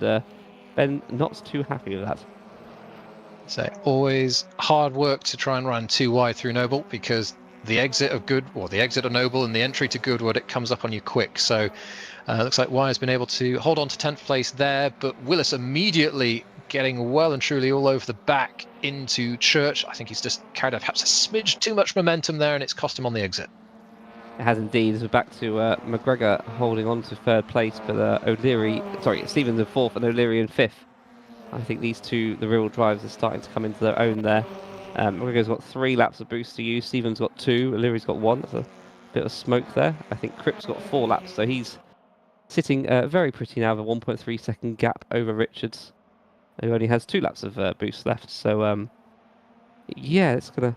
Ben not too happy with that. So always hard work to try and run too wide through Noble, because the exit of Noble and the entry to Goodwood, it comes up on you quick. So looks like Wire's been able to hold on to 10th place there, but Willis immediately getting well and truly all over the back into Church. I think he's just carried out perhaps a smidge too much momentum there, and it's cost him on the exit. It has indeed. As we're back to McGregor holding on to 3rd place, but Stevens in 4th and O'Leary in 5th. I think these two, the real drivers, are starting to come into their own there. McGregor's got 3 laps of boost to use, Stevens got 2, O'Leary's got 1. That's a bit of smoke there. I think Cripp's got 4 laps, so he's sitting very pretty now with a 1.3 second gap over Richards, who only has 2 laps of boost left. So yeah, it's kind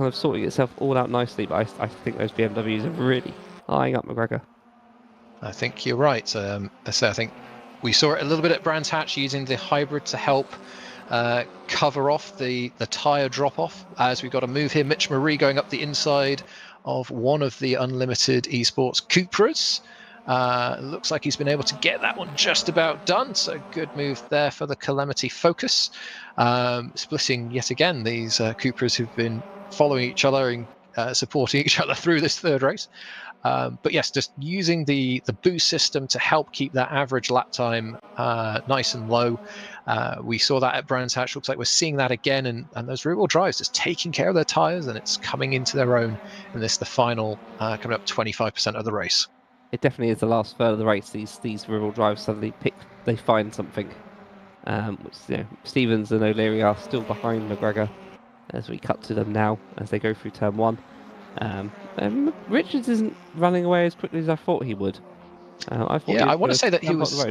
of sorting itself all out nicely, but I think those BMWs are really eyeing up McGregor. I think you're right. I think we saw it a little bit at Brands Hatch, using the hybrid to help cover off the tyre drop-off. As we've got a move here, Mitch Marie going up the inside of one of the Unlimited Esports Cupras. Looks like he's been able to get that one just about done, so good move there for the Calamity Focus. Splitting yet again these Cupras who've been following each other and supporting each other through this 3rd race. But yes, just using the boost system to help keep that average lap time nice and low. We saw that at Brands Hatch. Looks like we're seeing that again, and those rear-wheel drives just taking care of their tyres, and it's coming into their own in this, the final, coming up 25% of the race. It definitely is the last third of the race. These rear-wheel drives suddenly they find something. Which, Stevens and O'Leary are still behind McGregor as we cut to them now as they go through turn 1. Richards isn't running away as quickly as I thought he would. I want to say that he was.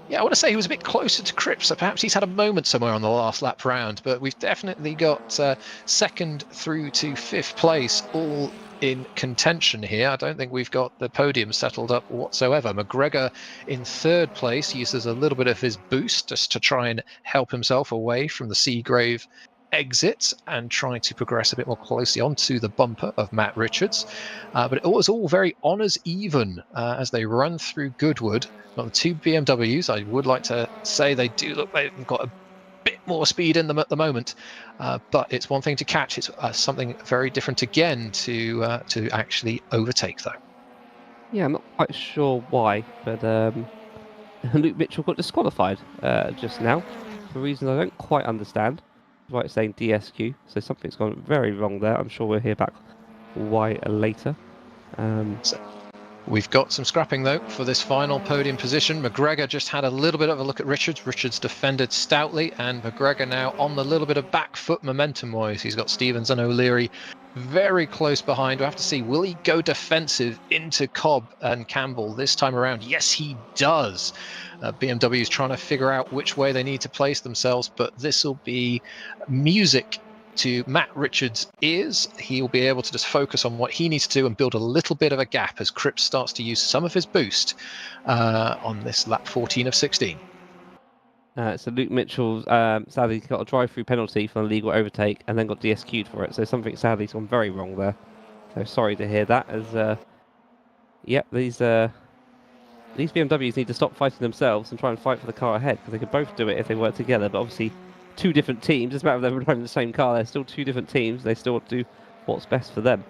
Yeah, I want to say he was a bit closer to Cripps, so perhaps he's had a moment somewhere on the last lap round, but we've definitely got 2nd through to 5th place all in contention here. I don't think we've got the podium settled up whatsoever. McGregor in 3rd place uses a little bit of his boost just to try and help himself away from the Seagrave exit and trying to progress a bit more closely onto the bumper of Matt Richards. But it was all very honours even as they run through Goodwood. Got the 2 BMWs. I would like to say they do look like they've got a bit more speed in them at the moment, but it's one thing to catch. It's something very different again to actually overtake, though. Yeah, I'm not quite sure why, but Luke Mitchell got disqualified just now for reasons I don't quite understand. Right, saying DSQ, so something's gone very wrong there. I'm sure we'll hear back why later. So we've got some scrapping though for this final podium position. McGregor just had a little bit of a look at Richards. Richards defended stoutly, and McGregor now on the little bit of back foot momentum wise. He's got Stevens and O'Leary very close behind. We'll have to see, will he go defensive into Cobb and Campbell this time around? Yes, he does. BMW is trying to figure out which way they need to place themselves, but this will be music to Matt Richards' ears. He'll be able to just focus on what he needs to do and build a little bit of a gap as Cripps starts to use some of his boost on this lap 14 of 16. So Luke Mitchell sadly got a drive-through penalty for an illegal overtake and then got DSQ'd for it. So something sadly's gone very wrong there. So sorry to hear that. As these BMWs need to stop fighting themselves and try and fight for the car ahead, because they could both do it if they work together. But obviously, 2 different teams. It's a matter of them driving the same car. They're still 2 different teams. They still want to do what's best for them.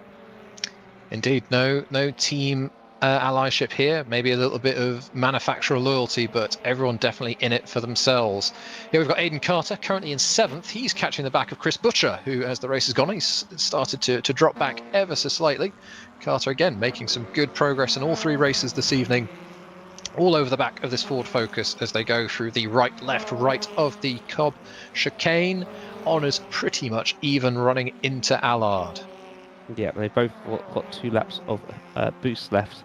Indeed, no team allyship here. Maybe a little bit of manufacturer loyalty, but everyone definitely in it for themselves. Here we've got Aidan Carter, currently in 7th. He's catching the back of Chris Butcher, who, as the race has gone, he's started to drop back ever so slightly. Carter again making some good progress in all 3 races this evening, all over the back of this Ford Focus as they go through the right of the Cobb chicane. Honours pretty much even running into Allard. Yeah, they both got 2 laps of boost left.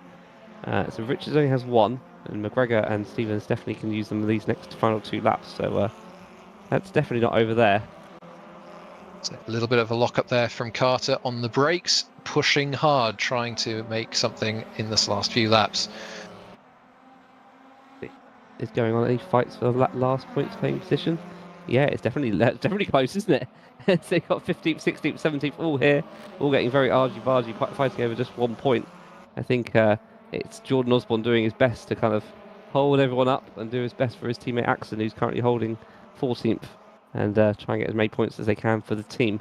So Richards only has 1, and McGregor and Stevens definitely can use them in these next final 2 laps. So that's definitely not over there. So a little bit of a lock-up there from Carter on the brakes, pushing hard, trying to make something in this last few laps. Is going on any fights for the last points paying position? Yeah, it's definitely close, isn't it? So they've got 15th, 16th, 17th all here, all getting very argy-bargy, fighting over just 1 point. I think it's Jordan Osborne doing his best to kind of hold everyone up and do his best for his teammate Axon, who's currently holding 14th, and try and get as many points as they can for the team.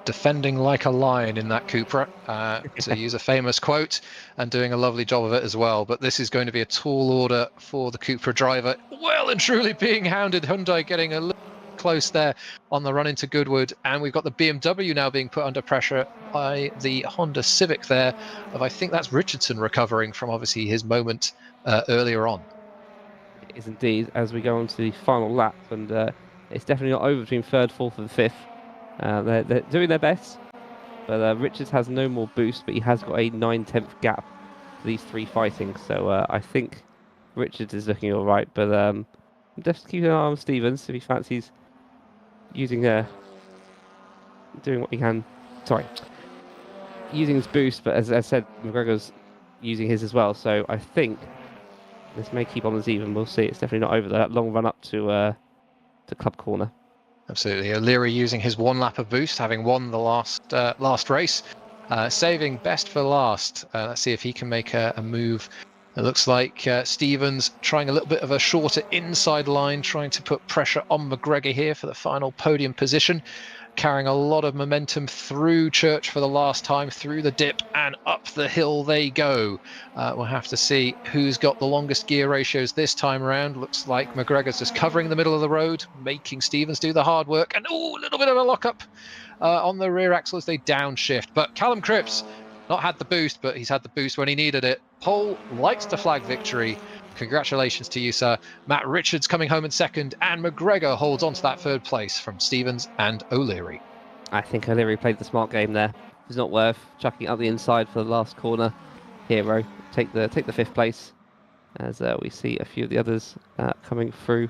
Defending like a lion in that Cupra, to use a famous quote, and doing a lovely job of it as well. But this is going to be a tall order for the Cupra driver. Well and truly being hounded. Hyundai getting a little close there on the run into Goodwood. And we've got the BMW now being put under pressure by the Honda Civic there. I think that's Richardson recovering from obviously his moment earlier on. It is indeed, as we go on to the final lap. And it's definitely not over between 3rd, 4th and 5th. They're doing their best, but Richards has no more boost, but he has got a 9/10 gap for these 3 fighting. So I think Richards is looking all right, but just keep an eye on Stevens if he fancies using doing what he can. Sorry, using his boost, but as I said, McGregor's using his as well. So I think this may keep on as even. We'll see. It's definitely not over that long run up to Club Corner. Absolutely. O'Leary using his 1 lap of boost, having won the last race, saving best for last. Let's see if he can make a move. It looks like Stevens trying a little bit of a shorter inside line, trying to put pressure on McGregor here for the final podium position, carrying a lot of momentum through Church for the last time, through the dip and up the hill they go. We'll have to see who's got the longest gear ratios this time around. Looks like McGregor's just covering the middle of the road, making Stevens do the hard work. And a little bit of a lock-up on the rear axle as they downshift. But Callum Cripps not had the boost, but he's had the boost when he needed it. Pole lights to flag victory. Congratulations to you, sir. Matt Richards coming home in 2nd, and McGregor holds on to that 3rd place from Stevens and O'Leary. I think O'Leary played the smart game there. It's not worth chucking up the inside for the last corner. Hero, take the 5th place, as we see a few of the others coming through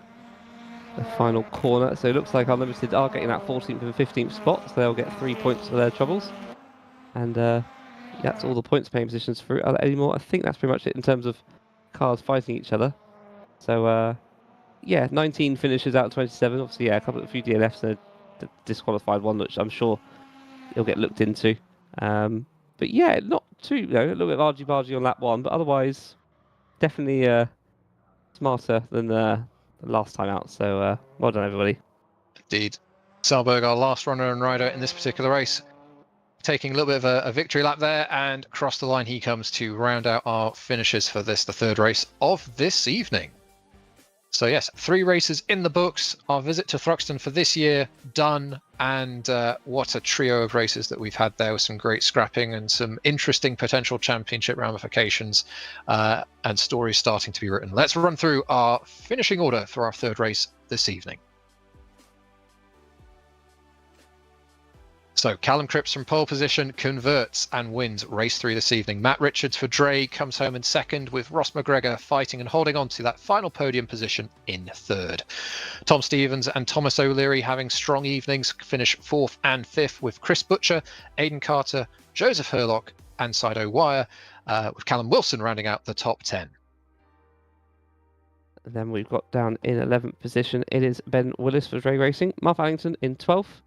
the final corner. So it looks like Unlimited are getting that 14th and 15th spot, so they'll get 3 points for their troubles. And that's all the points paying positions through. Are there any more? I think that's pretty much it in terms of cars fighting each other. So yeah, 19 finishes out of 27. Obviously, yeah, a few DNFs and a disqualified one, which I'm sure it'll get looked into. But yeah, not too, a little bit of argy-bargy on lap 1, but otherwise definitely smarter than the last time out. So well done, everybody. Indeed. Salberg, our last runner and rider in this particular race, taking a little bit of a victory lap there, and across the line he comes to round out our finishes for this, the 3rd race of this evening. So yes, 3 races in the books. Our visit to Thruxton for this year done, and what a trio of races that we've had there, with some great scrapping and some interesting potential championship ramifications and stories starting to be written. Let's run through our finishing order for our 3rd race this evening. So Callum Cripps from pole position converts and wins race 3 this evening. Matt Richards for Dre comes home in 2nd, with Ross McGregor fighting and holding on to that final podium position in 3rd. Tom Stevens and Thomas O'Leary having strong evenings, finish 4th and 5th, with Chris Butcher, Aidan Carter, Joseph Herlock and Sido Wire, with Callum Wilson rounding out the top 10. Then we've got down in 11th position, it is Ben Willis for Dre Racing, Mark Allington in 12th,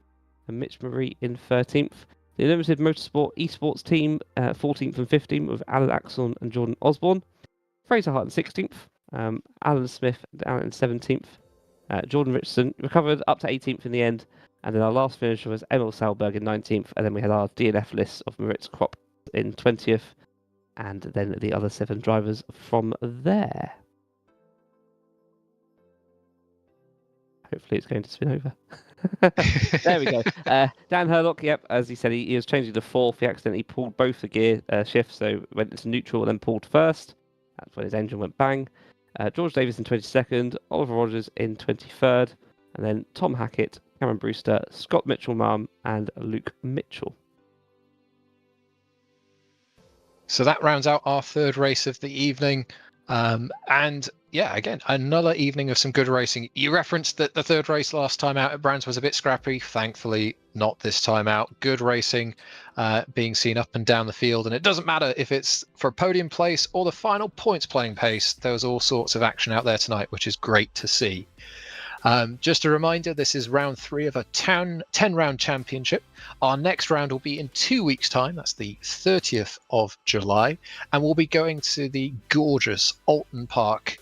and Mitch Marie in 13th. The Limited Motorsport Esports team, 14th and 15th, with Alan Axon and Jordan Osborne. Fraser Hart in 16th. Alan Smith down in 17th. Jordan Richardson recovered up to 18th in the end. And then our last finisher was Emil Salberg in 19th. And then we had our DNF list of Moritz Kropp in 20th. And then the other 7 drivers from there. Hopefully it's going to spin over. There we go. Dan Herlock, yep, as he said, he was changing to 4th. He accidentally pulled both the gear shifts, so went into neutral and then pulled first. That's when his engine went bang. George Davis in 22nd, Oliver Rogers in 23rd, and then Tom Hackett, Cameron Brewster, Scott Mitchell-Marm, and Luke Mitchell. So that rounds out our 3rd race of the evening. And yeah, again, another evening of some good racing. You referenced that the third race last time out at Brands was a bit scrappy. Thankfully, not this time out. Good racing being seen up and down the field. And it doesn't matter if it's for a podium place or the final points playing pace. There was all sorts of action out there tonight, which is great to see. Just a reminder, this is round 3 of a 10-round championship. Our next round will be in 2 weeks' time. That's the 30th of July. And we'll be going to the gorgeous Oulton Park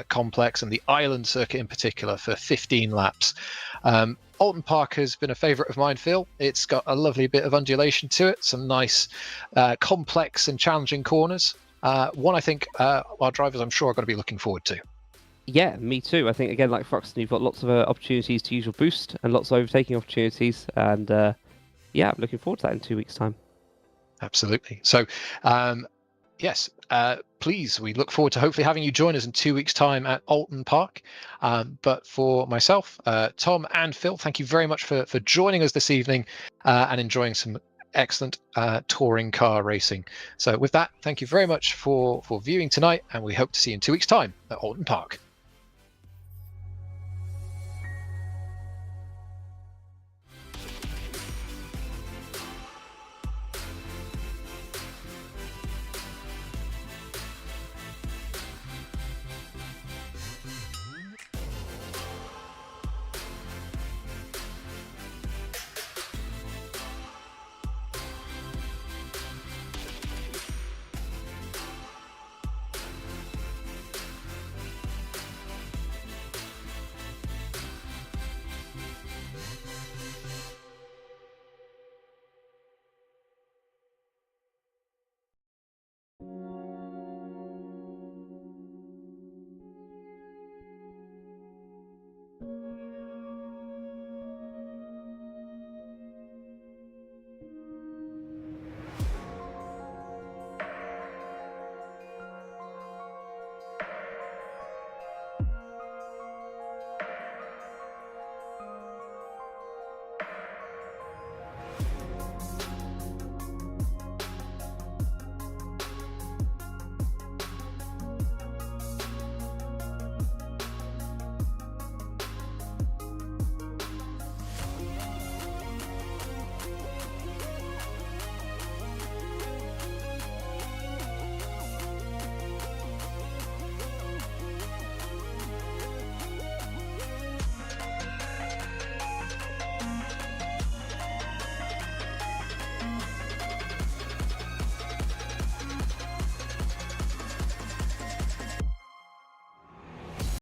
complex and the island circuit in particular for 15 laps. Oulton Park has been a favourite of mine, Phil. It's got a lovely bit of undulation to it, some nice complex and challenging corners. One I think our drivers, I'm sure, are going to be looking forward to. Yeah, me too. I think, again, like Thruxton, you've got lots of opportunities to use your boost and lots of overtaking opportunities. And yeah, I'm looking forward to that in 2 weeks' time. Absolutely. So, yes, please, we look forward to hopefully having you join us in 2 weeks' time at Oulton Park. But for myself, Tom and Phil, thank you very much for joining us this evening and enjoying some excellent touring car racing. So with that, thank you very much for viewing tonight, and we hope to see you in 2 weeks' time at Oulton Park.